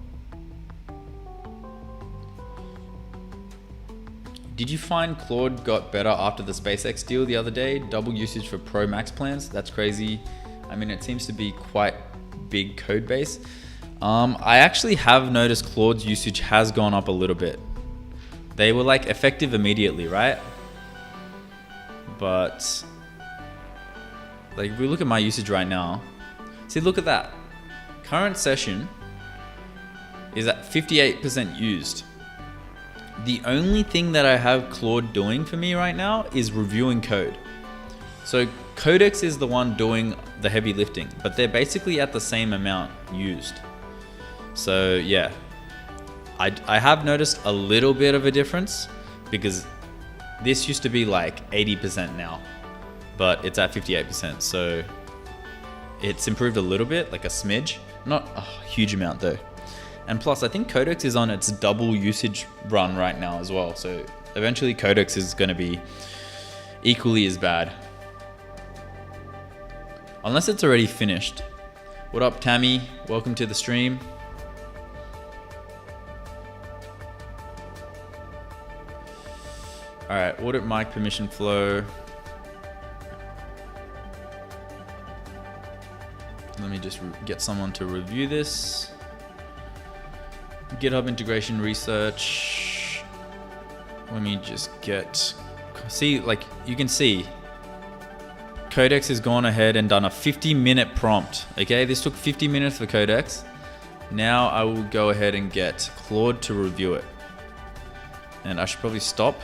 Did you find Claude got better after the SpaceX deal the other day? Double usage for Pro Max plans? That's crazy. I mean, it seems to be quite big code base. I actually have noticed Claude's usage has gone up a little bit. They were like effective immediately, right? But like if we look at my usage right now, see, look at that. Current session is at 58% used. The only thing that I have Claude doing for me right now is reviewing code. So Codex is the one doing the heavy lifting, but they're basically at the same amount used. So yeah, I have noticed a little bit of a difference because this used to be like 80% now, but it's at 58%. So it's improved a little bit, like a smidge, not a huge amount though. And plus I think Codex is on its double usage run right now as well. So eventually Codex is going to be equally as bad. Unless it's already finished. What up, Tammy? Welcome to the stream. All right, audit mic permission flow. Let me just get someone to review this. GitHub integration research. Let me just see, like you can see, Codex has gone ahead and done a 50-minute prompt. Okay, this took 50 minutes for Codex. Now I will go ahead and get Claude to review it. And I should probably stop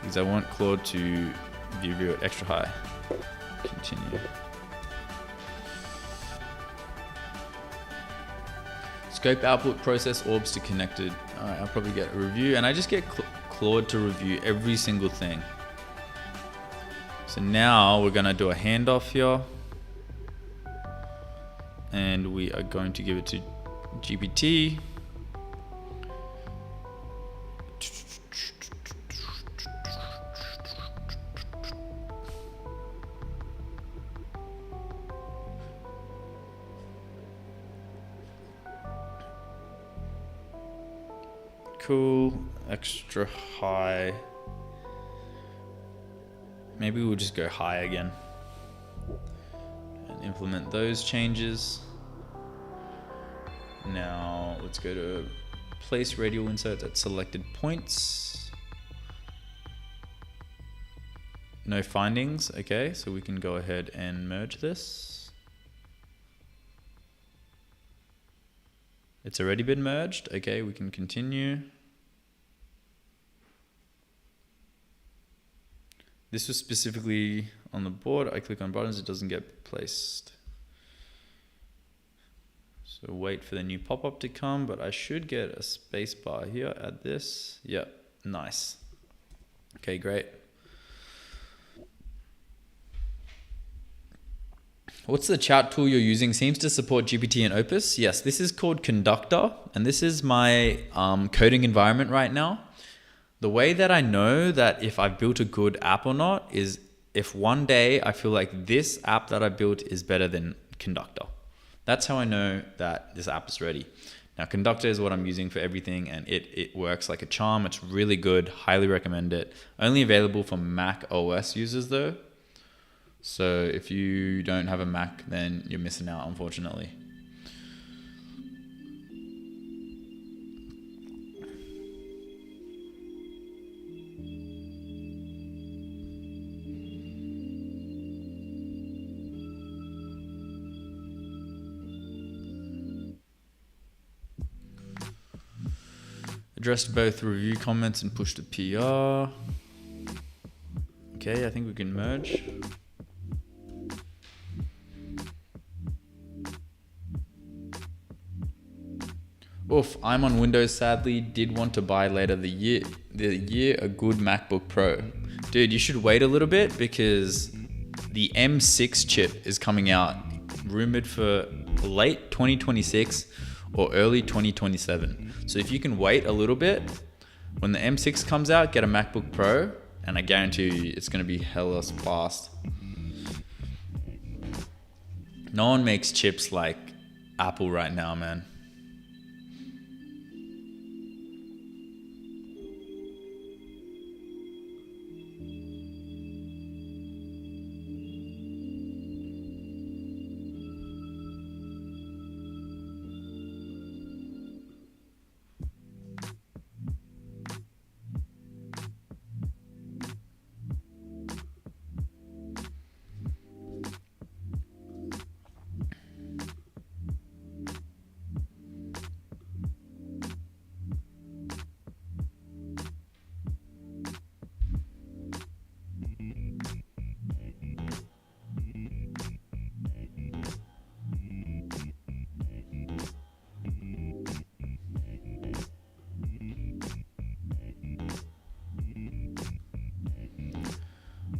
because I want Claude to review it extra high. Continue. Scope output process orbs to connected. All right, I'll probably get a review, and I just get Claude to review every single thing. So now we're gonna do a handoff here, and we are going to give it to GPT. Cool, extra high. Maybe we'll just go high again and implement those changes. Now let's go to place radial insert at selected points. No findings. Okay, so we can go ahead and merge this. It's already been merged. Okay, we can continue. This was specifically on the board. I click on buttons, it doesn't get placed. So wait for the new pop-up to come, but I should get a space bar here. Add this. Yep, nice. Okay, great. What's the chat tool you're using? Seems to support GPT and Opus. Yes, this is called Conductor, and this is my coding environment right now. The way that I know that if I've built a good app or not is if one day I feel like this app that I built is better than Conductor. That's how I know that this app is ready. Now, Conductor is what I'm using for everything, and it works like a charm. It's really good. Highly recommend it. Only available for Mac OS users though. So if you don't have a Mac, then you're missing out, unfortunately. Addressed both review comments and pushed a PR. Okay, I think we can merge. Oof, I'm on Windows sadly. Did want to buy later the year a good MacBook Pro. Dude, you should wait a little bit because the M6 chip is coming out, rumored for late 2026 or early 2027. So if you can wait a little bit, when the M6 comes out, get a MacBook Pro, and I guarantee you it's going to be hella fast. No one makes chips like Apple right now, man.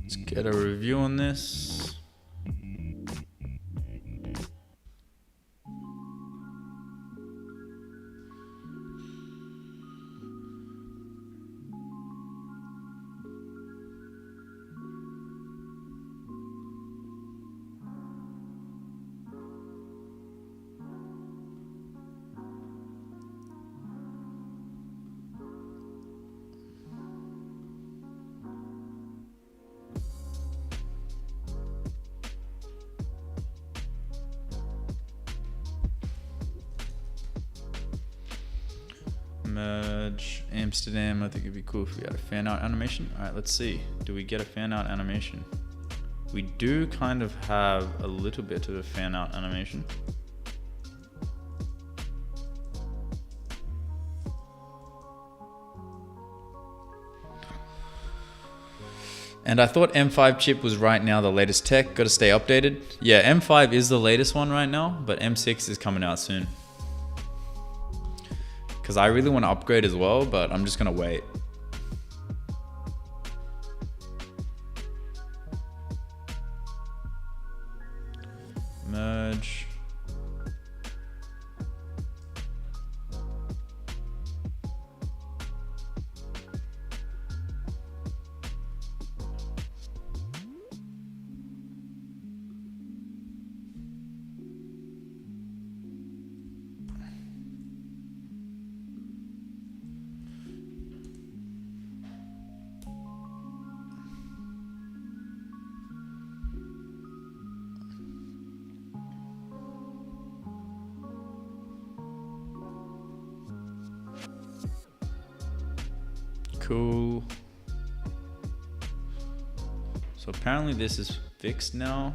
Let's get a review on this. Merge Amsterdam. I think it'd be cool if we had a fan out animation. All right, let's see. Do we get a fan out animation? We do kind of have a little bit of a fan out animation. And I thought M5 chip was right now the latest tech. Got to stay updated. Yeah, M5 is the latest one right now, but M6 is coming out soon. Because I really want to upgrade as well, but I'm just going to wait. Merge. Cool. So apparently this is fixed now.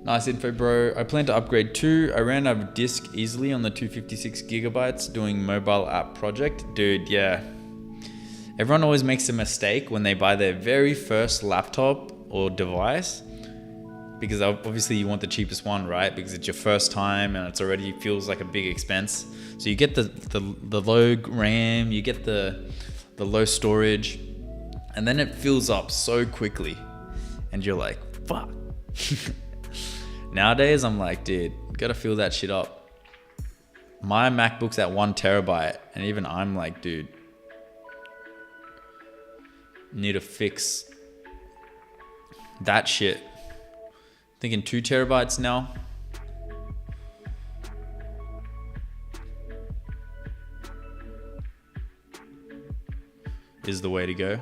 Nice info, bro. I plan to upgrade too. I ran out of disk easily on the 256 gigabytes doing mobile app project. Dude, yeah. Everyone always makes a mistake when they buy their very first laptop or device, because obviously you want the cheapest one, right? Because it's your first time and it's already feels like a big expense. So you get the low RAM, you get the low storage, and then it fills up so quickly and you're like, fuck. Nowadays I'm like, dude, gotta fill that shit up. My MacBook's at 1 terabyte and even I'm like, dude, need to fix that shit. Thinking 2 terabytes now. Is the way to go.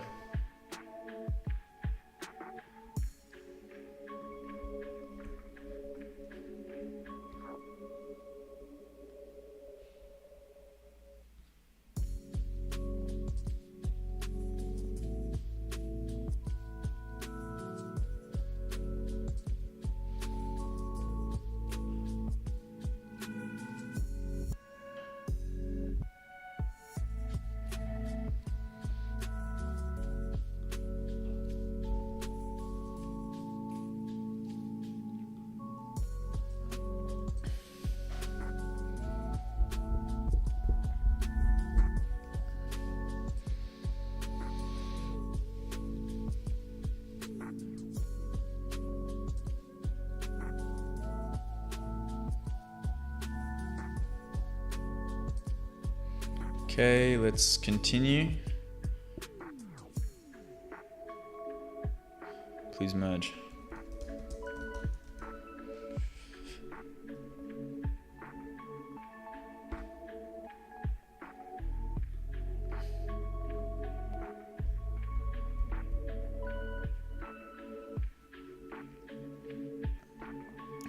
Okay, let's continue. Please merge.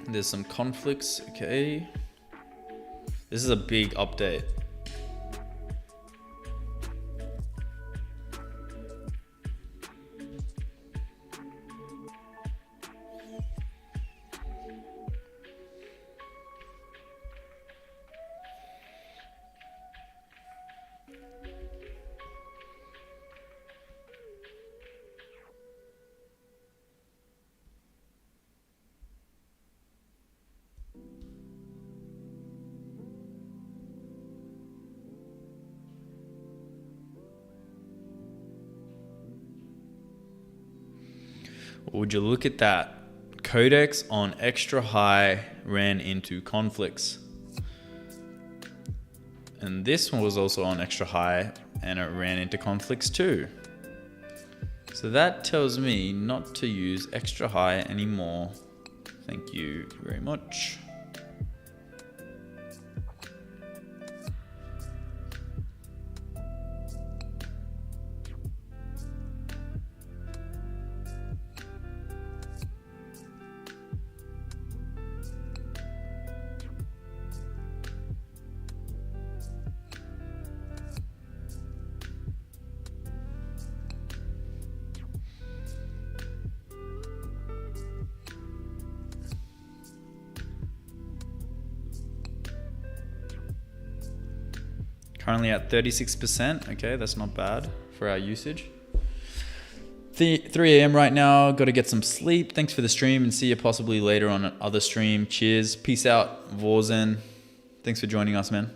There's some conflicts, okay. This is a big update. Would you look at that? Codex on extra high ran into conflicts. And this one was also on extra high and it ran into conflicts too. So that tells me not to use extra high anymore. Thank you very much. Currently at 36%. Okay, that's not bad for our usage. 3 a.m. right now. Got to get some sleep. Thanks for the stream and see you possibly later on another stream. Cheers. Peace out, Vorzen. Thanks for joining us, man.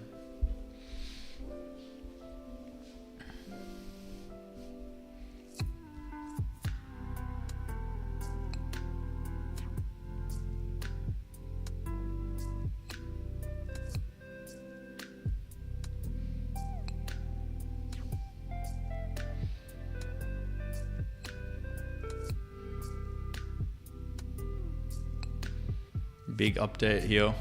Big update here.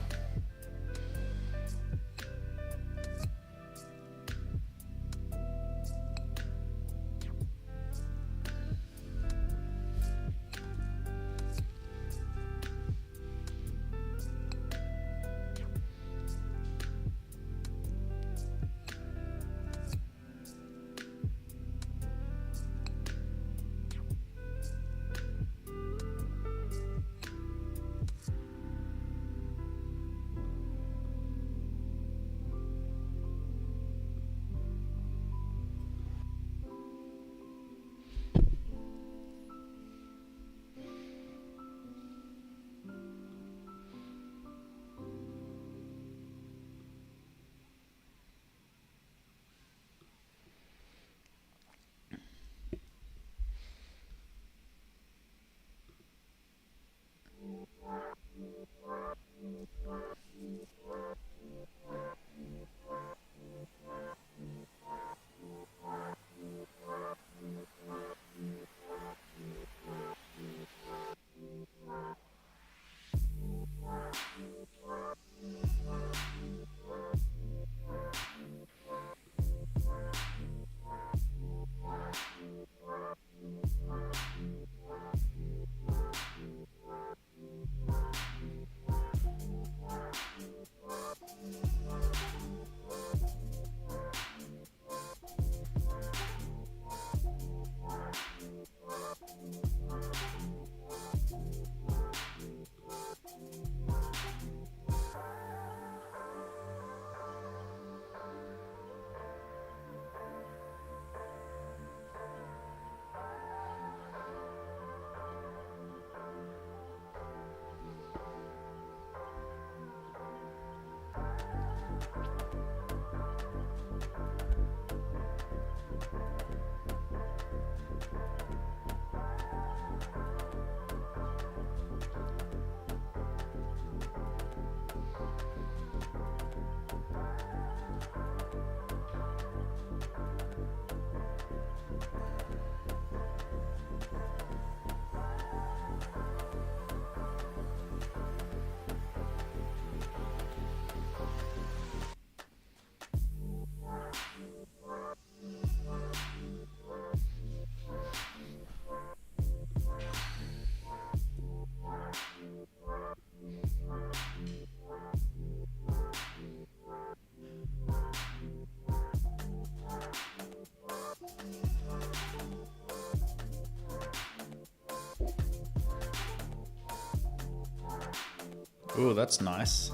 Oh, that's nice.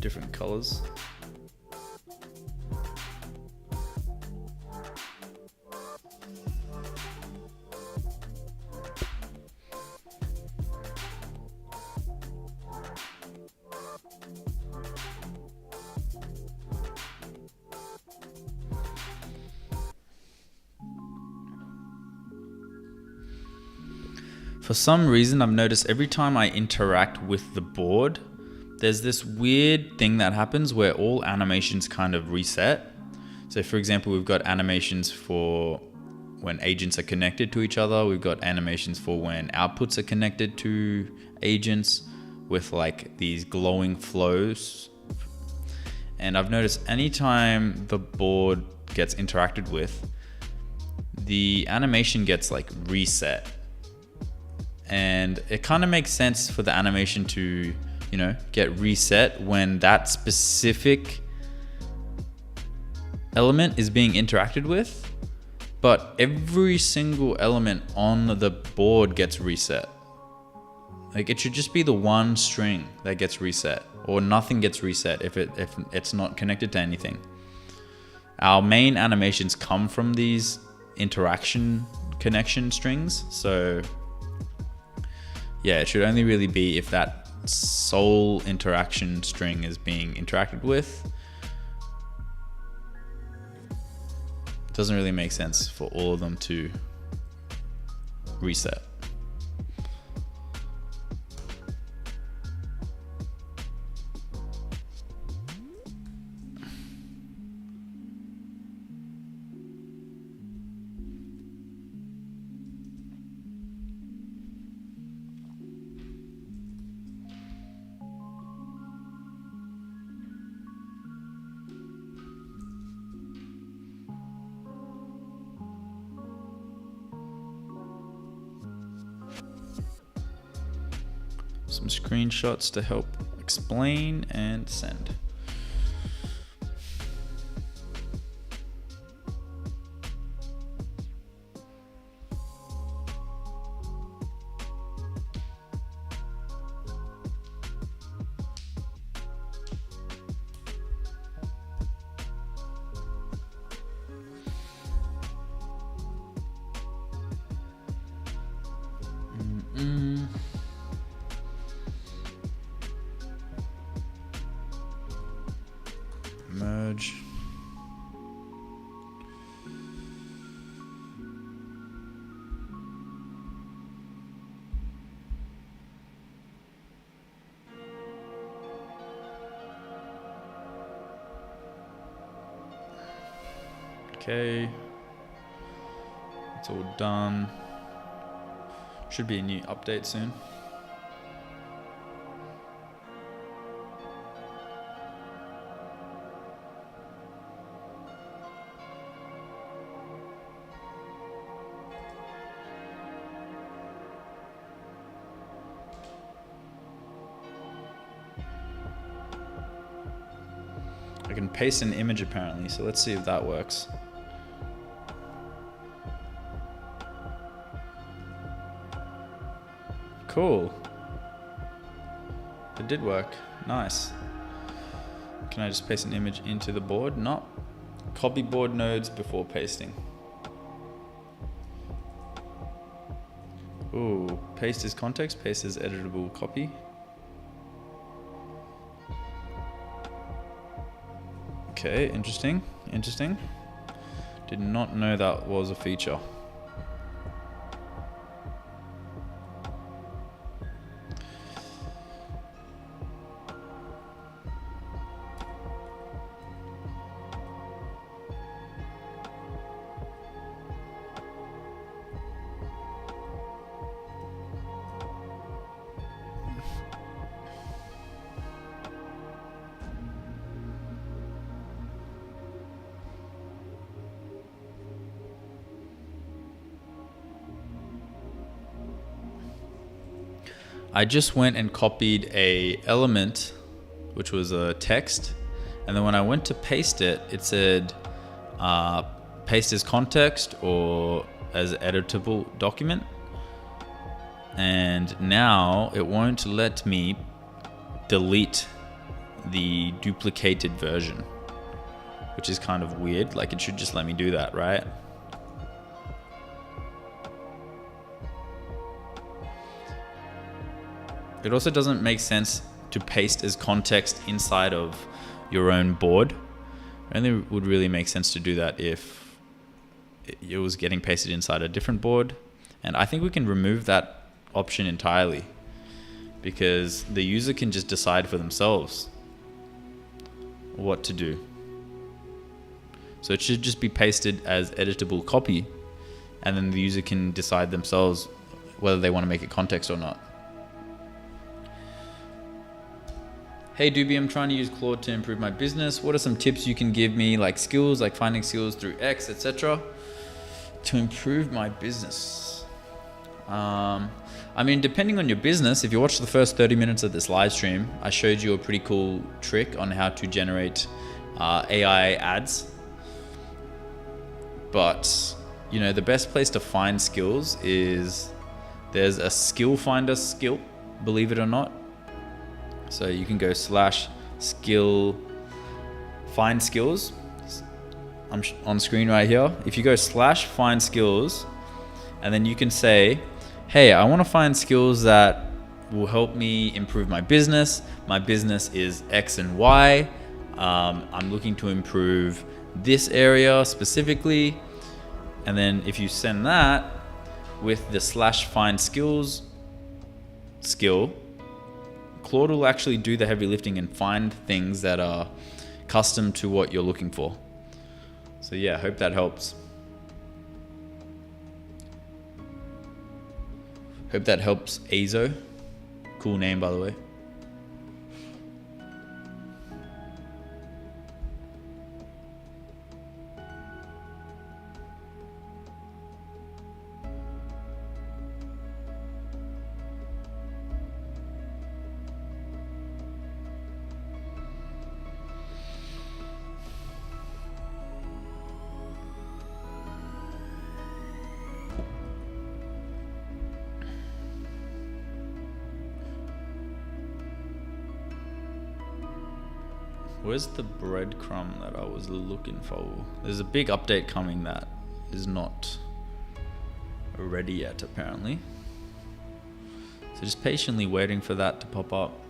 Different colors. For some reason, I've noticed every time I interact with the board, there's this weird thing that happens where all animations kind of reset. So for example, we've got animations for when agents are connected to each other. We've got animations for when outputs are connected to agents with like these glowing flows. And I've noticed anytime the board gets interacted with, the animation gets like reset. And it kind of makes sense for the animation to, you know, get reset when that specific element is being interacted with. But every single element on the board gets reset. Like it should just be the one string that gets reset, or nothing gets reset if it's not connected to anything. Our main animations come from these interaction connection strings. So yeah, it should only really be if that sole interaction string is being interacted with. It doesn't really make sense for all of them to reset. Some screenshots to help explain and send. Merge. Okay. It's all done. Should be a new update soon. I can paste an image apparently, so let's see if that works. Cool. It did work. Nice. Can I just paste an image into the board? No. Copy board nodes before pasting. Ooh, paste as context, paste as editable copy. Okay, interesting, interesting. Did not know that was a feature. I just went and copied a element, which was a text, and then when I went to paste it, it said paste as context or as editable document. And now it won't let me delete the duplicated version, which is kind of weird. Like, it should just let me do that, right? It also doesn't make sense to paste as context inside of your own board. It only would really make sense to do that if it was getting pasted inside a different board. And I think we can remove that option entirely, because the user can just decide for themselves what to do. So it should just be pasted as editable copy, and then the user can decide themselves whether they want to make it context or not. Hey Doobie, I'm trying to use Claude to improve my business. What are some tips you can give me, like skills, like finding skills through X, etc., to improve my business? I mean, depending on your business, if you watch the first 30 minutes of this live stream, I showed you a pretty cool trick on how to generate AI ads. But, you know, the best place to find skills is there's a skill finder skill, believe it or not. So you can go /skill find skills. I'm on screen right here. If you go /find skills, and then you can say, hey, I want to find skills that will help me improve my business. My business is X and Y. I'm looking to improve this area specifically. And then if you send that with the /find skills skill, Claude will actually do the heavy lifting and find things that are custom to what you're looking for. So yeah, hope that helps. Hope that helps, Azo. Cool name, by the way. Where's the breadcrumb that I was looking for? There's a big update coming that is not ready yet, apparently. So just patiently waiting for that to pop up.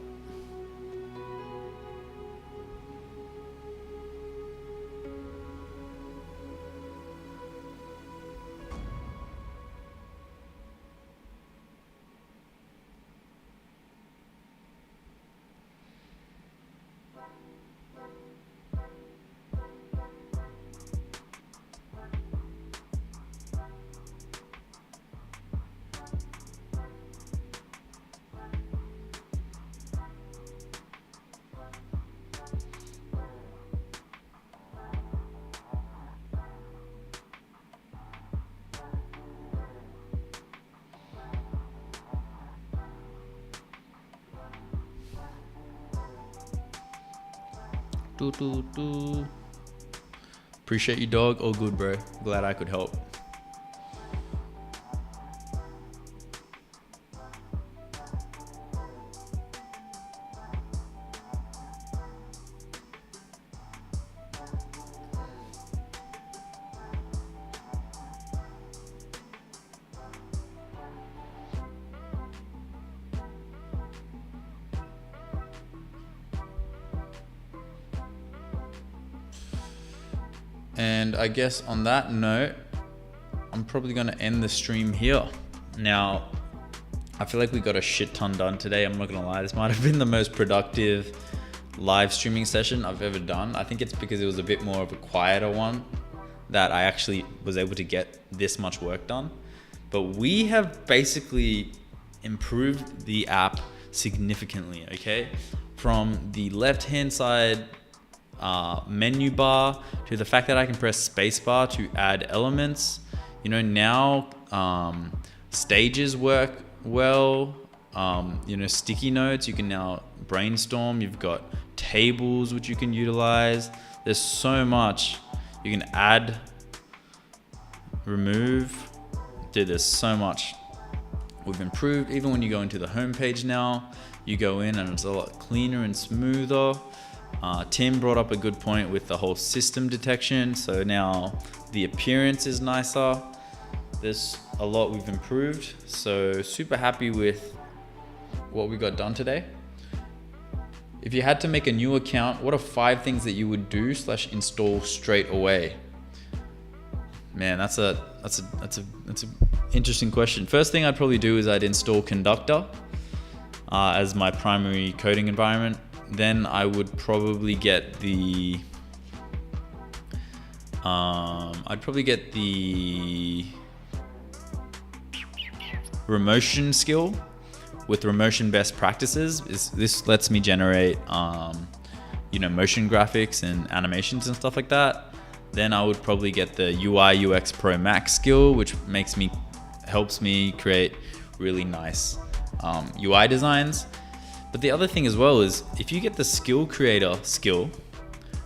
Appreciate you, dog. All good, bro. Glad I could help. And I guess on that note, I'm probably going to end the stream here. Now, I feel like we got a shit ton done today. I'm not going to lie. This might have been the most productive live streaming session I've ever done. I think it's because it was a bit more of a quieter one that I actually was able to get this much work done. But we have basically improved the app significantly, okay? From the left-hand side menu bar to the fact that I can press spacebar to add elements. You know, now stages work well. You know, sticky notes, you can now brainstorm. You've got tables which you can utilize. There's so much you can add, remove. Dude, there's so much we've improved. Even when you go into the homepage now, you go in and it's a lot cleaner and smoother. Tim brought up a good point with the whole system detection. So now the appearance is nicer. There's a lot we've improved. So super happy with what we got done today. If you had to make a new account, what are 5 things that you would do / install straight away? Man, that's a interesting question. First thing I'd probably do is I'd install Conductor as my primary coding environment. Then I would probably get the Remotion skill with Remotion best practices. This lets me generate motion graphics and animations and stuff like that. Then I would probably get the UI UX Pro Max skill, which helps me create really nice UI designs. But the other thing as well is if you get the skill creator skill,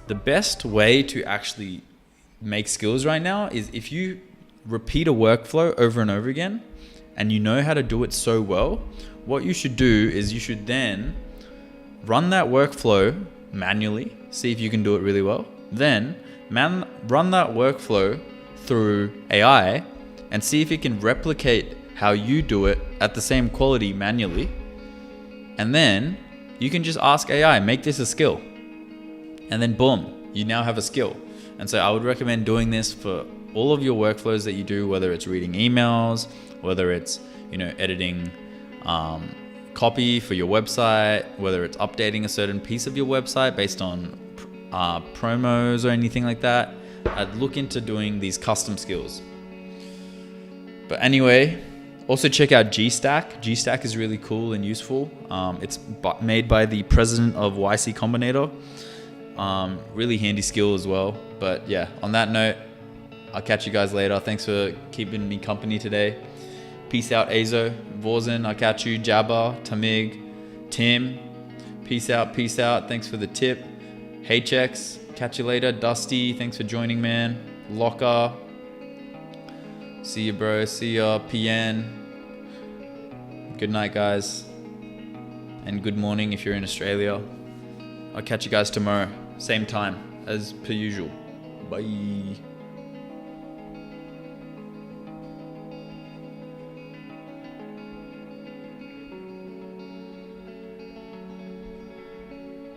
the best way to actually make skills right now is if you repeat a workflow over and over again and you know how to do it so well, what you should do is you should then run that workflow manually, see if you can do it really well. Then run that workflow through AI and see if it can replicate how you do it at the same quality manually. And then you can just ask AI, make this a skill. And then boom, you now have a skill. And so I would recommend doing this for all of your workflows that you do, whether it's reading emails, whether it's editing copy for your website, whether it's updating a certain piece of your website based on promos or anything like that. I'd look into doing these custom skills. But anyway, also check out GStack. GStack is really cool and useful. It's made by the president of YC Combinator. Really handy skill as well. But yeah, on that note, I'll catch you guys later. Thanks for keeping me company today. Peace out, Azo, Vorzen. I'll catch you, Jabba, Tamig, Tim. Peace out, peace out. Thanks for the tip. HX, catch you later. Dusty, thanks for joining, man. Locker. See you, bro. See ya, PN. Good night, guys. And good morning if you're in Australia. I'll catch you guys tomorrow. Same time as per usual. Bye.